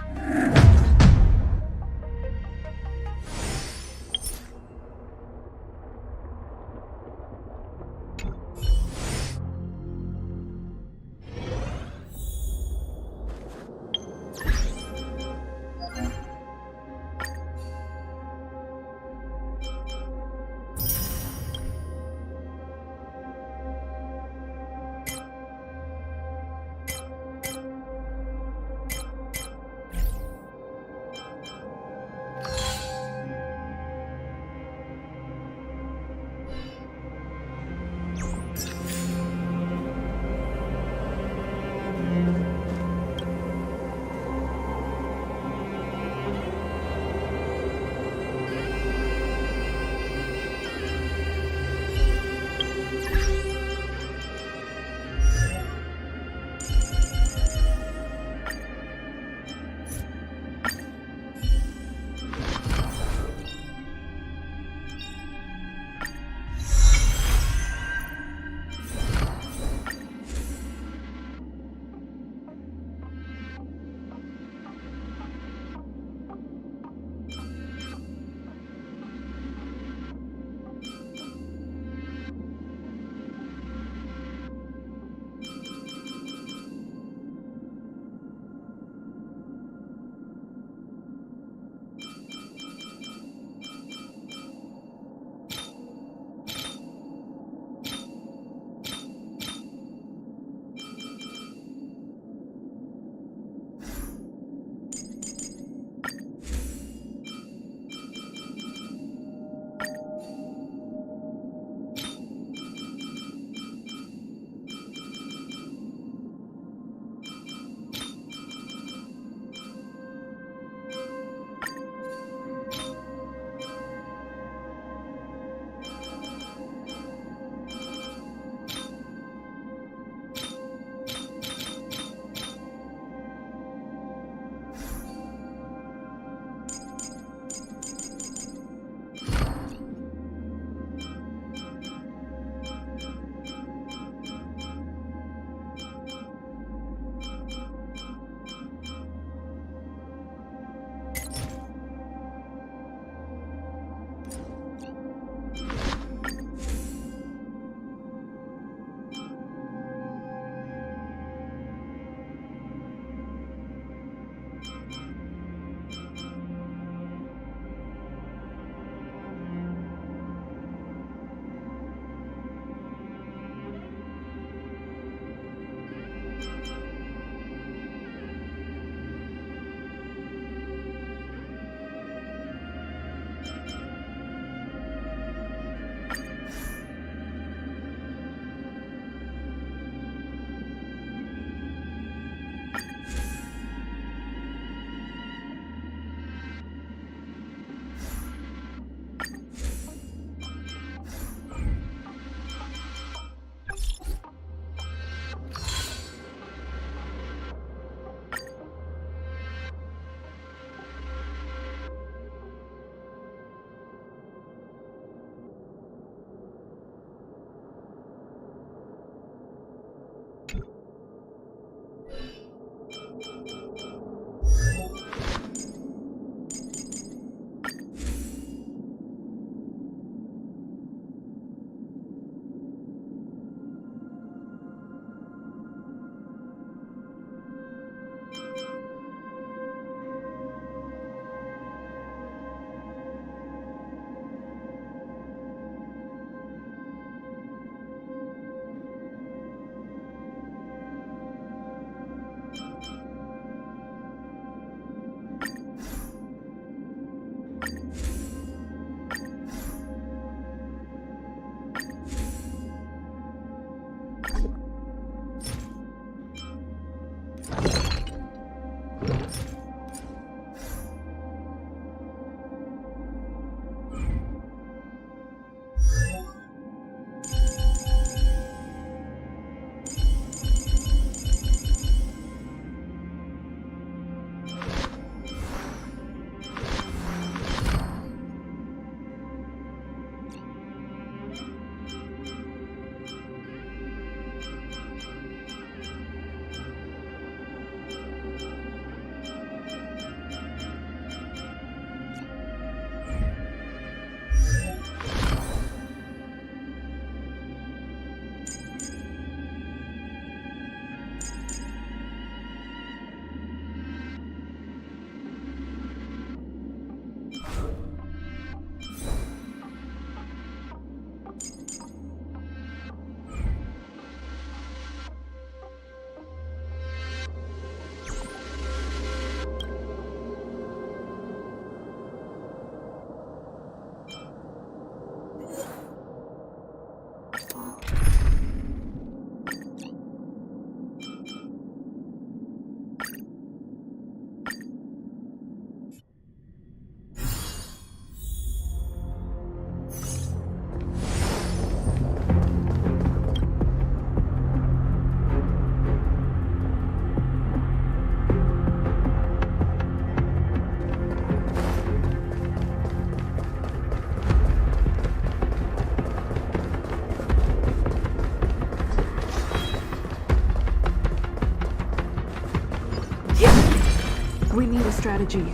We need a strategy.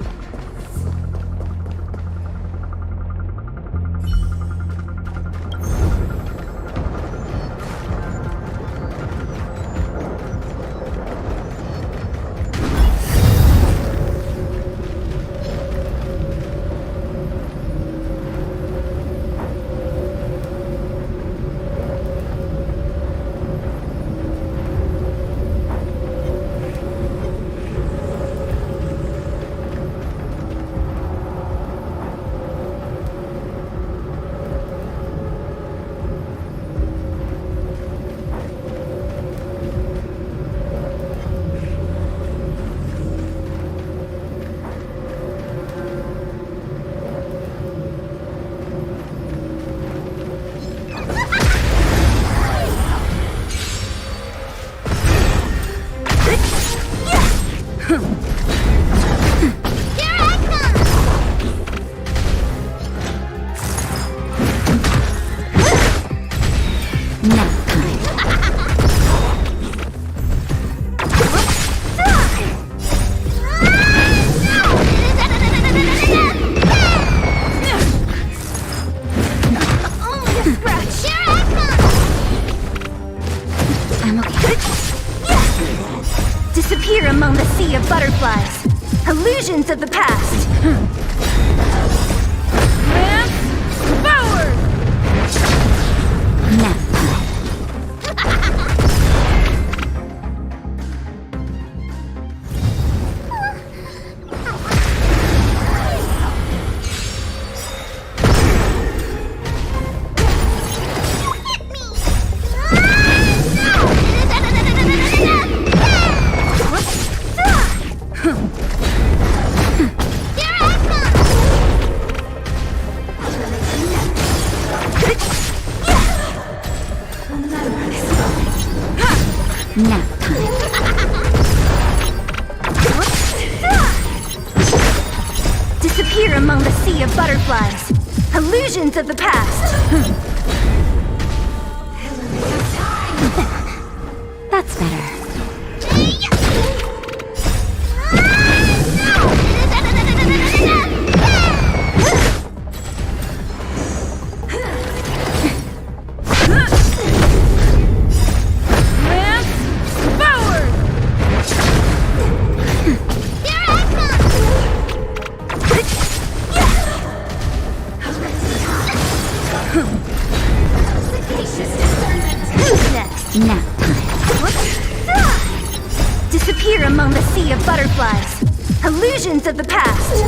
Disappear among the sea of butterflies. Illusions of the past. Forward! Now. Nap time. Disappear among the sea of butterflies. Illusions of the past. That's better. Nap time. Disappear among the sea of butterflies. Illusions of the past.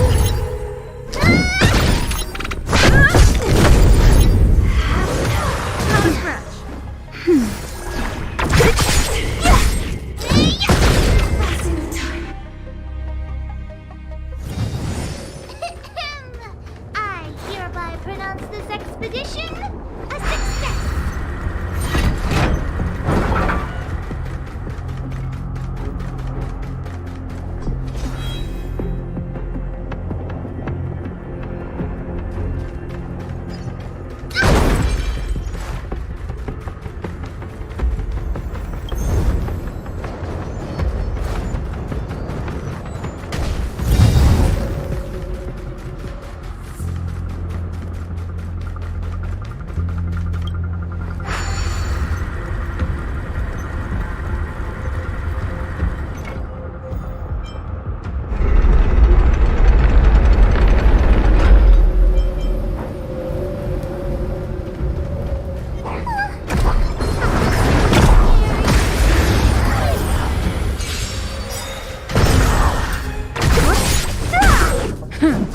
Head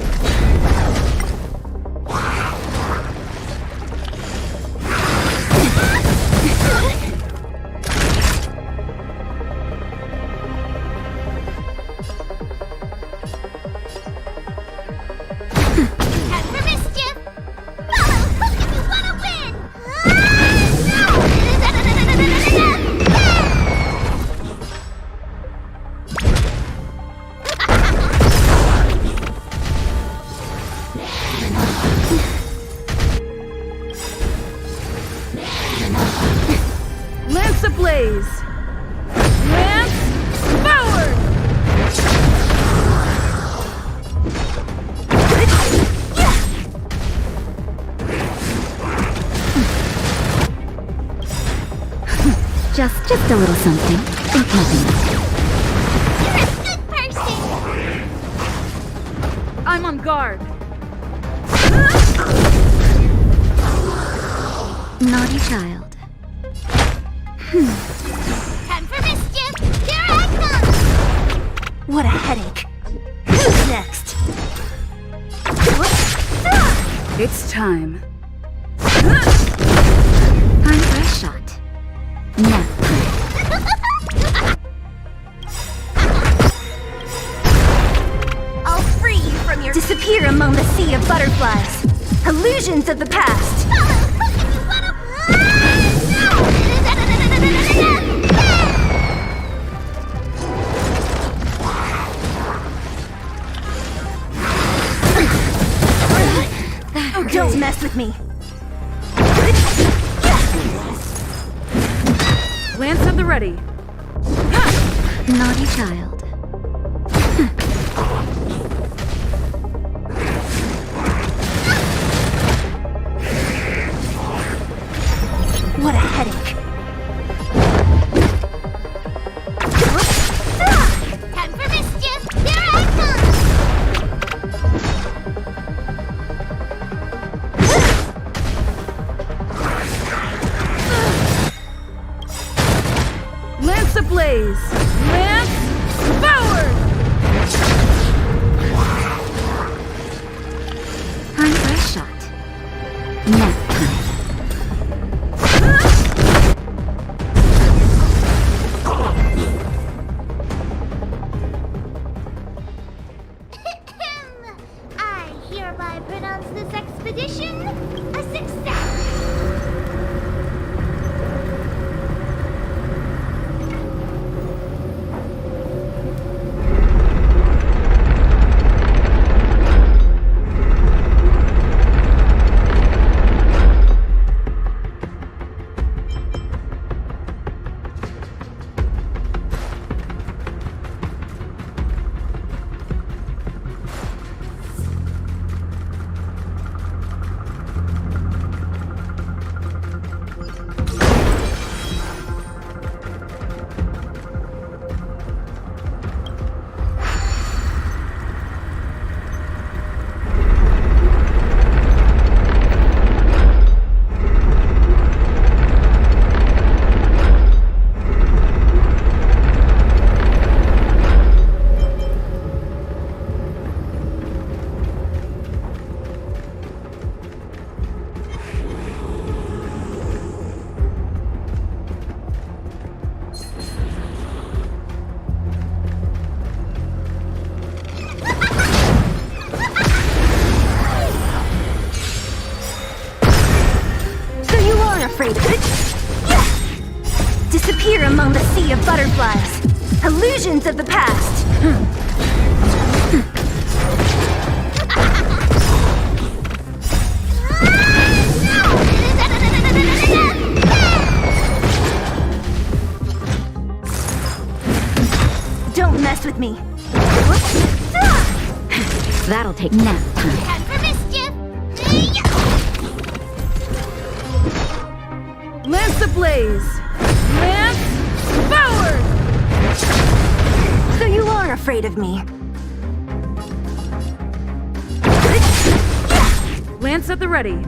for mischief! Follow hook if you wanna win! Lance ablaze! Lance forward! Just a little something. Think nothing. I'm on guard. Naughty child. Time for mischief! Here I come! What a headache. Who's next? It's time. Time for a shot. Now. I'll free you from your disappear among the sea of butterflies. Illusions of the past. Don't mess with me. Lance at the ready. Naughty child. What a headache. Time for mischief! Here I Lance ablaze! Lance forward! Time for a shot. Nap time. I hereby pronounce this expedition a success! Afraid of it. Disappear among the sea of butterflies. Illusions of the past. Don't mess with me. That'll take nap time. Time for mischief! Lance ablaze! Lance forward! So you are afraid of me. Lance at the ready.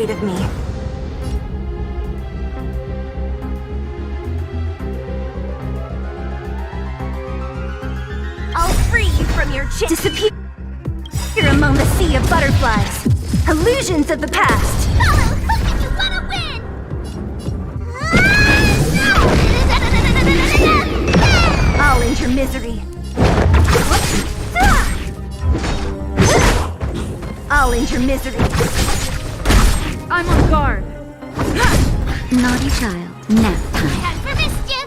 afraid of me. I'll free you from your chain. Disappear among the sea of butterflies. Illusions of the past. You wanna win! I'll end your misery. I'll end your misery. I'm on guard. Naughty child, nap time. Time for mischief!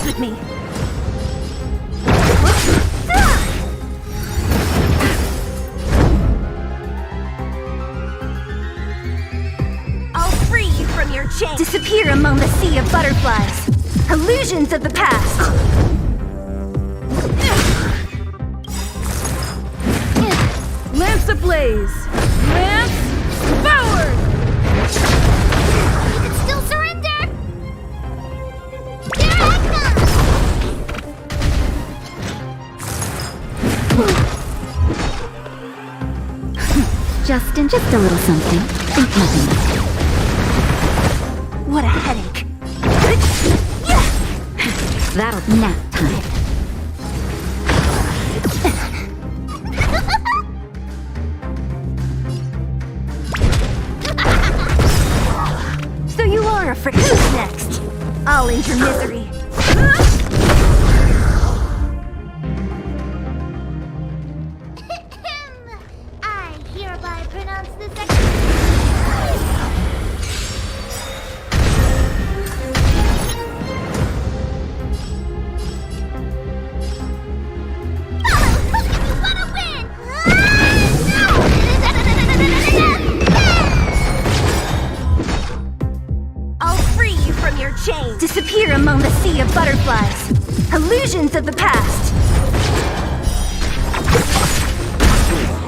with me. I'll free you from your chain. Disappear among the sea of butterflies. Illusions of the past. Lance ablaze! Lance forward! You can still surrender! Here I Just a little something. Think nothing of it. What a headache. That'll nap time. So you are afraid. Who's next? I'll end your misery. I hereby pronounce this I'll free you from your chains. Disappear among the sea of butterflies. Illusions of the past.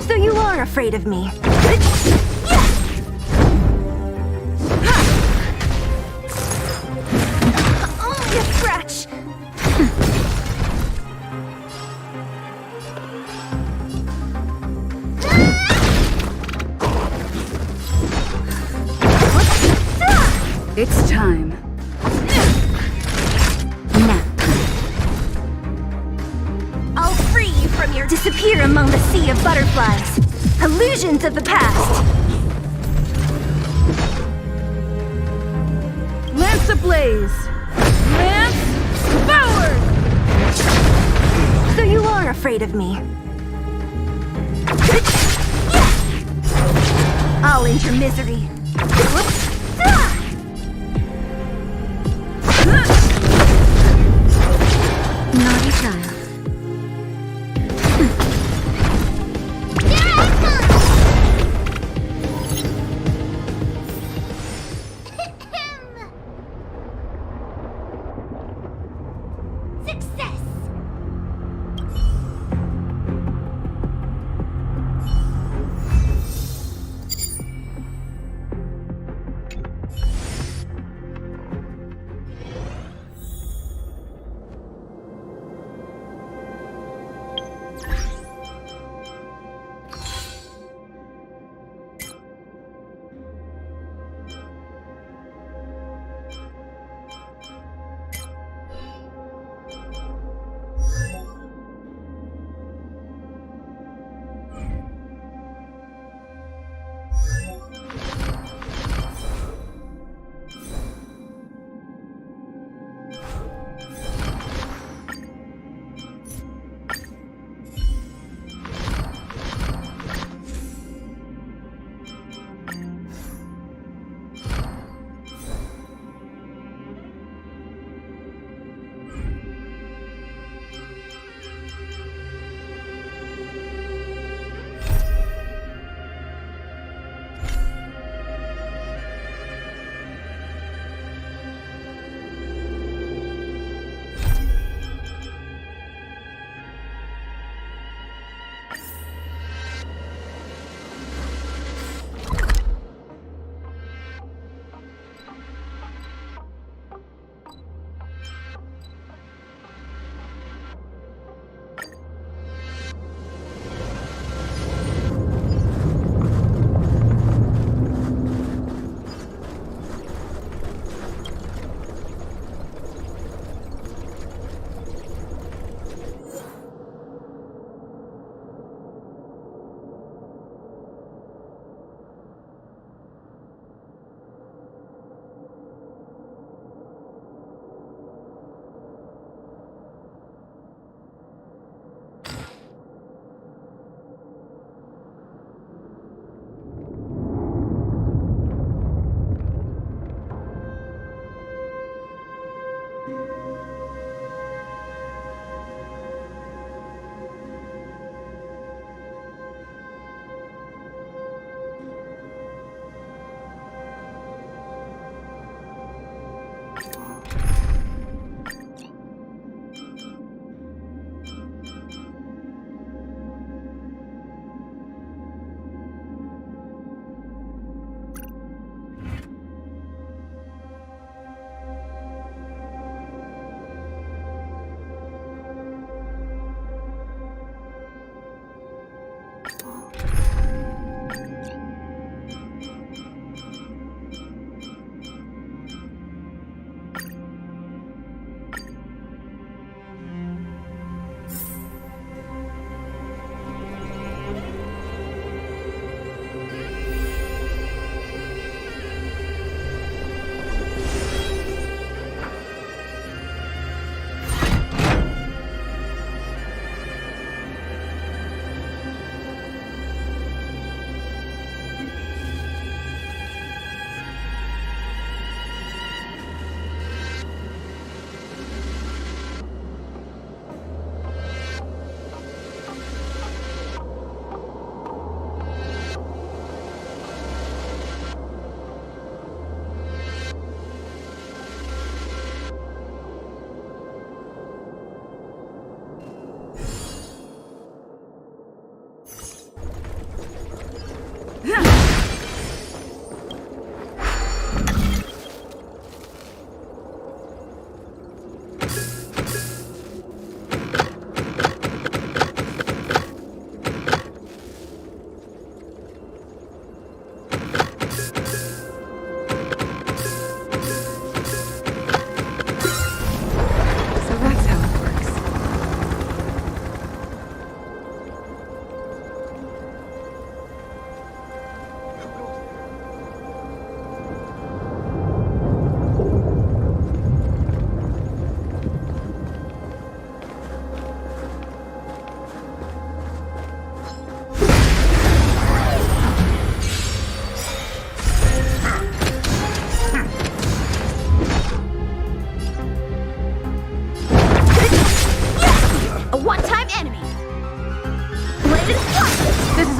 So you are afraid of me. Only a scratch. It's time. Nap. I'll free you from your... Disappear among the sea of butterflies. Illusions of the past. Lance ablaze! Lance forward! So you are afraid of me. I'll end your misery.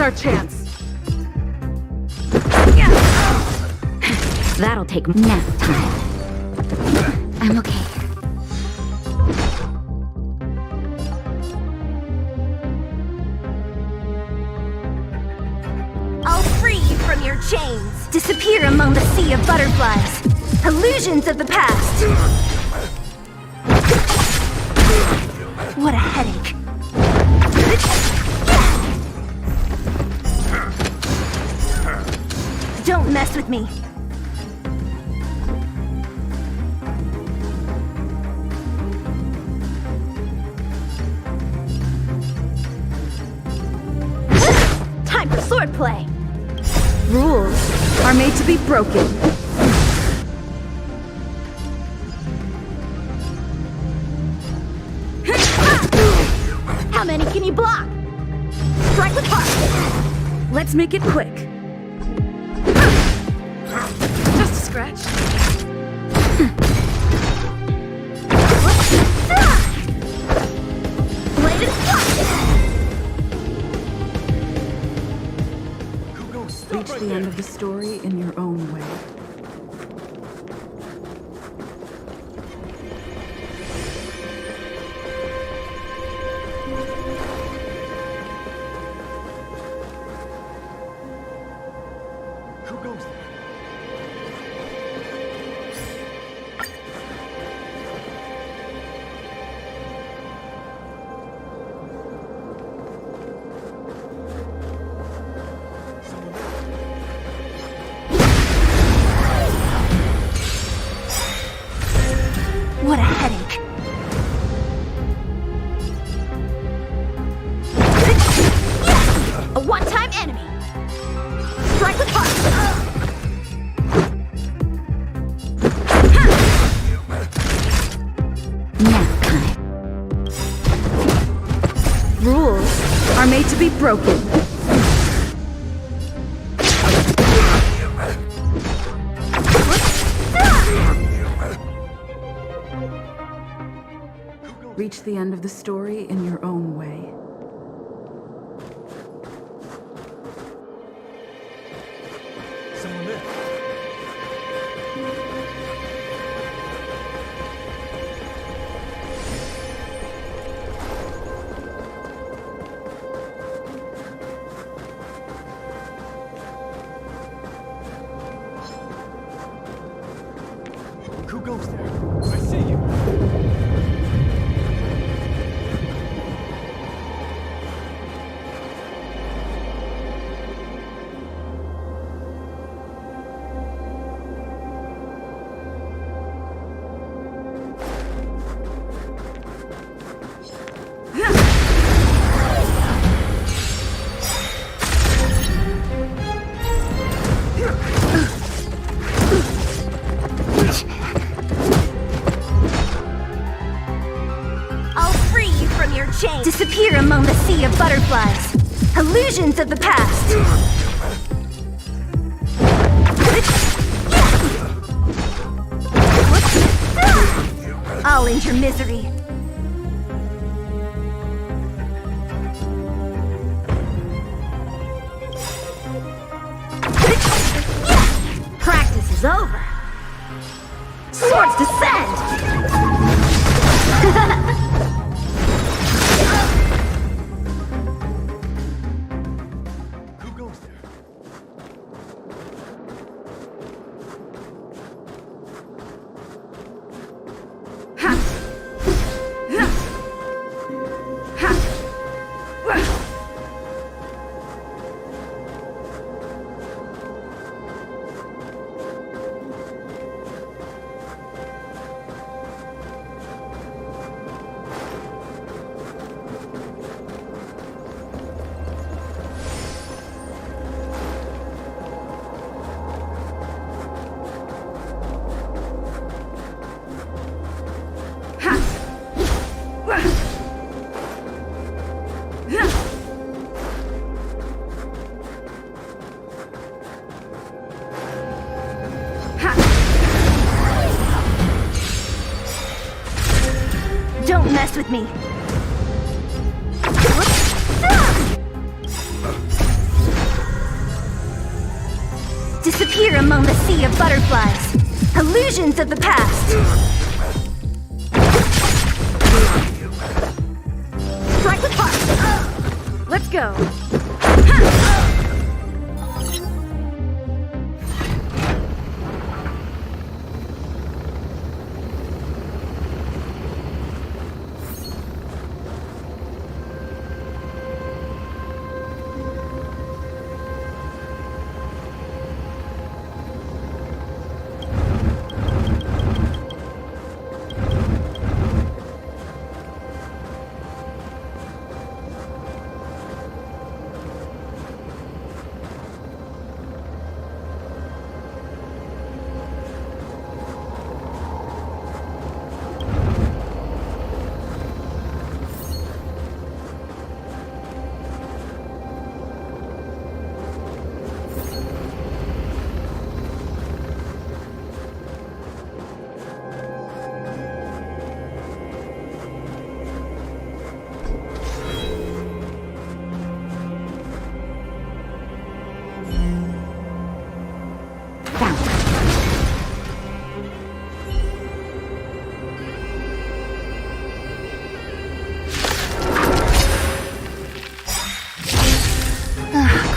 our chance. That'll take nap time. I'm okay. I'll free you from your chains. Disappear among the sea of butterflies. Illusions of the past. What a headache. Don't mess with me. Time for swordplay. Rules are made to be broken. How many can you block? Strike with heart. Let's make it quick. Just a scratch. Blade is Reach the end of the story in your own way. What a headache. A one-time enemy. Strike with heart. Nap time. Rules are made to be broken. Reach the end of the story in your own way. Someone there. Who goes there? I see you. I'll free you from your chains. Disappear among the sea of butterflies. Illusions of the past. I'll end your misery. Practice is over. Swords descend! Who goes there? Don't mess with me. Disappear among the sea of butterflies. Illusions of the past. Strike with heart. Let's go.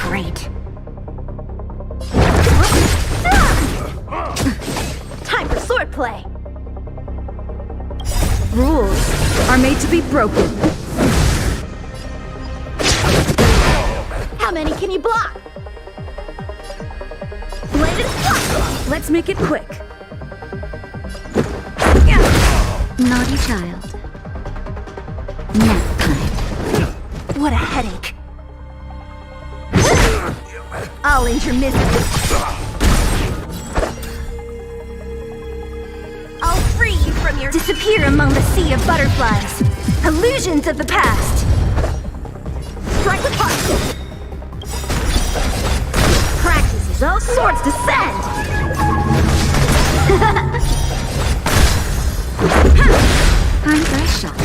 Great. made to be broken. How many can you block? Bladed block! Let's make it quick. Naughty child. Nap time. What a headache. I'll end your misery. I'll free you from your... Disappear among the sea of butterflies. Illusions of the past. Strike with heart. Practices all swords descend. Time for a shot.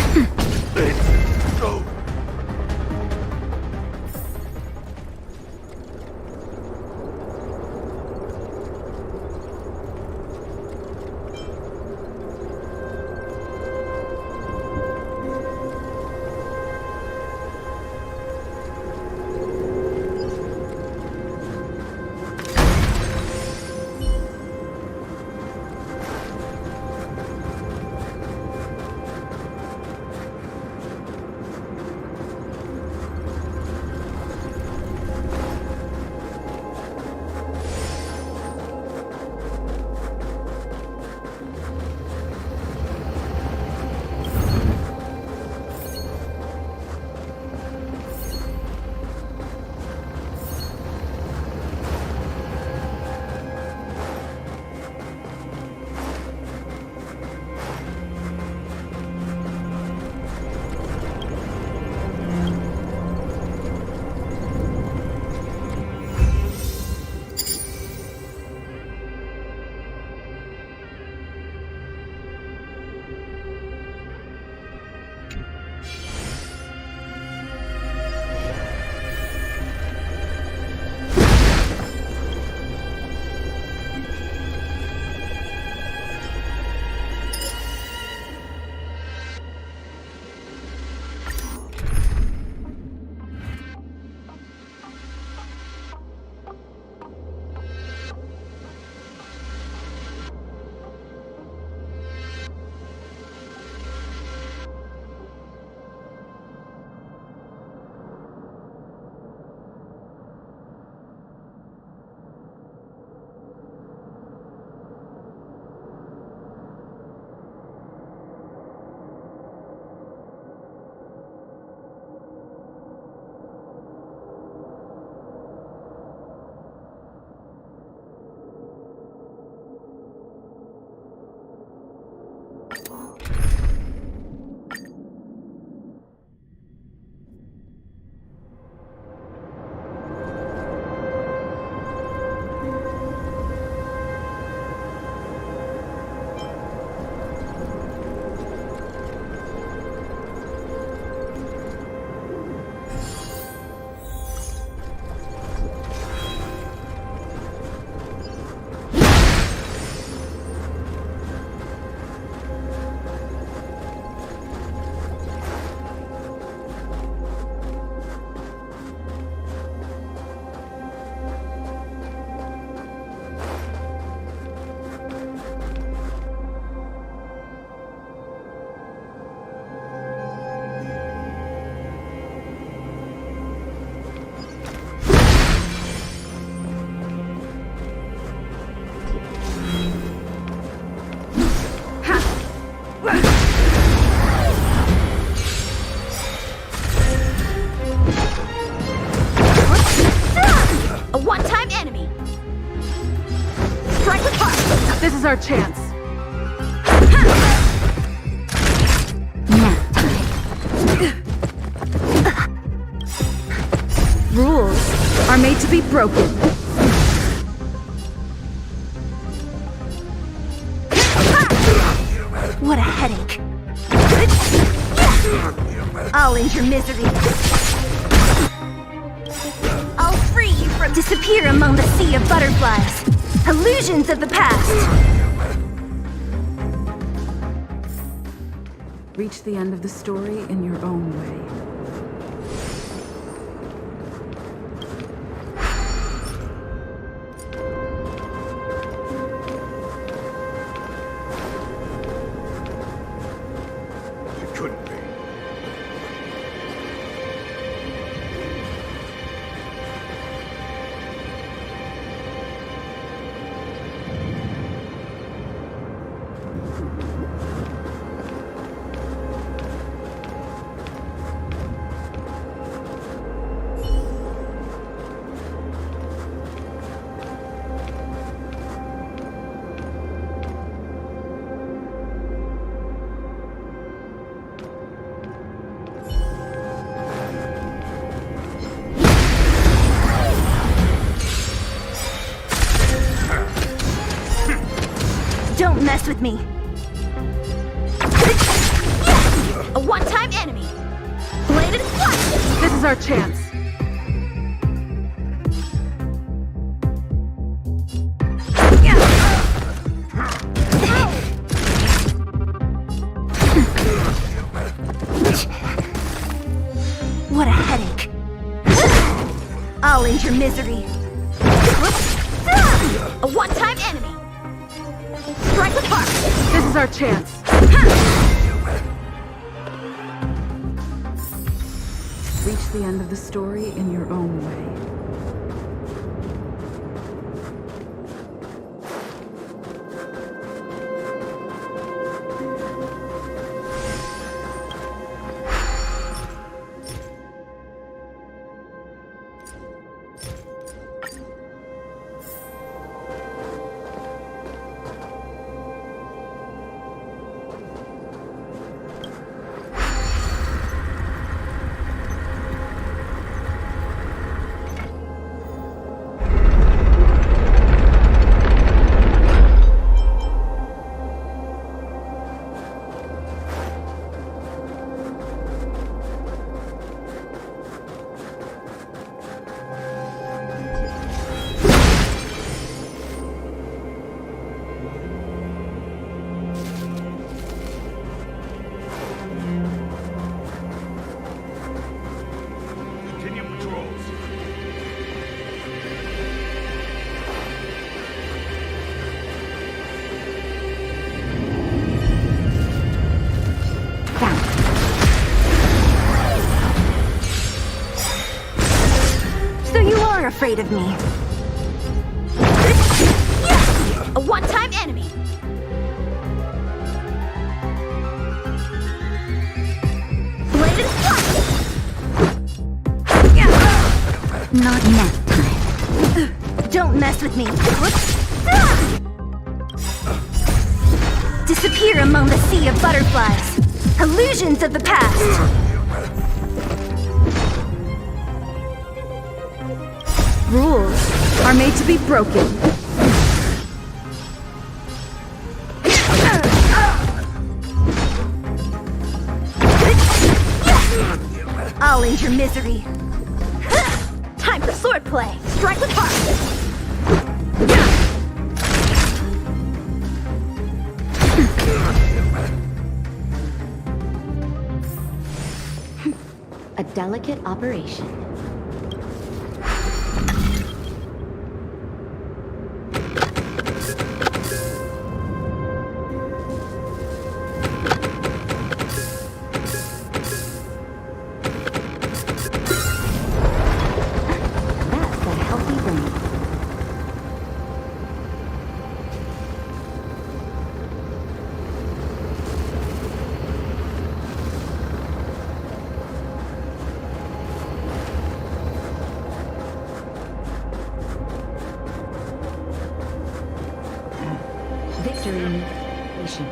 is our chance. Nap time. Rules are made to be broken. What a headache. I'll end your misery. I'll free you from disappear among the sea of butterflies. Illusions of the past. Reach the end of the story in your own way. It couldn't be. mess with me! A one-time enemy! Bladed flash! This is our chance. What a headache. I'll end your misery. A one-time enemy! Strike apart! This is our chance. Reach the end of the story in your own way. Continue patrols. So you are afraid of me. A one-time enemy! Bladed flash! Not nap time. Don't mess with me. Disappear among the sea of butterflies. Illusions of the past. Rules are made to be broken. I'll end your misery. Time for swordplay. Strike with heart. A delicate operation. That's a healthy brain. Victory nation.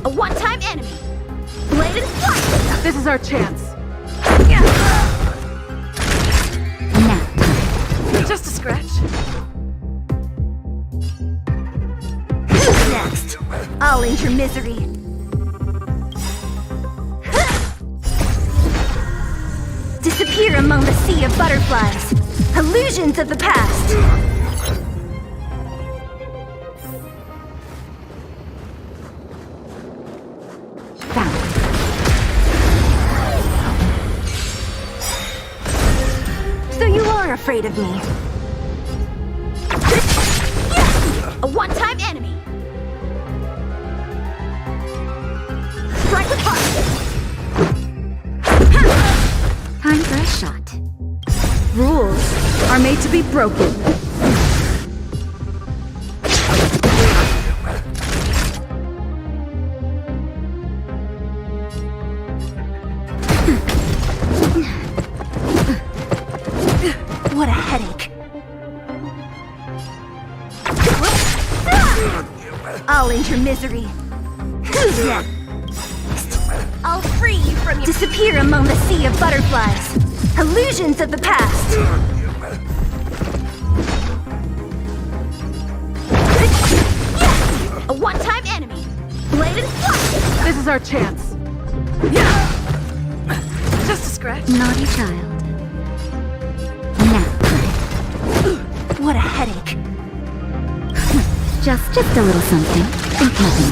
A one-time enemy. Bladed flash. This is our chance. Just a scratch. Who's next? I'll end your misery. Disappear among the sea of butterflies. Illusions of the past. afraid of me? A one-time enemy! Strike with heart! Time for a shot. Rules are made to be broken. What a headache. I'll end your misery. Who's next? I'll free you from your... Disappear among the sea of butterflies. Illusions of the past. A one-time enemy. Bladed flight. This is our chance. Just a scratch. Naughty child. What a headache. Just a little something. Think nothing.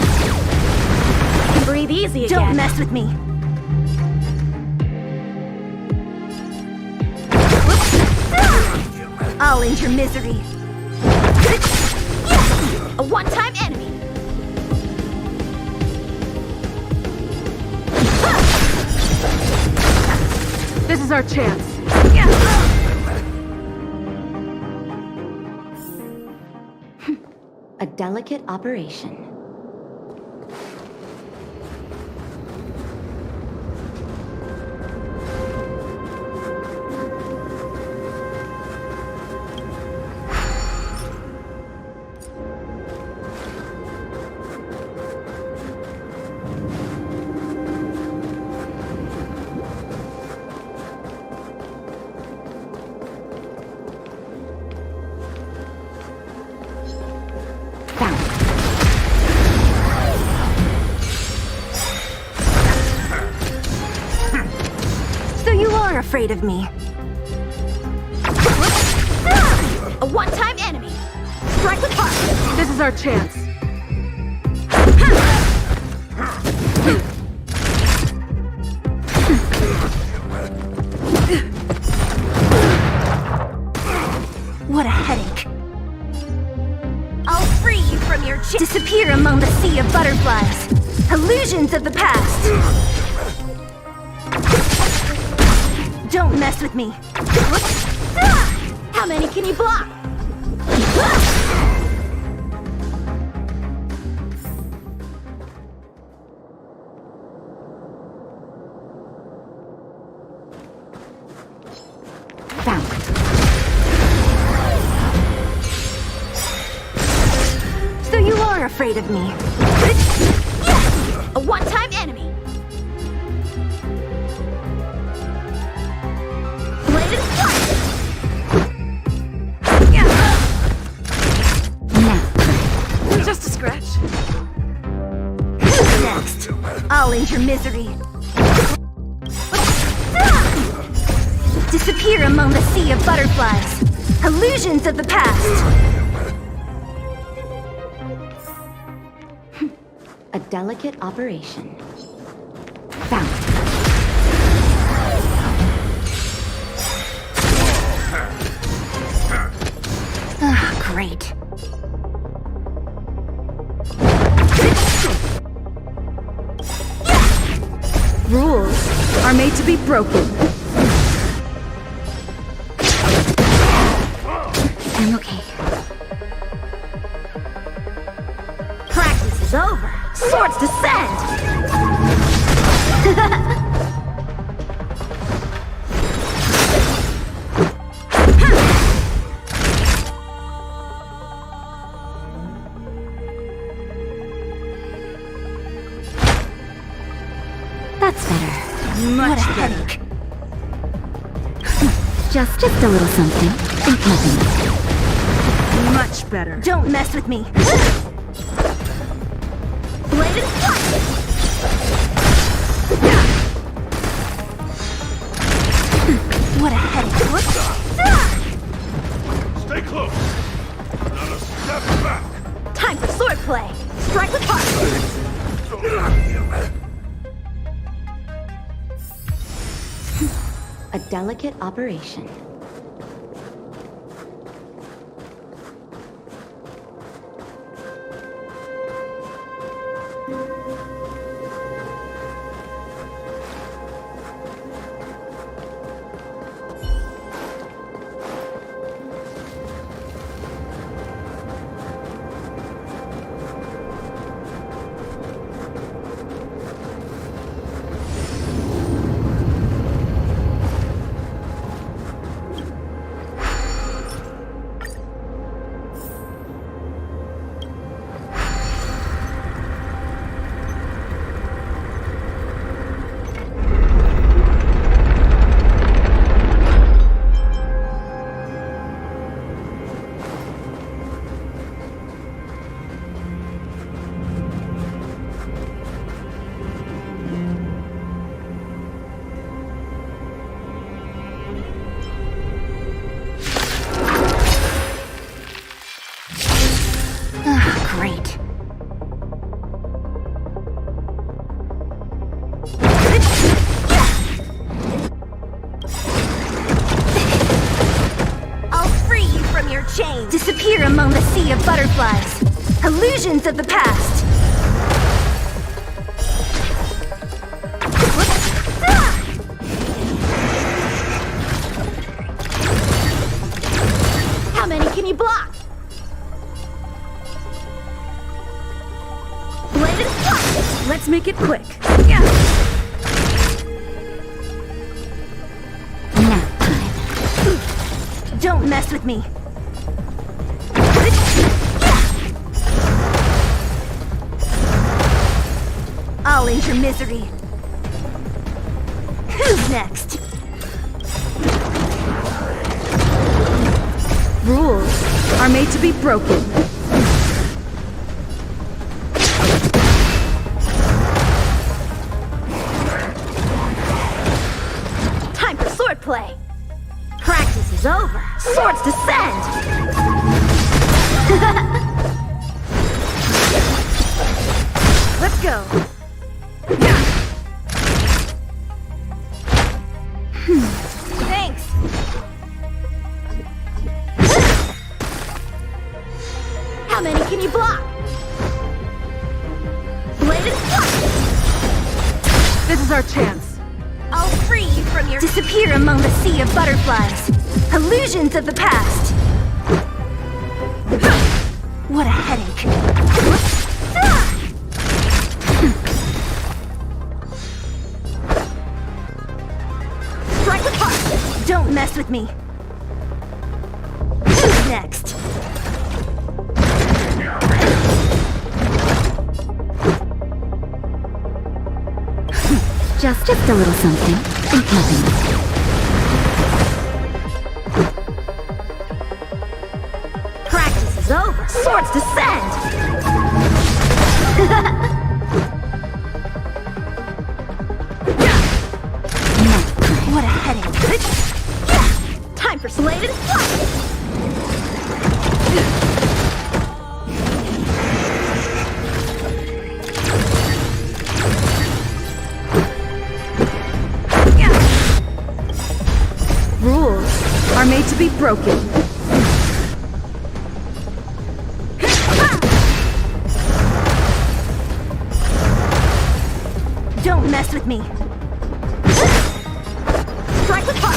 Breathe easy again. Don't mess with me. I'll end your misery. A one-time enemy. This is our chance. A delicate operation. Afraid of me. A one-time enemy. Strike with heart. This is our chance. What a headache. I'll free you from your... Disappear among the sea of butterflies. Illusions of the past. Don't mess with me. How many can you block? Found. So you are afraid of me. A one-time enemy. Just a scratch. Who's next? I'll end your misery. Disappear among the sea of butterflies. Illusions of the past. A delicate operation. Found. Great. Rules are made to be broken. I'm okay. Practice is over. Swords descend. That's better. What a headache. Just a little something. Think nothing. Much better. Don't mess with me. Bladed flight. What a headache. Stay close. Not a step back. Time for swordplay. Strike with heart. A delicate operation. disappear among the sea of butterflies. Illusions of the past. How many can you block? Bladed flash! Let's make it quick. Don't mess with me. I'll end your misery. Who's next? Rules are made to be broken. Time for swordplay. Practice is over. Swords descend! Let's go. Thanks. How many can you block? Bladed flash! This is our chance. I'll free you from your disappear among the sea of butterflies. Illusions of the past. What a headache. Strike with heart. Don't mess with me. Who's next? Just a little something. Think nothing. Practice is over. Swords descend! What a headache. Time for bladed flash! Rules are made to be broken. Don't mess with me. Strike with heart.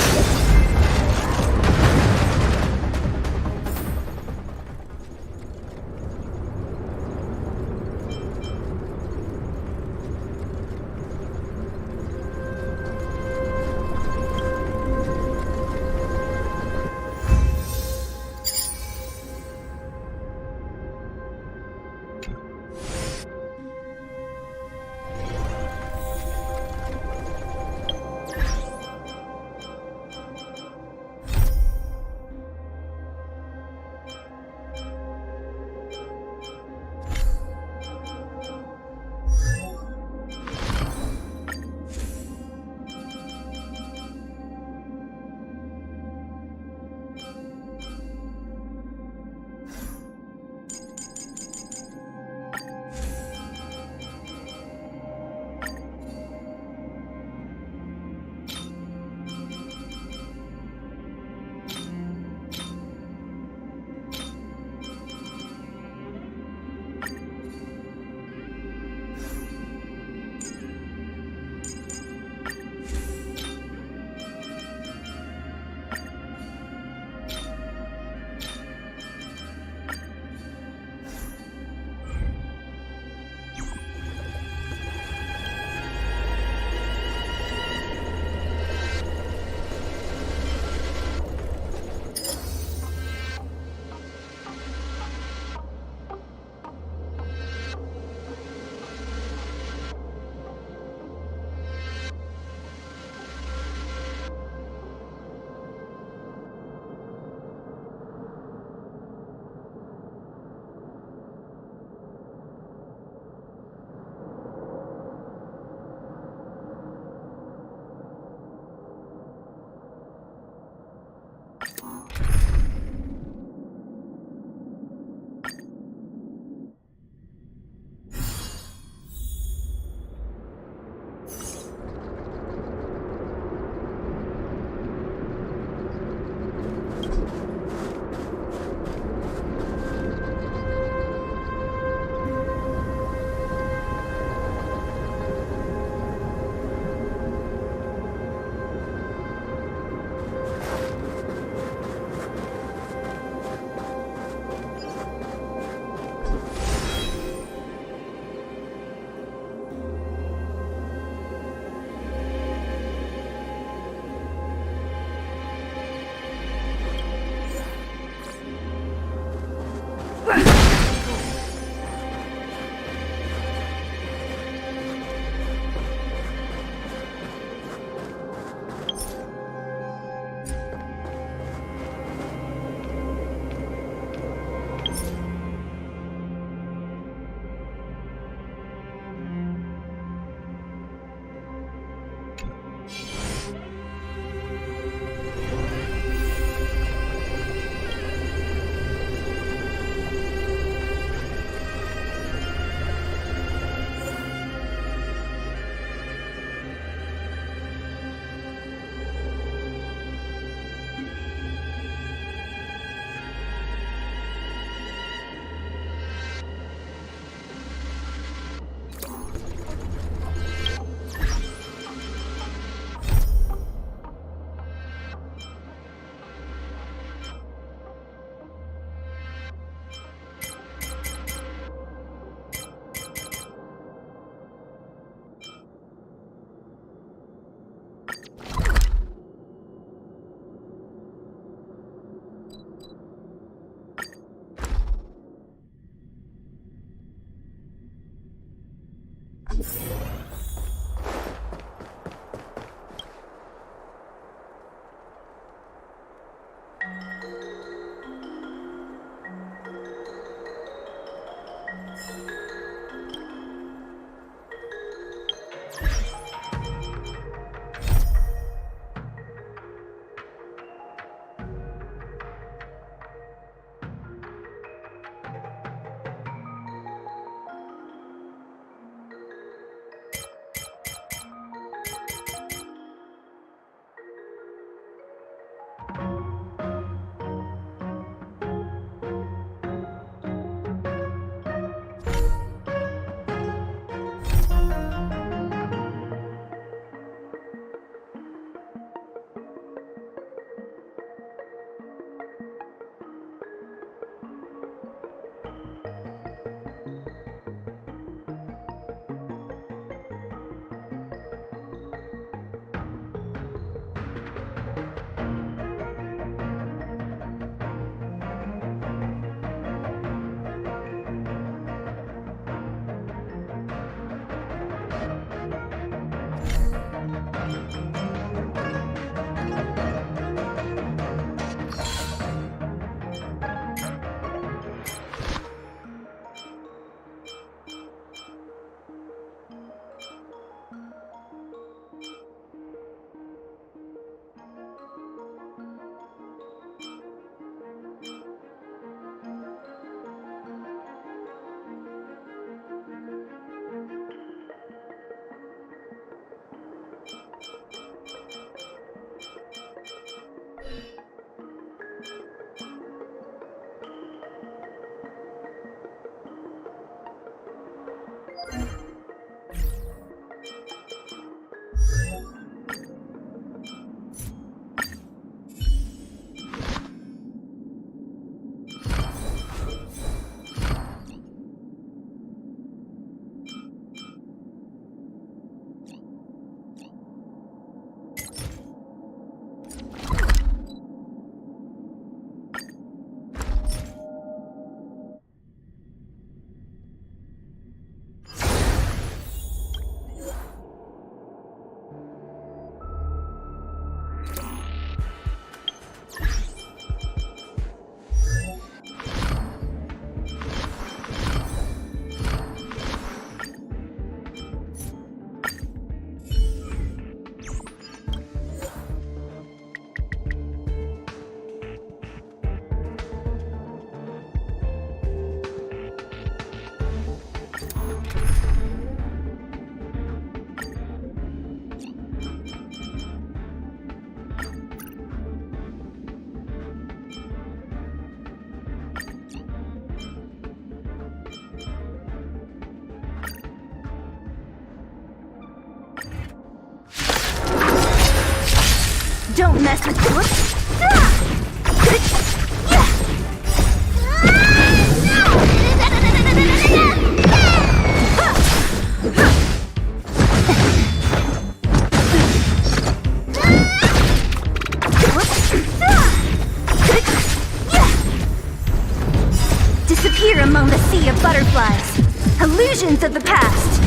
Don't mess with Disappear among the sea of butterflies. Illusions of the past.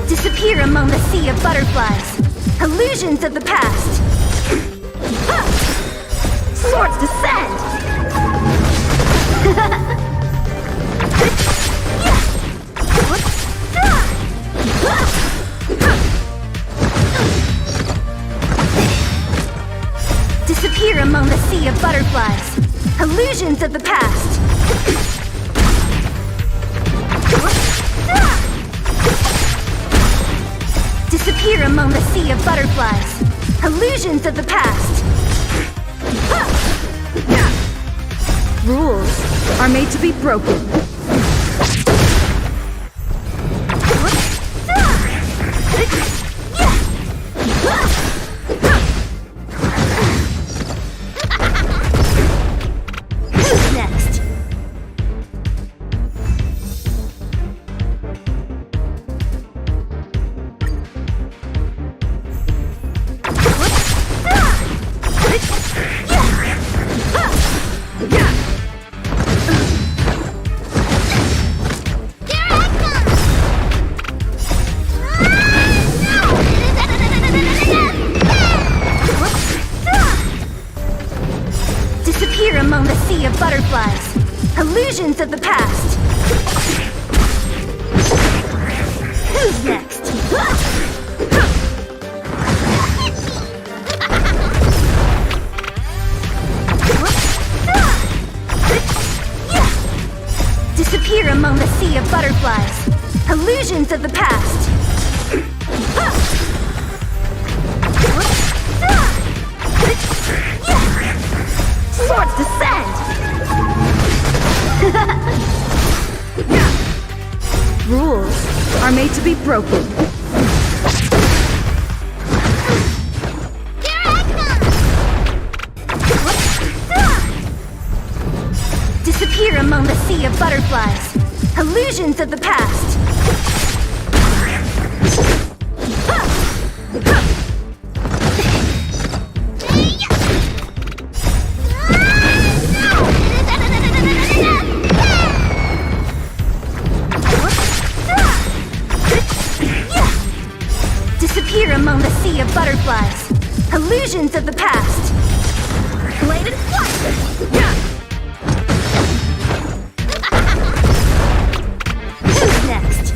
Disappear among the sea of butterflies. Illusions of the past. Swords descend! Disappear among the sea of butterflies. Illusions of the past. Disappear among the sea of butterflies. Illusions of the past. Rules are made to be broken. Who's next? sea of butterflies. Illusions of the past. Who's next? Disappear among the sea of butterflies. Illusions of the past. Swords descend! Rules are made to be broken. Disappear among the sea of butterflies. Illusions of the past. Disappear among the sea of butterflies. Illusions of the past. Bladed Who's next?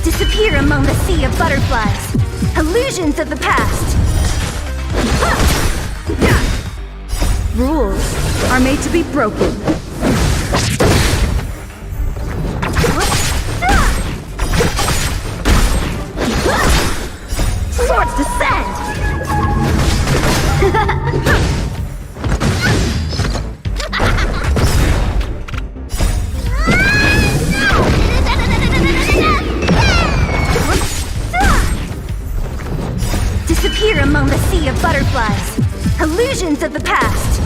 Disappear among the sea of butterflies. Illusions of the past. Rules are made to be broken. Swords descend! Disappear among the sea of butterflies. Illusions of the past.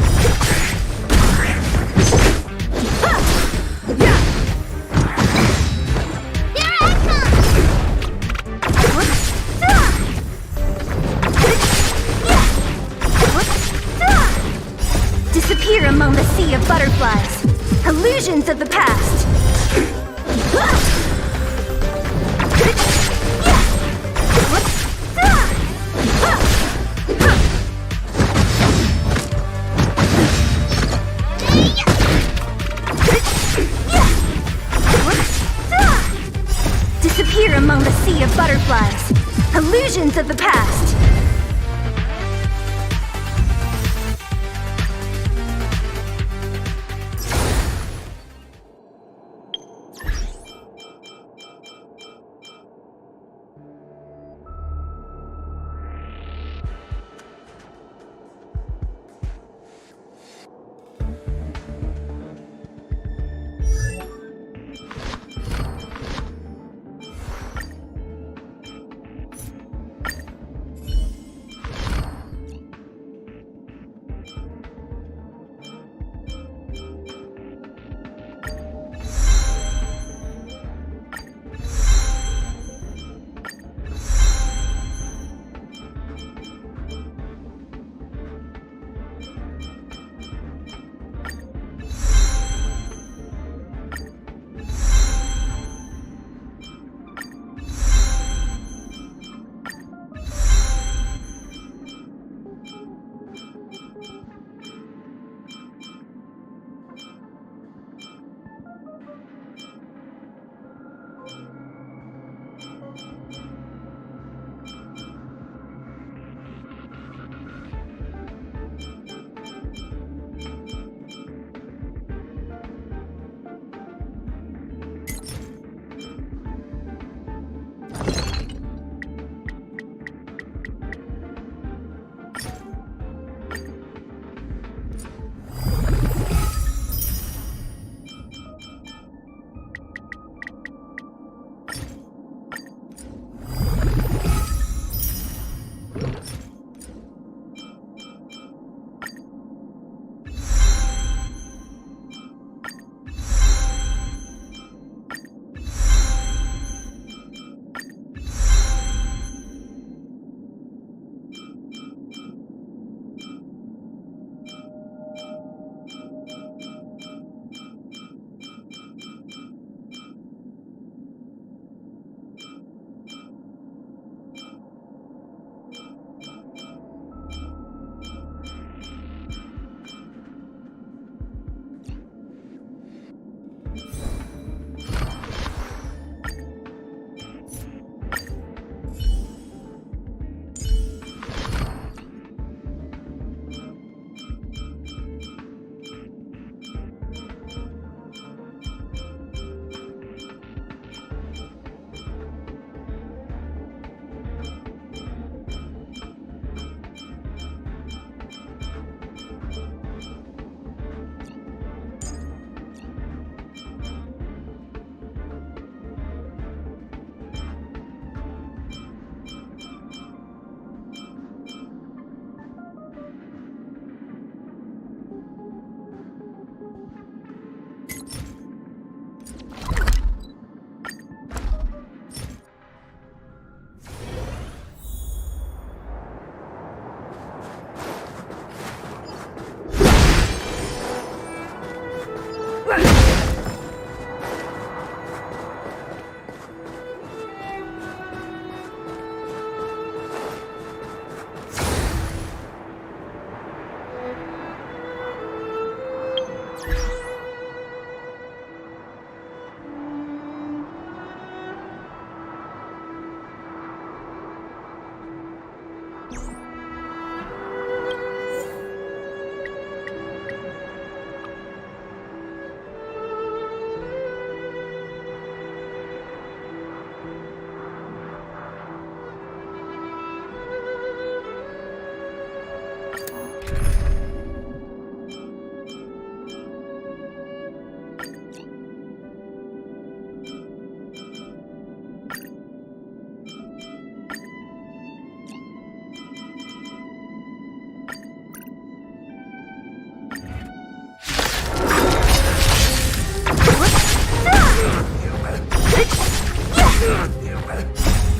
Disappear among the sea of butterflies. Illusions of the past. Disappear among the sea of butterflies. Illusions of the past.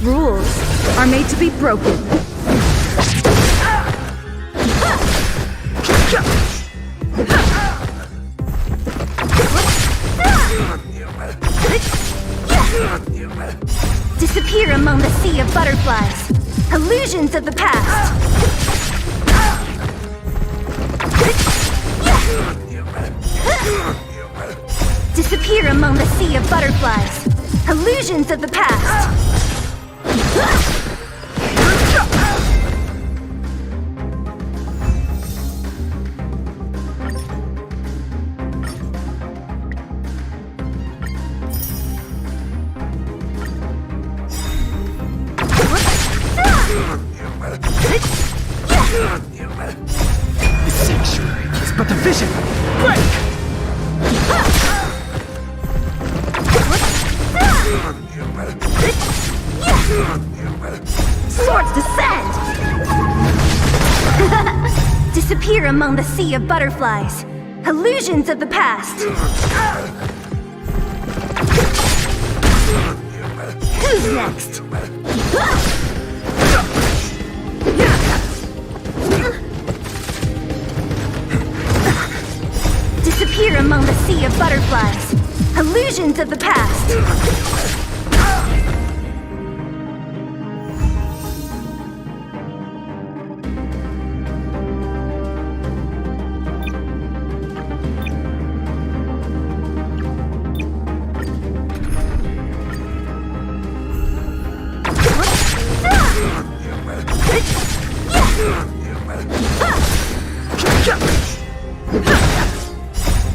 Rules are made to be broken. Disappear among the sea of butterflies. Illusions of the past. Disappear among the sea of butterflies. Illusions of the past. The sanctuary is but a vision. Break! Swords descend! Disappear among the sea of butterflies. Illusions of the past. Who's next? Disappear among the sea of butterflies. Illusions of the past.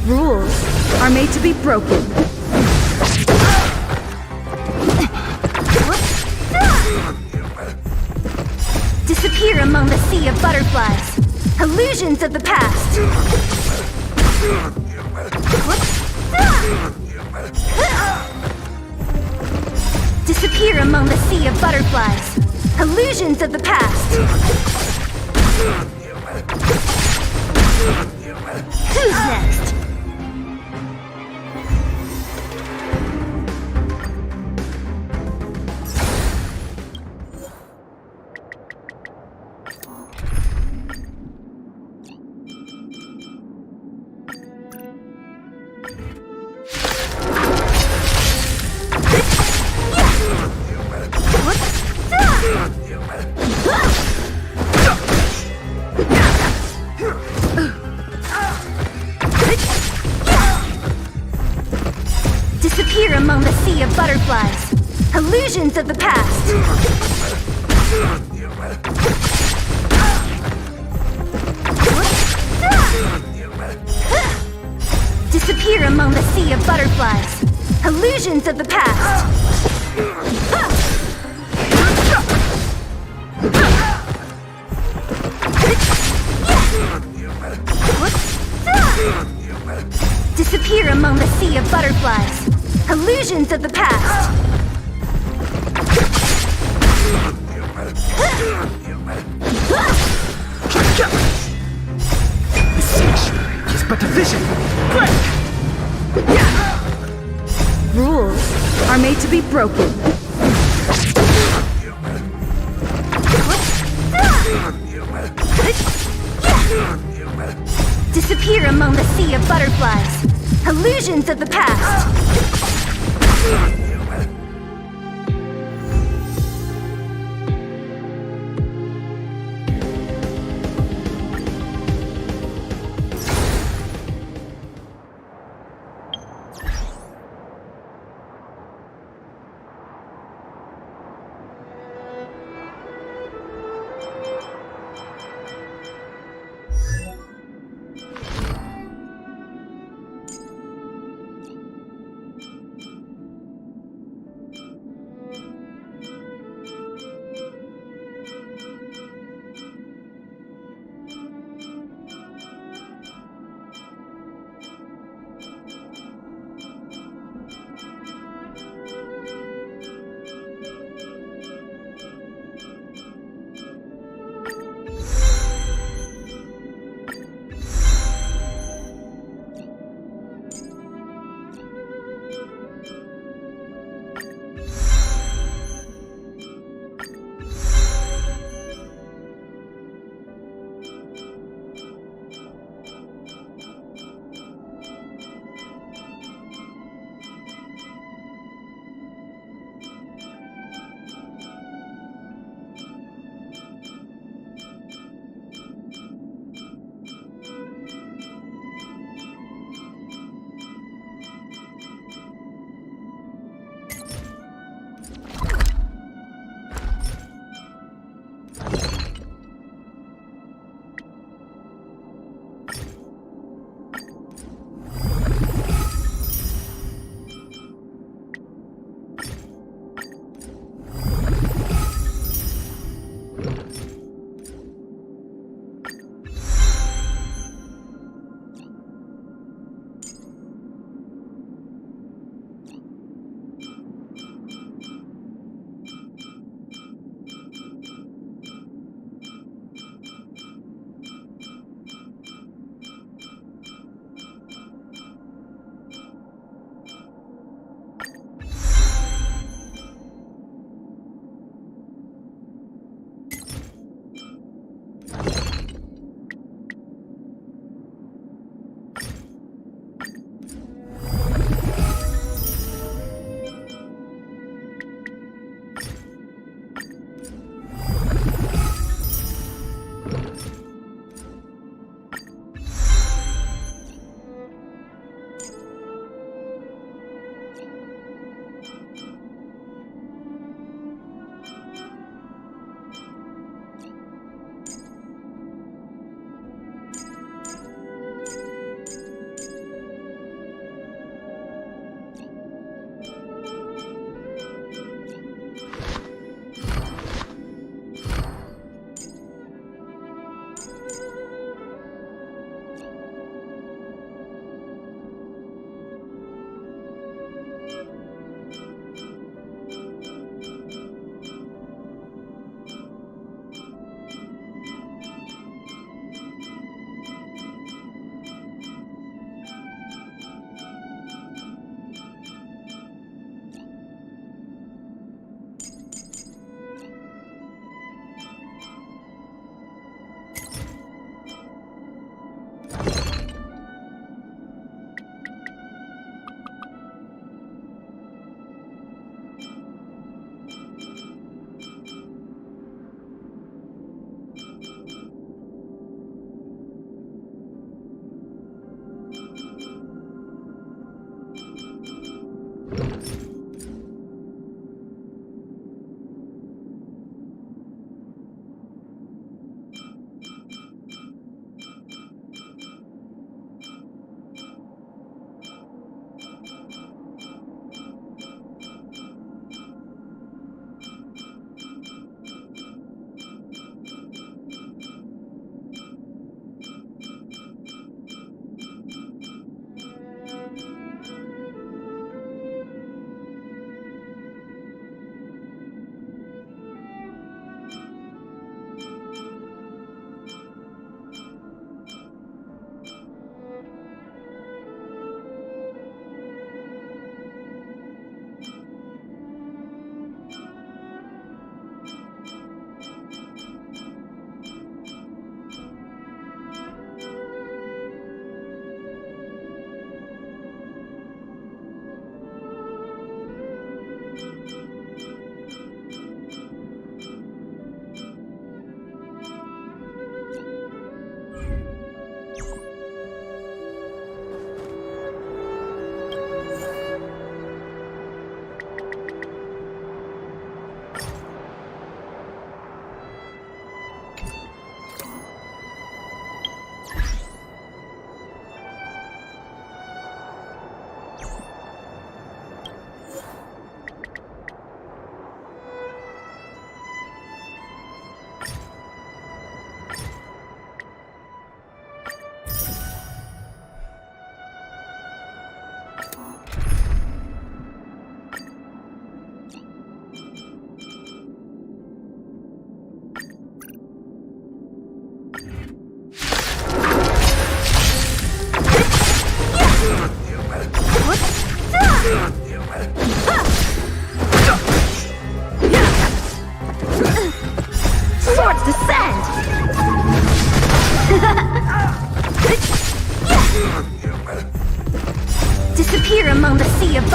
Rules are made to be broken. Disappear among the sea of butterflies. Illusions of the past. Disappear among the sea of butterflies. Illusions of the past. Who's next? Disappear among the sea of butterflies. Illusions of the past. Disappear among the sea of butterflies. Illusions of the past. Disappear among the sea of butterflies. Illusions of the past. The sanctuary is but a vision. Break! Rules are made to be broken. Disappear among the sea of butterflies. Illusions of the past.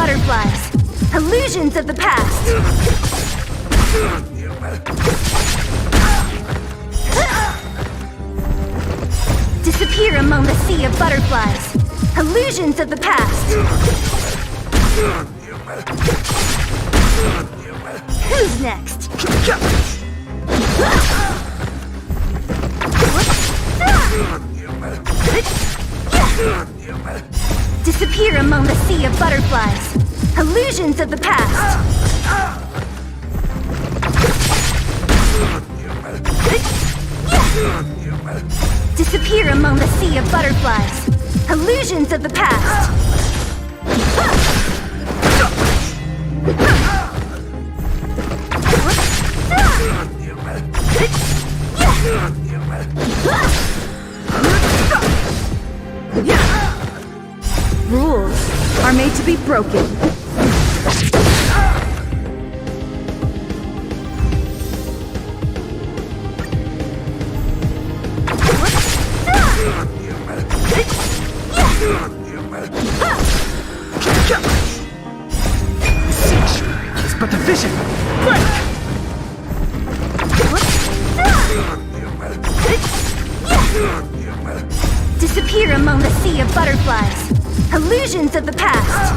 butterflies. Illusions of the past. Disappear among the sea of butterflies. Illusions of the past. Who's next? Disappear among the sea of butterflies. Illusions of the past. Disappear among the sea of butterflies. Illusions of the past. Rules are made to be broken. It's but the vision! Quick! Disappear among the sea of butterflies. Illusions of the past.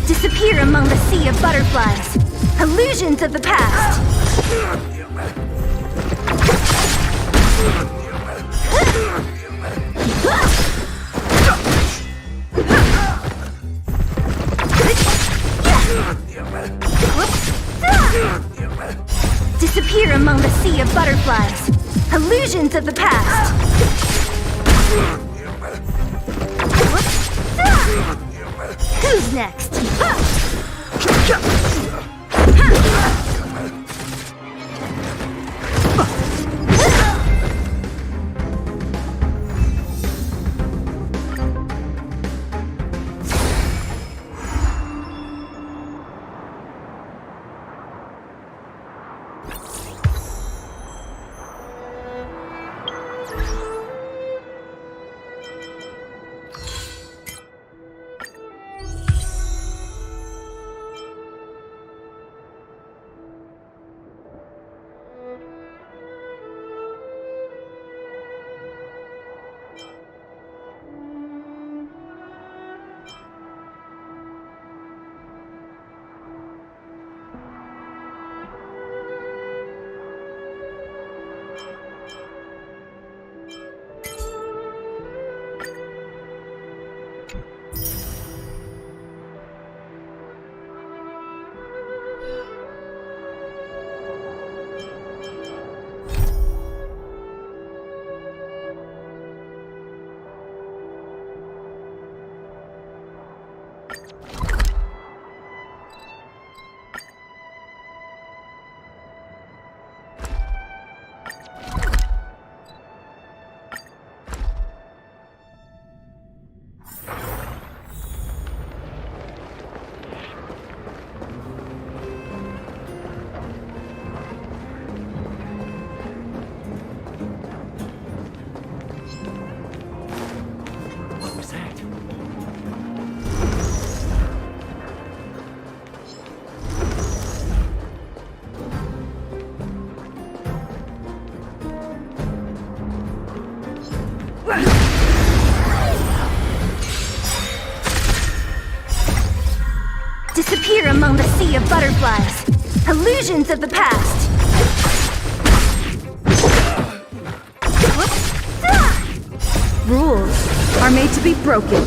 Disappear among the sea of butterflies. Illusions of the past. Disappear among the sea of butterflies. Illusions of the past. Who's next? Disappear among the sea of butterflies. Illusions of the past. Rules are made to be broken.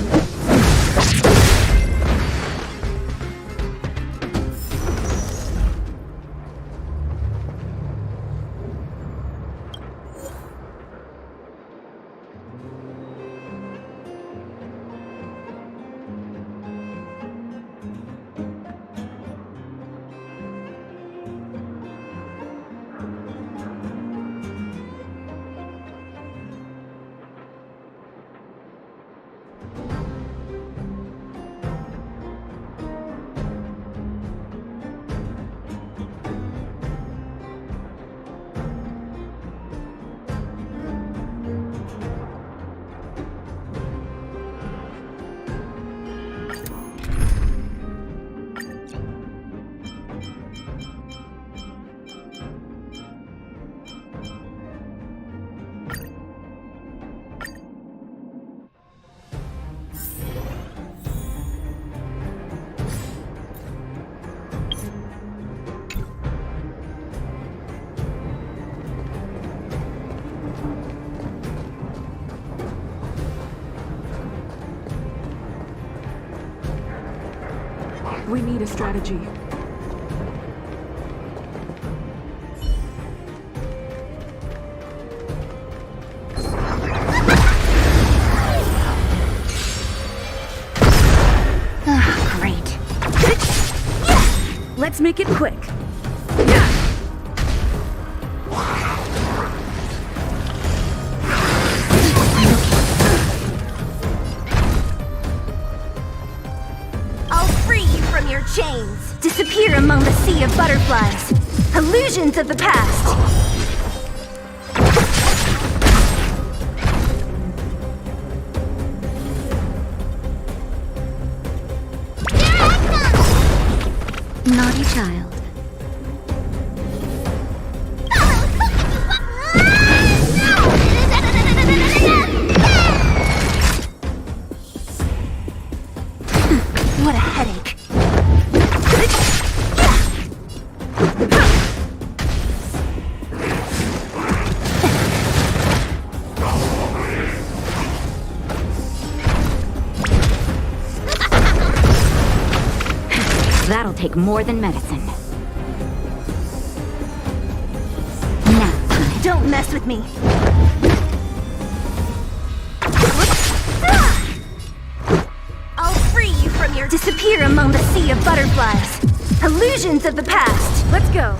We need a strategy. Great. Let's make it quick. I'll free you from your chains. Disappear among the sea of butterflies. Illusions of the past. Naughty child. What a headache. That'll take more than medicine. Don't mess with me. I'll free you from your disappear among the sea of butterflies. Illusions of the past. Let's go.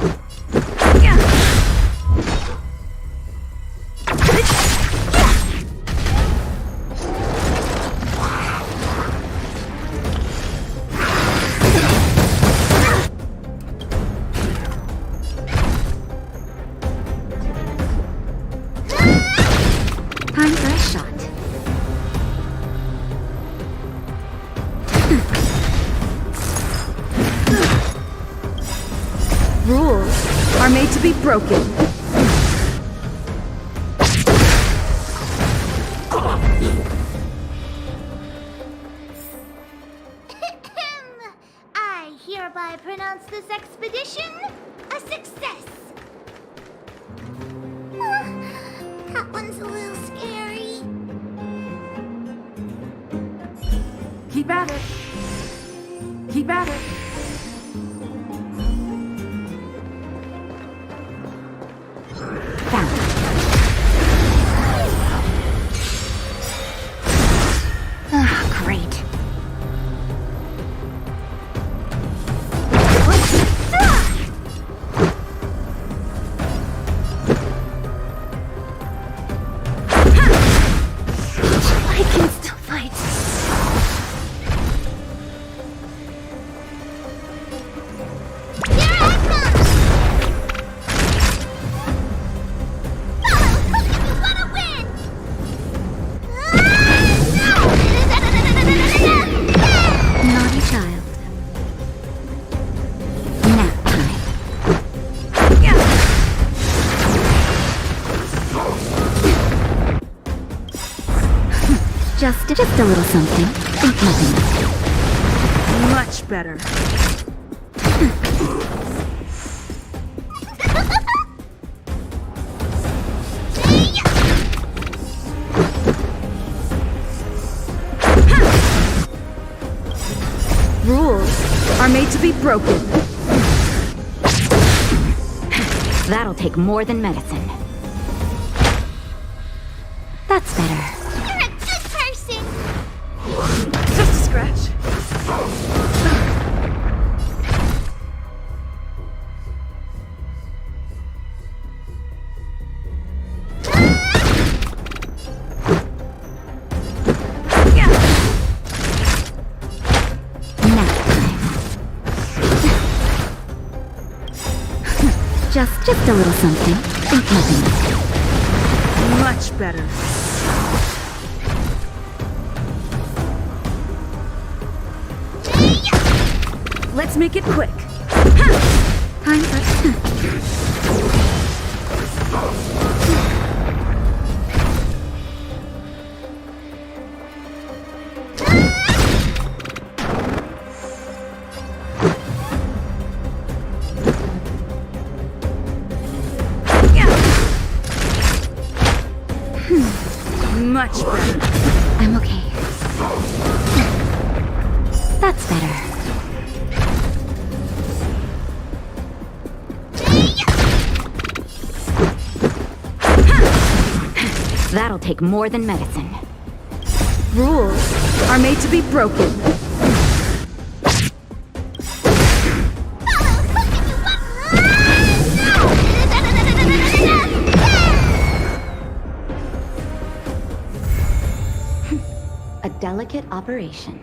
Time for a shot. Rules are made to be broken. I hereby pronounce this expedition a success. That one's a little scary. Keep at it. Keep at it. Great. I can still fight. Naughty child. Nap time. Just a little something. Think nothing. Much better. Rules are made to be broken. That'll take more than medicine. That's better. You're a good person. Just a scratch. Just a little something. Think nothing. Much better. Let's make it quick. Time for... Much better. I'm okay. That's better. take more than medicine. Rules are made to be broken. A delicate operation.